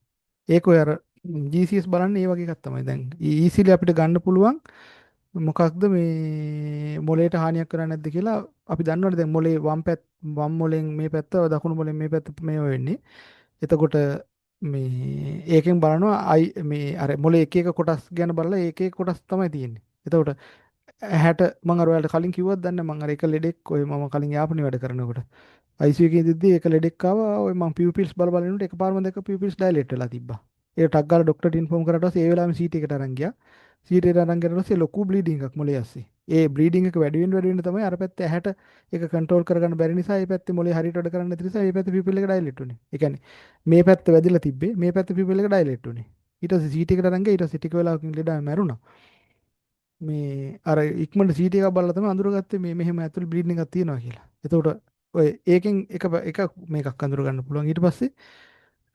ඒක ඔය අර GCS බලන්නේ ඒ වගේ එකක් තමයි. දැන් easily අපිට ගන්න පුළුවන් මොකක්ද මේ මොලේට හානියක් කරන්නේ නැද්ද කියලා අපි දන්නවනේ දැන් මොලේ වම් මොලෙන් මේ පැත්ත දකුණු මොලෙන් මේ පැත්ත මේ වෙන්නේ. එතකොට මේ ඒකෙන් බලනවා මේ අර මොලේ එක එක කොටස් ගැන බලලා ඒක එක කොටස් තමයි තියෙන්නේ. එතකොට ඇහැට මම අර ඔයාලට කලින් කිව්වත් දන්නේ මම අර එක ලෙඩෙක් ඔය මම කලින් යාපනේ වැඩ කරනකොට ICU එකේ ඉඳිද්දි එක ලෙඩෙක් ආවා ඔය මම පියුපිල්ස් බල ඉන්නකොට එකපාරම දැක්ක පියුපිල්ස් ඩයලේට් වෙලා තිබ්බා. ඒක ටක් ගාලා ડોක්ටර්ට ඉන්ෆෝම් කරාට පස්සේ ඒ වෙලාවෙම CT එකට අරන් ගියා. CT එකට අරන් ගියාට පස්සේ ලොකු බ්ලීඩින් එකක් මොලේ ඇස්සේ. ඒ බ්ලීඩින් එක වැඩි වෙන්න තමයි අර පැත්තේ ඇහැට ඒක කන්ට්‍රෝල් කරගන්න බැරි නිසා ඒ පැත්තේ මොලේ හරියට වැඩ කරන්නේ නැති නිසා ඒ පැත්තේ පියුපිල් එක ඩයලේට් වුනේ. ඒ කියන්නේ මේ පැත්ත වැදිලා තිබ්බේ මේ පැත්තේ පියුපිල් එක ඩයලේට් වුනේ. ඊට පස්සේ CT එකට අරන් ගියා ඊට පස්සේ ටික වෙලාවකින් ලෙඩා මැරුණා. මේ අර ඉක්මනට CT එකක් බලලා තමයි අඳුරගත්තේ මේ මෙහෙම ඇතුළේ බ්ලීඩින් එකක් තියෙනවා කියලා. එතකොට ඔය ඒකෙන් එක මේකක් අඳුර ගන්න පුළුවන්. ඊට පස්සේ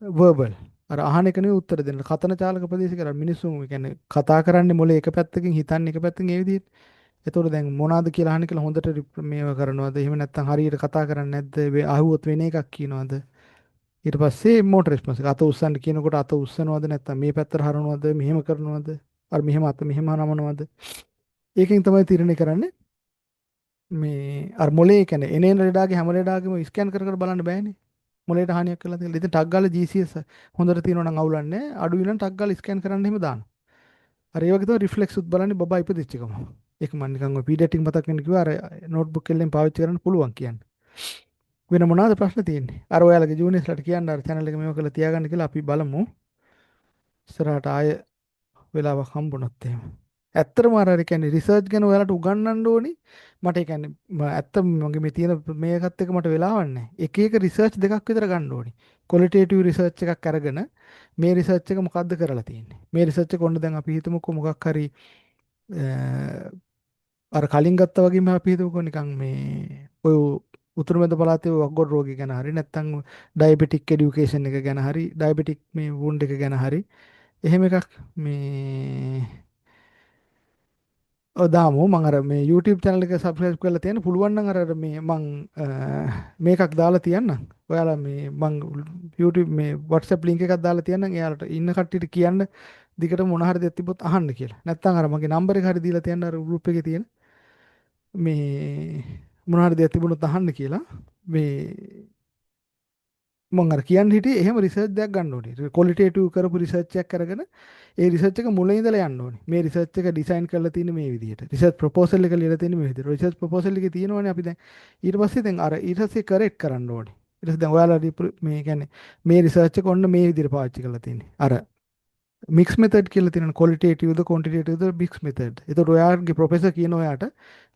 verbal අර අහන එක නෙවෙයි උත්තර දෙන්න. කතන චාලක ප්‍රදේශ කරා මිනිස්සු කියන්නේ කතා කරන්නේ මොලේ එක පැත්තකින් හිතන්නේ එක පැත්තකින් ඒ විදිහට. එතකොට දැන් මොනවාද කියලා අහන්නේ කියලා හොඳට මේව කරනවද? එහෙම නැත්නම් හරියට කතා කරන්නේ නැද්ද? අහුවොත් වෙන එකක් කියනවද? ඊට පස්සේ මෝටර් රෙස්පොන්ස් එක අත උස්සන්න කියනකොට අත උස්සනවද නැත්නම් මේ පැත්තට හරවනවද? මෙහෙම කරනවද? අර මෙහෙම අත මෙහෙම නමනවද? ඒකෙන් තමයි තීරණය කරන්නේ. මේ අර මොලේ කියන්නේ එනේන ලෙඩාගේ හැම ලෙඩාගේම ස්කෑන් කර කර බලන්න බෑනේ. මොලේට හානියක් වෙලා තියෙනවා. ඉතින් ටක් ගාලා GCS හොඳට තියෙනවා නම් අවුලන්නේ නැහැ. අඩු වෙනනම් ටක් ගාලා ස්කෑන් කරන්න එහෙම දානවා. අර ඒ වගේ තමයි රිෆ්ලෙක්ස් උත් බලන්නේ බබා ඉපදිච්ච එකම. ඒක මම නිකන් ඔය පීඩියාටික් මතක් වෙන්න කිව්වා අර නෝට්බුක් එකෙන් පාවිච්චි කරන්න පුළුවන් කියන්නේ. වෙන මොනවාද ප්‍රශ්න තියෙන්නේ? අර ඔයාලගේ ජූනියර්ස්ලාට කියන්න අර channel එක මේව කරලා තියාගන්න කියලා අපි බලමු. ඉස්සරහට ආය වෙලාවක් හම්බුනොත් එහෙම. ඇත්තටම අර කියන්නේ රිසර්ච් ගැන ඔයාලට උගන්වන්න ඕනි. මට ඒ කියන්නේ ඇත්තම මගේ මේ තියෙන මේකත් එක මට වෙලාවක් නැහැ. එක එක රිසර්ච් දෙකක් විතර ගන්න ඕනි. ක්වොලිටේටිව් රිසර්ච් එකක් අරගෙන මේ රිසර්ච් එක මොකද්ද කරලා තියෙන්නේ. මේ රිසර්ච් එක ඔන්න දැන් අපි හිතමුකෝ මොකක් හරි අර කලින් ගත්තා වගේම අපි හිතමුකෝ නිකන් මේ ඔය උතුරු මැද පළාතේ වග්ගොඩ රෝගී ගැන හරි නැත්නම් ඩයබටික් එඩියුකේෂන් එක ගැන හරි ඩයබටික් මේ වුන්ඩ් එක ගැන හරි එහෙම එකක් මේ දාමු මම අර මේ YouTube channel එක subscribe කරලා තියෙන පුළුවන් නම් අර මේ මං මේකක් දාලා තියන්නම්. ඔයාලා මේ මං YouTube මේ WhatsApp link එකක් දාලා තියන්නම්. එයාලට ඉන්න කට්ටියට කියන්න දිගට මොන හරි දෙයක් තිබ්බොත් අහන්න කියලා. නැත්නම් අර මගේ නම්බර් එක හරි දීලා තියන්න අර group එකේ තියෙන මේ මොන හරි දෙයක් තිබුණොත් අහන්න කියලා. මේ මම අර කියන්න හිටියේ එහෙම රිසර්ච් දෙයක් ගන්න ඕනේ. ක්වොලිටේටිව් කරපු රිසර්ච් එකක් කරගෙන ඒ රිසර්ච් එක මුලින් ඉඳලා යන්න ඕනේ. මේ රිසර්ච් එක ඩිසයින් කරලා තියෙන්නේ මේ විදිහට. රිසර්ච් ප්‍රොපෝසල් එක ලියලා තියෙන්නේ මේ විදිහට. රිසර්ච් ප්‍රොපෝසල් එකේ තියෙනවනේ අපි දැන් ඊට පස්සේ දැන් අර ඊට පස්සේ කරෙක්ට් කරන්න ඕනේ. ඊට පස්සේ දැන් ඔයාලා මේ කියන්නේ මේ රිසර්ච් එක ඔන්න මේ විදිහට පාවිච්චි කරලා තියෙන්නේ. අර මික්ස් මෙතඩ් කියලා තියෙනවා ක්වොලිටේටිව්ද ක්වොන්ටිටේටිව්ද මික්ස් මෙතඩ්. ඒතකොට ඔයාගේ ප්‍රොෆෙසර් කියන ඔයාට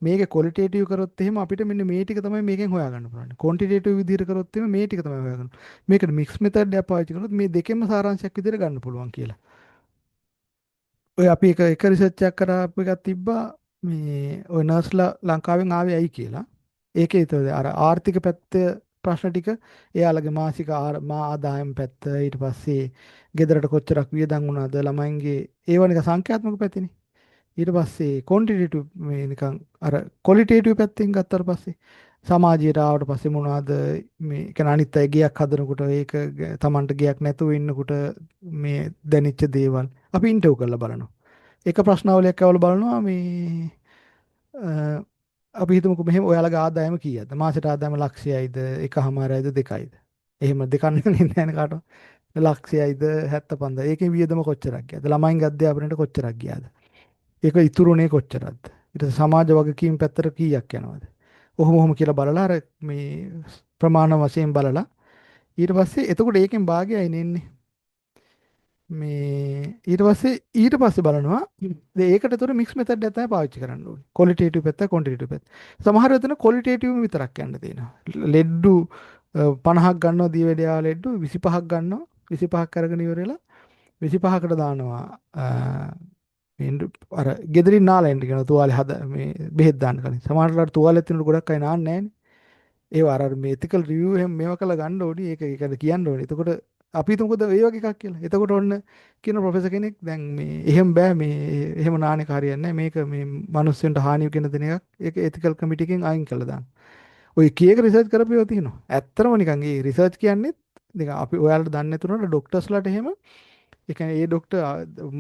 මේක ක්වොලිටේටිව් කරොත් එහෙම අපිට මෙන්න මේ ටික තමයි මේකෙන් හොයාගන්න පුළුවන්. ක්වොන්ටිටේටිව් විදිහට කරොත් එහෙම මේ ටික තමයි හොයාගන්න. මේකට මික්ස් මෙතඩ් එක පාවිච්චි කරොත් මේ දෙකෙන්ම සාරාංශයක් විදිහට ගන්න පුළුවන් කියලා. ඔය අපි එක රිසර්ච් එකක් කරපු එකක් තිබ්බා මේ ඔය නර්ස්ලා ලංකාවෙන් ආවේ ඇයි කියලා. ඒකේ විතරද අර ආර්ථික පැත්ත ප්‍රශ්න ටික එයාලගේ මාසික ආදායම් පැත්ත ඊට පස්සේ ගෙදරට කොච්චරක් වියදම් වුණාද ළමයින්ගේ ඒව නිකන් සංඛ්‍යාත්මක පැත්තනේ. ඊට පස්සේ ක්වොන්ටිටේටිව් මේ නිකන් අර ක්වොලිටේටිව් පැත්තෙන් ගත්තාට පස්සේ සමාජයට ආවට පස්සේ මොනවද මේ කියන්නේ අනිත් අය ගියක් හදනකොට ඒක Tamanට ගියක් නැතුව ඉන්නකොට මේ දැනෙච්ච දේවල් අපි ඉන්ටර්වයුව කරලා බලනවා. එක ප්‍රශ්නාවලියක් ඇවල බලනවා මේ අපි හිතමුකෝ මෙහෙම ඔයාලගේ ආදායම කීයද? මාසෙට ආදායම ලක්ෂයයිද? එකහමාරයිද? දෙකයිද? එහෙම දෙකක් නෙන්නේ නැහැ කාටවත්. ලක්ෂයයිද 75. ඒකේ වියදම කොච්චරක් ගියාද? ළමයින්ගේ අධ්‍යාපනයට කොච්චරක් ගියාද? ඒක ඉතුරුනේ කොච්චරක්ද? ඊට පස්සේ සමාජ වගකීම් පැත්තට කීයක් යනවද? ඔහොම කියලා බලලා අර මේ ප්‍රමාණ වශයෙන් බලලා ඊට පස්සේ එතකොට ඒකෙන් භාගයයි නෙන්නේ. මේ ඊට පස්සේ බලනවා ඒකට ඒතර මික්ස් මෙතඩ් එක තමයි පාවිච්චි කරන්න ඕනේ. ක්වොලිටේටිව් පැත්ත ක්වොන්ටිටේටිව් පැත්ත. සමහර වෙලාවට ක්වොලිටේටිව් විතරක් යන්න තියෙනවා. ලෙඩ්ඩු 50ක් ගන්නවා දියවැඩියා ලෙඩ්ඩු 25ක් ගන්නවා 25ක් අරගෙන ඉවර වෙලා 25කට දානවා අර ගෙදරින් නාලා එන්න කියන තුවාලේ හද මේ බෙහෙත් දාන්න කලින්. සමහරවල්ලාට තුවාලෙත් තියෙනකොට ගොඩක් අය නාන්නේ නැහනේ. ඒව අර මේ ethical review එහෙම මේවා කරලා ගන්න ඕනි. ඒකද කියන්න ඕනි. එතකොට අපි හිතමුකද ඒ වගේ එකක් කියලා. එතකොට ඔන්න කියන ප්‍රොෆෙසර් කෙනෙක් දැන් මේ එහෙම බෑ මේ එහෙම නාන්නේ හරියන්නේ නැහැ. මේක මේ මිනිස්සුන්ට හානිය කියන දෙන එකක්. ඒක ethical committee එකෙන් අයින් කළා දාන්න. ඔය කීයක රිසර්ච් කරපේවා තියෙනවා. ඇත්තම නිකන් ඒ රිසර්ච් කියන්නේ නිකන් අපි ඔයාලට දන්නේ නැතුනට ડોක්ටර්ස්ලාට එහෙම ඒ කියන්නේ ඒ ડોක්ටර්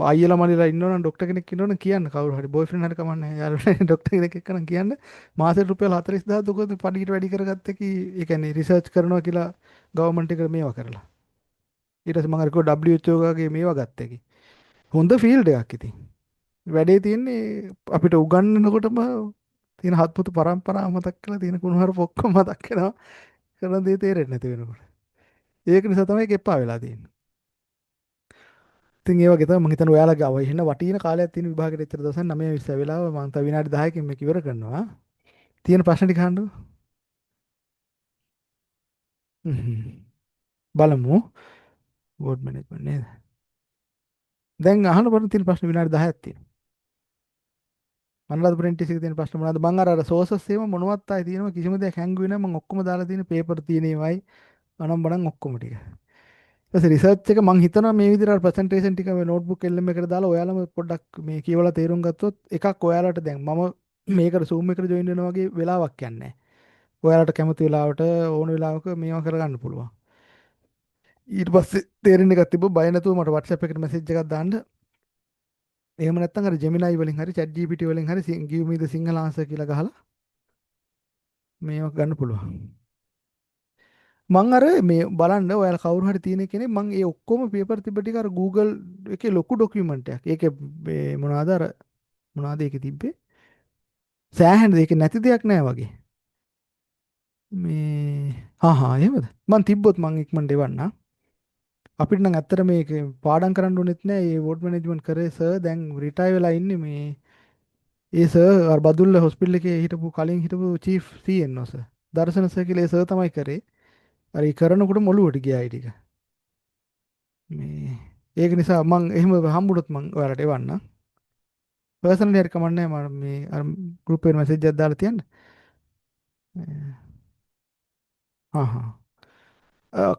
අයියලා මල්ලිලා ඉන්නවනම් ડોක්ටර් කෙනෙක් ඉන්නවනම් කියන්න කවුරු හරි බෝයිෆ්‍රෙන්ඩ් හරි කමන්නේ යාළුවා ડોක්ටර් කෙනෙක් එක්කනම් කියන්න මාසෙට රුපියල් 40000 දුකද පඩියට වැඩි කරගත්ත කි ඒ කියන්නේ රිසර්ච් කරනවා කියලා ගවර්න්මන්ට් එක මේවා කරලා ඊට පස්සේ මම අර කිව්වා WHO ගාගේ මේවා ගත්ත කි හොඳ ෆීල්ඩ් එකක් ඉතින් වැඩේ තියෙන්නේ අපිට උගන්වනකොටම තියෙන හත්පුතු පරම්පරාව මතක් කරලා තියෙන කුණුහරුප ඔක්කොම මතක් වෙනවා කරන දේ තේරෙන්නේ නැති වෙනකොට ඒක නිසා තමයි ඒක එපා වෙලා තියෙන්නේ ඉතින් ඒ වගේ තමයි මම හිතන්නේ ඔයාලගේ අවයි වෙන වටින කාලයක් තියෙන විභාගෙට එච්චර දවසක් 9 20 වෙලාව මම තව විනාඩි 10කින් මේක ඉවර කරනවා. තියෙන ප්‍රශ්න ටික අහන්න. බලමු. බෝඩ් මැනේජ්මන්ට් නේද? දැන් අහන්න බලන්න තියෙන ප්‍රශ්න විනාඩි 10ක් තියෙනවා. මනරාද ප්‍රෙන්ටිස් එකේ තියෙන ප්‍රශ්න මොනවද? මම අර සෝසස් ඒවා මොනවත් ආයි තියෙනවා කිසිම දෙයක් හැංගුවේ නැහැ. මම ඔක්කොම දාලා තියෙන පේපර් තියෙන ඒවායි අනම්බනම් ඔක්කොම ටික. ඊට රිසර්ච් එක මම හිතනවා මේ විදිහට ප්‍රසන්ටේෂන් ටික මේ නෝට්බුක් LM එකට දාලා ඔයාලම පොඩ්ඩක් මේ කියවලා තේරුම් ගත්තොත් එකක් ඔයාලට දැන් මම මේකට Zoom එකට ජොයින් වෙනවා වගේ වෙලාවක් යන්නේ ඔයාලට කැමති වෙලාවට ඕන වෙලාවක මේවා කරගන්න පුළුවන් ඊට පස්සේ තේරෙන එකක් තිබ්බ බය නැතුව මට WhatsApp එකට මැසේජ් එකක් දාන්න එහෙම නැත්නම් අර Gemini වලින් හරි ChatGPT වලින් හරි give me the single answer කියලා ගහලා මේවා ගන්න පුළුවන් මං අර මේ බලන්න ඔයාලා කවුරු හරි තියෙන කෙනෙක් මං ඒ ඔක්කොම පේපර් තිබ්බ ටික අර Google එකේ ලොකු ඩොකියුමන්ට් එකක්. ඒකේ මේ මොනවාද අර මොනවාද ඒකේ තිබ්බේ? සෑහෙන දෙයක නැති දෙයක් නෑ වගේ. මේ එහෙමද? මං තිබ්බොත් මං ඉක්මනට එවන්නම්. අපිට නම් ඇත්තට මේක පාඩම් කරන්න ඕනෙත් නෑ. මේ වෝඩ් මැනේජ්මන්ට් කරේ සර් දැන් රිටයර් වෙලා ඉන්නේ මේ ඒ සර් අර බදුල්ල හොස්පිටල් එකේ හිටපු කලින් හිටපු චීෆ් CNO සර්. දර්ශන සර් කියලා ඒ සර් තමයි කරේ. අර ඒ කරනකොට මොළුවට ගියා ඒ ටික. මේ ඒක නිසා මං එහෙම හම්බුනොත් මං ඔයාලට එවන්නම්. පර්සනලි හරි කමන්නේ මම මේ අර ගෲප් එකේ මැසේජ් එකක් දාලා තියන්න.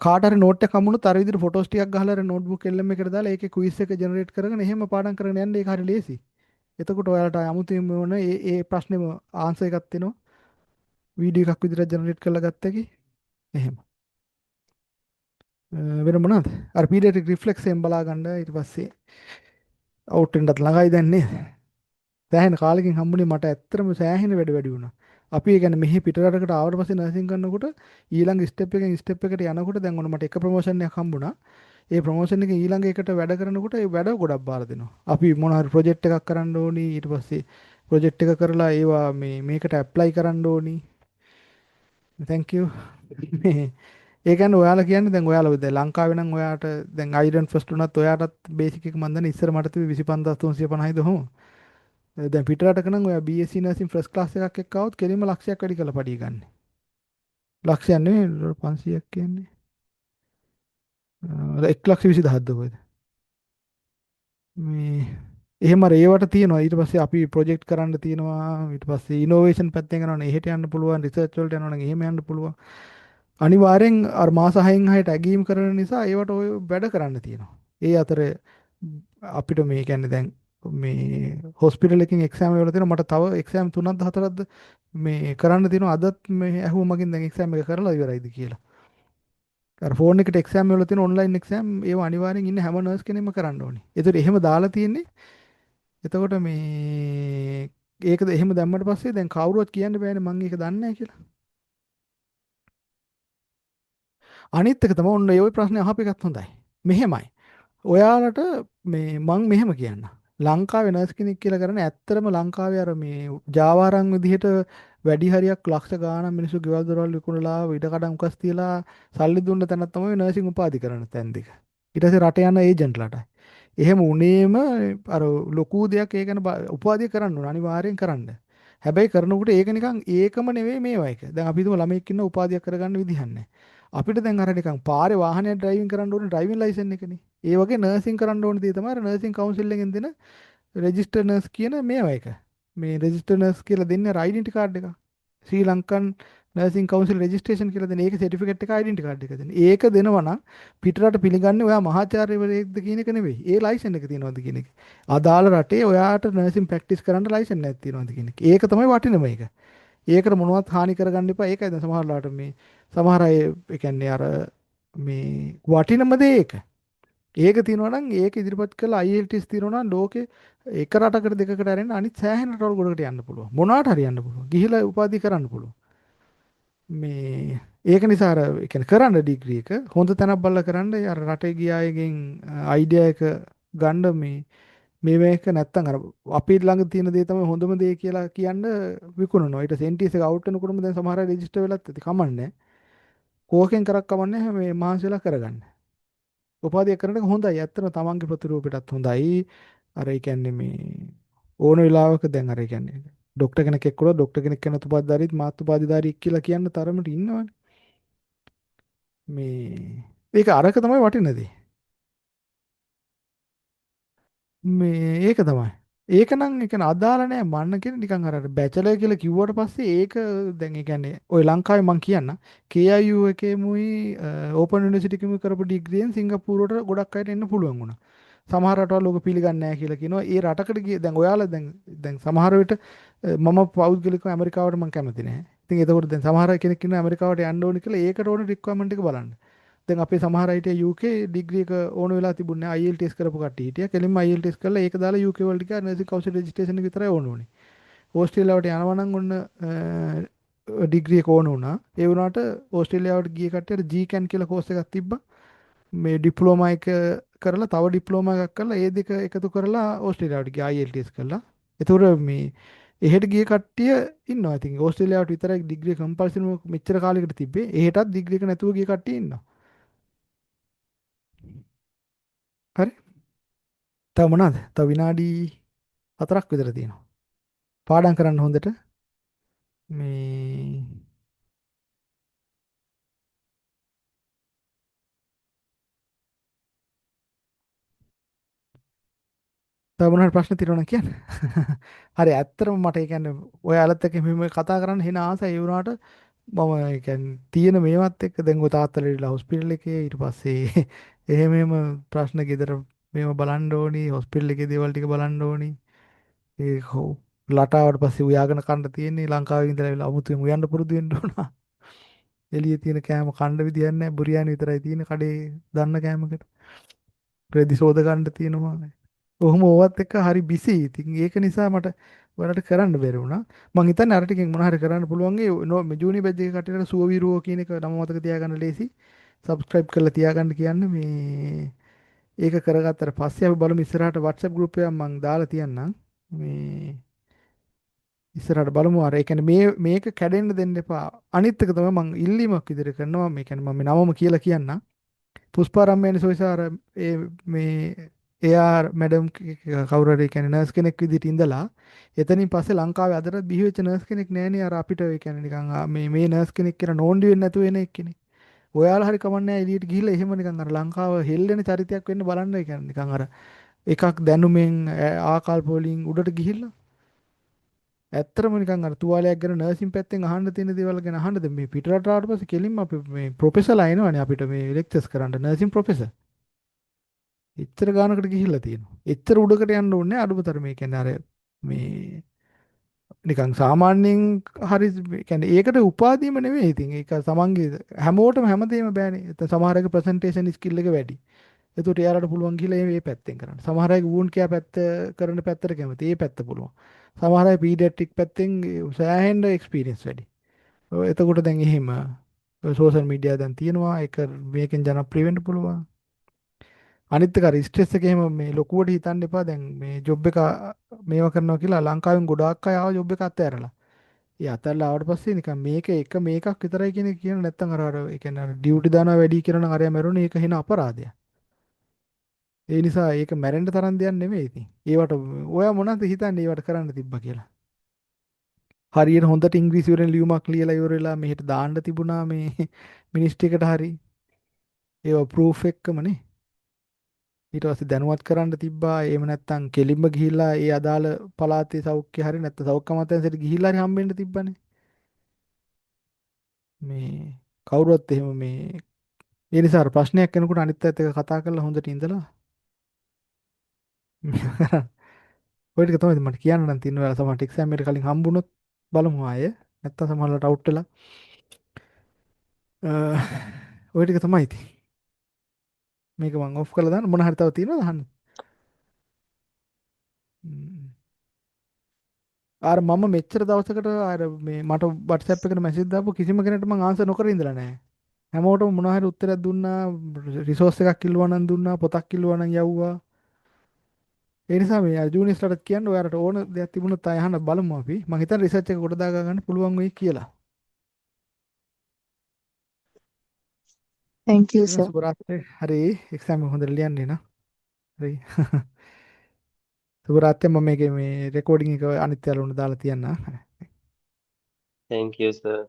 කාට හරි නෝට් එකක් හම්බුනොත් අර විදිහට ෆොටෝස් ටිකක් ගහලා අර නෝට්බුක් LM එකට දාලා ඒකේ ක්විස් එක ජෙනරේට් කරගෙන එහෙම පාඩම් කරගෙන යන්න ඒක හරි ලේසි. එතකොට ඔයාලට අමුතුවෙන් ඕන ඒ ප්‍රශ්නෙම ආන්සර් එකක් දෙනවා. වීඩියෝ එකක් විදිහට ජෙනරේට් කරලා ගත්ත එකේ. එහෙම. වෙන මොනවද? අර පීඩියාට්‍රික් රිෆ්ලෙක්ස් එකෙන් බලා ගන්න ඊට පස්සේ අවුට් වෙන්නත් ළඟයි දැන් නේද? සෑහෙන කාලෙකින් හම්බුනේ මට ඇත්තටම සෑහෙන වැඩි වුණා. අපි ඒ කියන්නේ මෙහි පිටරටකට ආවට පස්සේ නර්සින් කරනකොට ඊළඟ ස්ටෙප් එකෙන් ස්ටෙප් එකට යනකොට දැන් ඔන්න මට එක ප්‍රොමෝෂන් එකක් හම්බුණා. ඒ ප්‍රොමෝෂන් එකෙන් ඊළඟ එකට වැඩ කරනකොට ඒ වැඩ ගොඩක් බාර දෙනවා. අපි මොන හරි ප්‍රොජෙක්ට් එකක් කරන්න ඕනි ඊට පස්සේ ප්‍රොජෙක්ට් එක කරලා ඒවා මේකට ඇප්ලයි කරන්න ඕනි. thank you. ඒ කියන්නේ ඔයාලා කියන්නේ දැන් ඔයාලා දැන් ලංකාවේ නම් ඔයාට දැන් අයිඩන් ෆස්ට් උනත් ඔයාටත් බේසික් එක මන් දන්නේ ඉස්සර මට තිබි 25350යිද ඔහොම. දැන් පිටරටක නම් ඔයා BSc නර්සින් ෆස්ට් ක්ලාස් එකක් එක්ක આવොත් කෙලින්ම ලක්ෂයක් වැඩි කරලා පඩිය ගන්න. ලක්ෂයක් නෙවෙයි 500ක් කියන්නේ. 1,20,000ද කොහෙද? මේ එහෙම අර ඒවට තියෙනවා. ඊට පස්සේ අපි ප්‍රොජෙක්ට් කරන්න තියෙනවා. ඊට පස්සේ ඉනෝවේෂන් පැත්තෙන් යනවා නම් එහෙට යන්න පුළුවන්. රිසර්ච් වලට යනවා නම් එහෙම යන්න පුළුවන්. අනිවාර්යෙන් අර මාස 6න් 6ට ඇගීම් කරන නිසා ඒවට ඔය වැඩ කරන්න තියෙනවා. ඒ අතර අපිට මේ කියන්නේ දැන් මේ හොස්පිටල් එකකින් එක්සෑම් වල තියෙනවා. මට තව එක්සෑම් 3ක්ද 4ක්ද මේ කරන්න තියෙනවා. අදත් මේ ඇහුවා මගෙන් දැන් එක්සෑම් එක කරලා ඉවරයිද කියලා. අර ෆෝන් එකට එක්සෑම් වල තියෙන ඔන්ලයින් එක්සෑම් ඒව අනිවාර්යෙන් ඉන්න හැම නර්ස් කෙනෙක්ම කරන්න ඕනේ. ඒතර එහෙම දාලා තියෙන්නේ. එතකොට මේ ඒකද එහෙම දැම්මට පස්සේ දැන් කවුරුවත් කියන්න බෑනේ මම ඒක දන්නේ නැහැ කියලා. අනිත් එක තමයි ඔන්න ඒ ප්‍රශ්නේ අහපු එකත් හොඳයි. මෙහෙමයි. ඔයාලට මේ මං මෙහෙම කියන්න. ලංකාවේ නර්ස් කෙනෙක් කියලා කරන්නේ ඇත්තටම ලංකාවේ අර මේ ජාවාරම් විදිහට වැඩි හරියක් ලක්ෂ ගාණක් මිනිස්සු ගෙවල් දොරවල් විකුණලා ඉඩ කඩම් උකස් තියලා සල්ලි දුන්න තැනක් තමයි නර්සින් උපාධි කරන තැන් දෙක. ඊට පස්සේ රට යන ඒජන්ට්ලාටයි. එහෙම උනේම අර ලොකු දෙයක් ඒ ගැන උපාධිය කරන්න ඕන අනිවාර්යෙන් කරන්න. හැබැයි කරනකොට ඒක නිකන් ඒකම නෙවෙයි මේවා එක. දැන් අපි හිතමු ළමෙක් ඉන්න උපාධියක් කරගන්න විදිහක් නැහැ. අපිට දැන් අර නිකන් පාරේ වාහනයක් ඩ්‍රයිවිං කරන්න ඕනේ ඩ්‍රයිවිං ලයිසන් එකනේ. ඒ වගේ නර්සින් කරන්න ඕන දේ තමයි අර නර්සින් කවුන්සිල් එකෙන් දෙන රෙජිස්ටර් නර්ස් කියන මේවා එක. මේ රෙජිස්ටර් නර්ස් කියලා දෙන්නේ අර ඩෙන්ටිටි කාඩ් එක. ශ්‍රී ලංකන් නර්සින් කවුන්සිල් රෙජිස්ට්‍රේෂන් කියලා දෙන ඒක සර්ටිෆිකේට් එක ඩෙන්ටිටි කාඩ් එක දෙන. ඒක දෙනවා නම් පිටරට පිළිගන්නේ ඔයා මහාචාර්යවරයෙක්ද කියන එක නෙවෙයි. ඒ ලයිසන් එක තියෙනවද කියන එක. අදාළ රටේ ඔයාට නර්සින් ප්‍රැක්ටිස් කරන්න ලයිසන් එකක් තියෙනවද කියන එක. ඒක තමයි වටිනම එක. ඒකට මොනවත් හානි කරගන්න එපා. ඒකයි දැන් සමහරලාට මේ සමහර අය ඒ කියන්නේ අර මේ වටිනම දේ ඒක. ඒක තියෙනවා නම් ඒක ඉදිරිපත් කළා IELTS තියෙනවා නම් ලෝකේ එක රටකට දෙකකට අරගෙන අනිත් සෑහෙන රටවල් ගොඩකට යන්න පුළුවන්. මොනවාට හරි යන්න පුළුවන්. ගිහිලා උපාධි කරන්න පුළුවන්. මේ ඒක නිසා අර ඒ කියන්නේ කරන්න ඩිග්‍රී එක හොඳ තැනක් බලලා කරන්න අර රටේ ගිය අයගෙන් අයිඩියා එක ගන්න මේ මේක නැත්තම් අර අපි ළඟ තියෙන දේ තමයි හොඳම දේ කියලා කියන්න විකුණනවා. ඊට සෙන්ටිස් එක අවුට් වෙනකොටම දැන් සමහර අය රෙජිස්ටර් වෙලත් ඇති කමන්නේ. කෝකෙන් කරක් කමන්නේ මේ මහන්සියලා කරගන්න. උපාධිය කරන එක හොඳයි. ඇත්තටම තමන්ගේ ප්‍රතිරූපයටත් හොඳයි. අර ඒ කියන්නේ මේ ඕන වෙලාවක දැන් අර ඒ කියන්නේ ડોක්ටර් කෙනෙක් එක්කලා ડોක්ටර් කෙනෙක් කෙන උපාධිධාරීත් මාත් උපාධිධාරියෙක් කියලා කියන්න තරමට ඉන්නවනේ. මේ ඒක අරක තමයි වටින දේ. මේ ඒක තමයි. ඒක නම් ඒ කියන්නේ අදාළ නැහැ මන්න කියන නිකන් අර බැචලර් කියලා කිව්වට පස්සේ ඒක දැන් ඒ කියන්නේ ওই ලංකාවේ මං කියන්න KIU එකේමුයි ඕපන් යුනිවර්සිටි එකේමුයි කරපු ඩිග්‍රියෙන් සිංගප්පූරුවට ගොඩක් අයට එන්න පුළුවන් වුණා. සමහර රටවල් ඔක පිළිගන්නේ නැහැ කියලා කියනවා. ඒ රටකට ගිය දැන් ඔයාලා දැන් සමහර විට මම පෞද්ගලිකව ඇමරිකාවට මම කැමති නැහැ. ඉතින් ඒතකොට දැන් සමහර කෙනෙක් ඉන්නවා ඇමරිකාවට යන්න ඕනි කියලා ඒකට ඕන රික්වයර්මන්ට් එක බලන්න. දැන් අපේ සමහර අයට UK ඩිග්‍රී එක ඕන වෙලා තිබුණේ නැහැ. IELTS කරපු කට්ටිය හිටියා. කෙලින්ම IELTS කරලා ඒක දාලා UK වලට ගියා නර්සින් කවුන්සිල් රෙජිස්ට්‍රේෂන් එක විතරයි ඕන උනේ. ඕස්ට්‍රේලියාවට යනවා නම් ඔන්න ඩිග්‍රී එක ඕන වුණා. ඒ වුණාට ඕස්ට්‍රේලියාවට ගිය කට්ටියට GCAN කියලා කෝස් එකක් තිබ්බා. මේ ඩිප්ලෝමා එක කරලා තව ඩිප්ලෝමා එකක් කරලා ඒ දෙක එකතු කරලා ඕස්ට්‍රේලියාවට ගියා IELTS කරලා. ඒතකොට මේ එහෙට ගිය කට්ටිය ඉන්නවා. ඉතින් ඕස්ට්‍රේලියාවට විතරයි ඩිග්‍රී කම්පල්සරිම මෙච්චර කාලයකට තිබ්බේ. එහෙටත් ඩිග්‍රී එක නැතුව ගිය කට්ටිය ඉන්නවා. හරි. තව මොනවාද? තව විනාඩි 4ක් විතර තියෙනවා. පාඩම් කරන්න හොඳට. මේ තව මොනවාට ප්‍රශ්න තියෙනවද කියන්න. හරි ඇත්තටම මට ඒ කියන්නේ ඔයාලත් එක්ක මෙහෙම කතා කරන්න හින ආසයි ඒ වුණාට මම ඒ කියන්නේ තියෙන මේවත් එක්ක දැන් ඔය තාත්තලා ඉඳලා හොස්පිටල් එකේ ඊට පස්සේ එහෙම ප්‍රශ්න ගෙදර මේව බලන්න ඕනි හොස්පිටල් එකේ දේවල් ටික බලන්න ඕනි ඒ ලටාවට පස්සේ උයාගෙන කන්න තියෙන්නේ ලංකාවේ ඉඳලා අමුතුවෙන් උයන්න පුරුදු වෙන්න ඕන. එළියේ තියෙන කෑම කන්න විදියක් නැහැ බුරියානි විතරයි තියෙන කඩේ දන්න කෑමකට. රෙදි සෝද ගන්න තියෙනවා. ඔහොම ඕවත් එක්ක හරි බිසි. ඉතින් ඒක නිසා මට ඔයාලට කරන්න බැරි වුණා. මං හිතන්නේ අර ටිකෙන් මොන හරි කරන්න පුළුවන් ඒ ජූනි බැච් එකේ කට්ටියට සුවවිරුවෝ කියන එක නම මතක තියාගන්න ලේසි. සබ්ස්ක්‍රයිබ් කරලා තියාගන්න කියන්නේ මේ ඒක කරගත්තට පස්සේ අපි බලමු ඉස්සරහට WhatsApp group එකක් මං දාලා තියන්නම්. මේ ඉස්සරහට බලමු අර ඒ කියන්නේ මේක කැඩෙන්න දෙන්න එපා. අනිත් එක තමයි මං ඉල්ලීමක් විදිහට කරනවා. මේ කියන්නේ මම නමම කියලා කියන්නම්. පුෂ්පාරම්මයන් සොයිසාර මේ එයා මැඩම් කවුරු හරි කියන්නේ නර්ස් කෙනෙක් විදිහට ඉඳලා එතනින් පස්සේ ලංකාවේ අදට බිහි වෙච්ච නර්ස් කෙනෙක් නෑනේ අර අපිට ඒ කියන්නේ නිකන් මේ නර්ස් කෙනෙක් කියලා නෝන්ඩි වෙන්නේ නැතුව එන එක්කනේ. ඔයාලා හරි කමන්නේ එළියට ගිහිල්ලා එහෙම නිකන් අර ලංකාව හෙල්ලෙන චරිතයක් වෙන්න බලන්න ඒ කියන්නේ නිකන් අර එකක් දැනුමෙන් ආකල්ප වලින් උඩට ගිහිල්ලා ඇත්තටම නිකන් අර තුවාලයක් ගැන නර්සින් පැත්තෙන් අහන්න තියෙන දේවල් ගැන අහන්නද මේ පිටරට ආවට පස්සේ කෙලින්ම අපි මේ ප්‍රොෆෙසර්ලා එනවනේ අපිට මේ ලෙක්චර්ස් කරන්න නර්සින් ප්‍රොෆෙසර්. එච්චර ගානකට ගිහිල්ලා තියෙනවා. එච්චර උඩකට යන්න ඕනේ අඩුමතර මේ කියන්නේ අර මේ නිකන් සාමාන්‍යයෙන් හරි කියන්නේ ඒකට උපාධියම නෙවෙයි ඉතින් ඒක තමන්ගේ හැමෝටම හැමදේම බෑනේ. ඒත් සමහර අයගේ ප්‍රසන්ටේෂන් ස්කිල් එක වැඩි. ඒකට එයාලට පුළුවන් ගිහලා මේ පැත්තෙන් කරන්න. සමහර අයගේ වුන් කියා පැත්ත කරන පැත්තට කැමති. ඒ පැත්ත පුළුවන්. සමහර අය පීඩියාට්‍රික් පැත්තෙන් සෑහෙන්න එක්ස්පීරියන්ස් වැඩි. එතකොට දැන් එහෙම සෝෂල් මීඩියා දැන් තියෙනවා. ඒක මේකෙන් ජනප්‍රිය වෙන්න පුළුවන්. අනිත් එක අර ස්ට්‍රෙස් එක එහෙම මේ ලොකුවට හිතන්න එපා. දැන් මේ ජොබ් එක මේවා කරනවා කියලා ලංකාවෙන් ගොඩාක් අය ආව ජොබ් එක අතහැරලා. ඒ අතහැරලා ආවට පස්සේ නිකන් මේකක් විතරයි කියන එක කියන නැත්තම් අර ඒ කියන්නේ අර ඩියුටි දානවා වැඩි කියන නම් අරයා මැරුණේ ඒක හින අපරාධයක්. ඒ නිසා ඒක මැරෙන්න තරම් දෙයක් නෙමෙයි ඉතින්. ඒවට ඔයා මොනවද හිතන්නේ ඒවට කරන්න තිබ්බා කියලා? හරියට හොඳට ඉංග්‍රීසි වලින් ලියුමක් ලියලා ඉවර වෙලා මෙහෙට දාන්න තිබුණා මේ මිනිස්ට්‍රි එකට හරි. ඒව ප්‍රූෆ් එක්කමනේ. ඊට පස්සේ දැනුවත් කරන්න තිබ්බා. එහෙම නැත්නම් කෙලින්ම ගිහිල්ලා ඒ අදාළ පළාතේ සෞඛ්‍ය හරි නැත්නම් සෞඛ්‍ය අමාත්‍යාංශයට ගිහිල්ලා හරි හම්බෙන්න තිබ්බනේ. මේ කවුරුවත් එහෙම මේ ඒ නිසා අර ප්‍රශ්නයක් කෙනෙකුට අනිත් පැත්ත එක කතා කරලා හොඳට ඉඳලා ඔය ටික තමයි මට කියන්න නම් තියෙන වෙලාව සමහරට එක්සෑම් එකට කලින් හම්බුනොත් බලමු ආයේ. නැත්නම් සමහරවිට අවුට් වෙලා ඔය ටික තමයි ඉතින්. මේක මම ඔෆ් කරලා දාන්න මොන හරි තව තියෙනවද අහන්න? අර මම මෙච්චර දවසකට අර මේ මට WhatsApp එකට මැසේජ් දාපු කිසිම කෙනෙකුට මම ආන්සර් නොකර ඉඳලා නැහැ. හැමෝටම මොනවා හරි උත්තරයක් දුන්නා, රිසෝස් එකක් කිල්ලුවා නම් දුන්නා, පොතක් කිල්ලුවා නම් යවුවා. ඒ නිසා මේ ජූනියර්ස්ලාට කියන්න ඔයාලට ඕන දෙයක් තිබුණොත් ආය අහන්න බලමු අපි. මම හිතන්නේ රිසර්ච් එක කොට දාගා ගන්න පුළුවන් වෙයි කියලා. Thank you, එහෙනම් sir. සුබරාත්‍රි. හරි එක්සෑම් එක හොඳට ලියන්න එන. හරි. සුබරාත්‍රි මම මේකේ මේ රෙකෝඩින් එක අනිත් යාළුවන්ට දාලා තියන්න. Thank you, sir.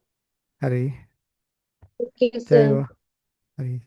හරි. Thank you, ජය sir. වේවා. හරි.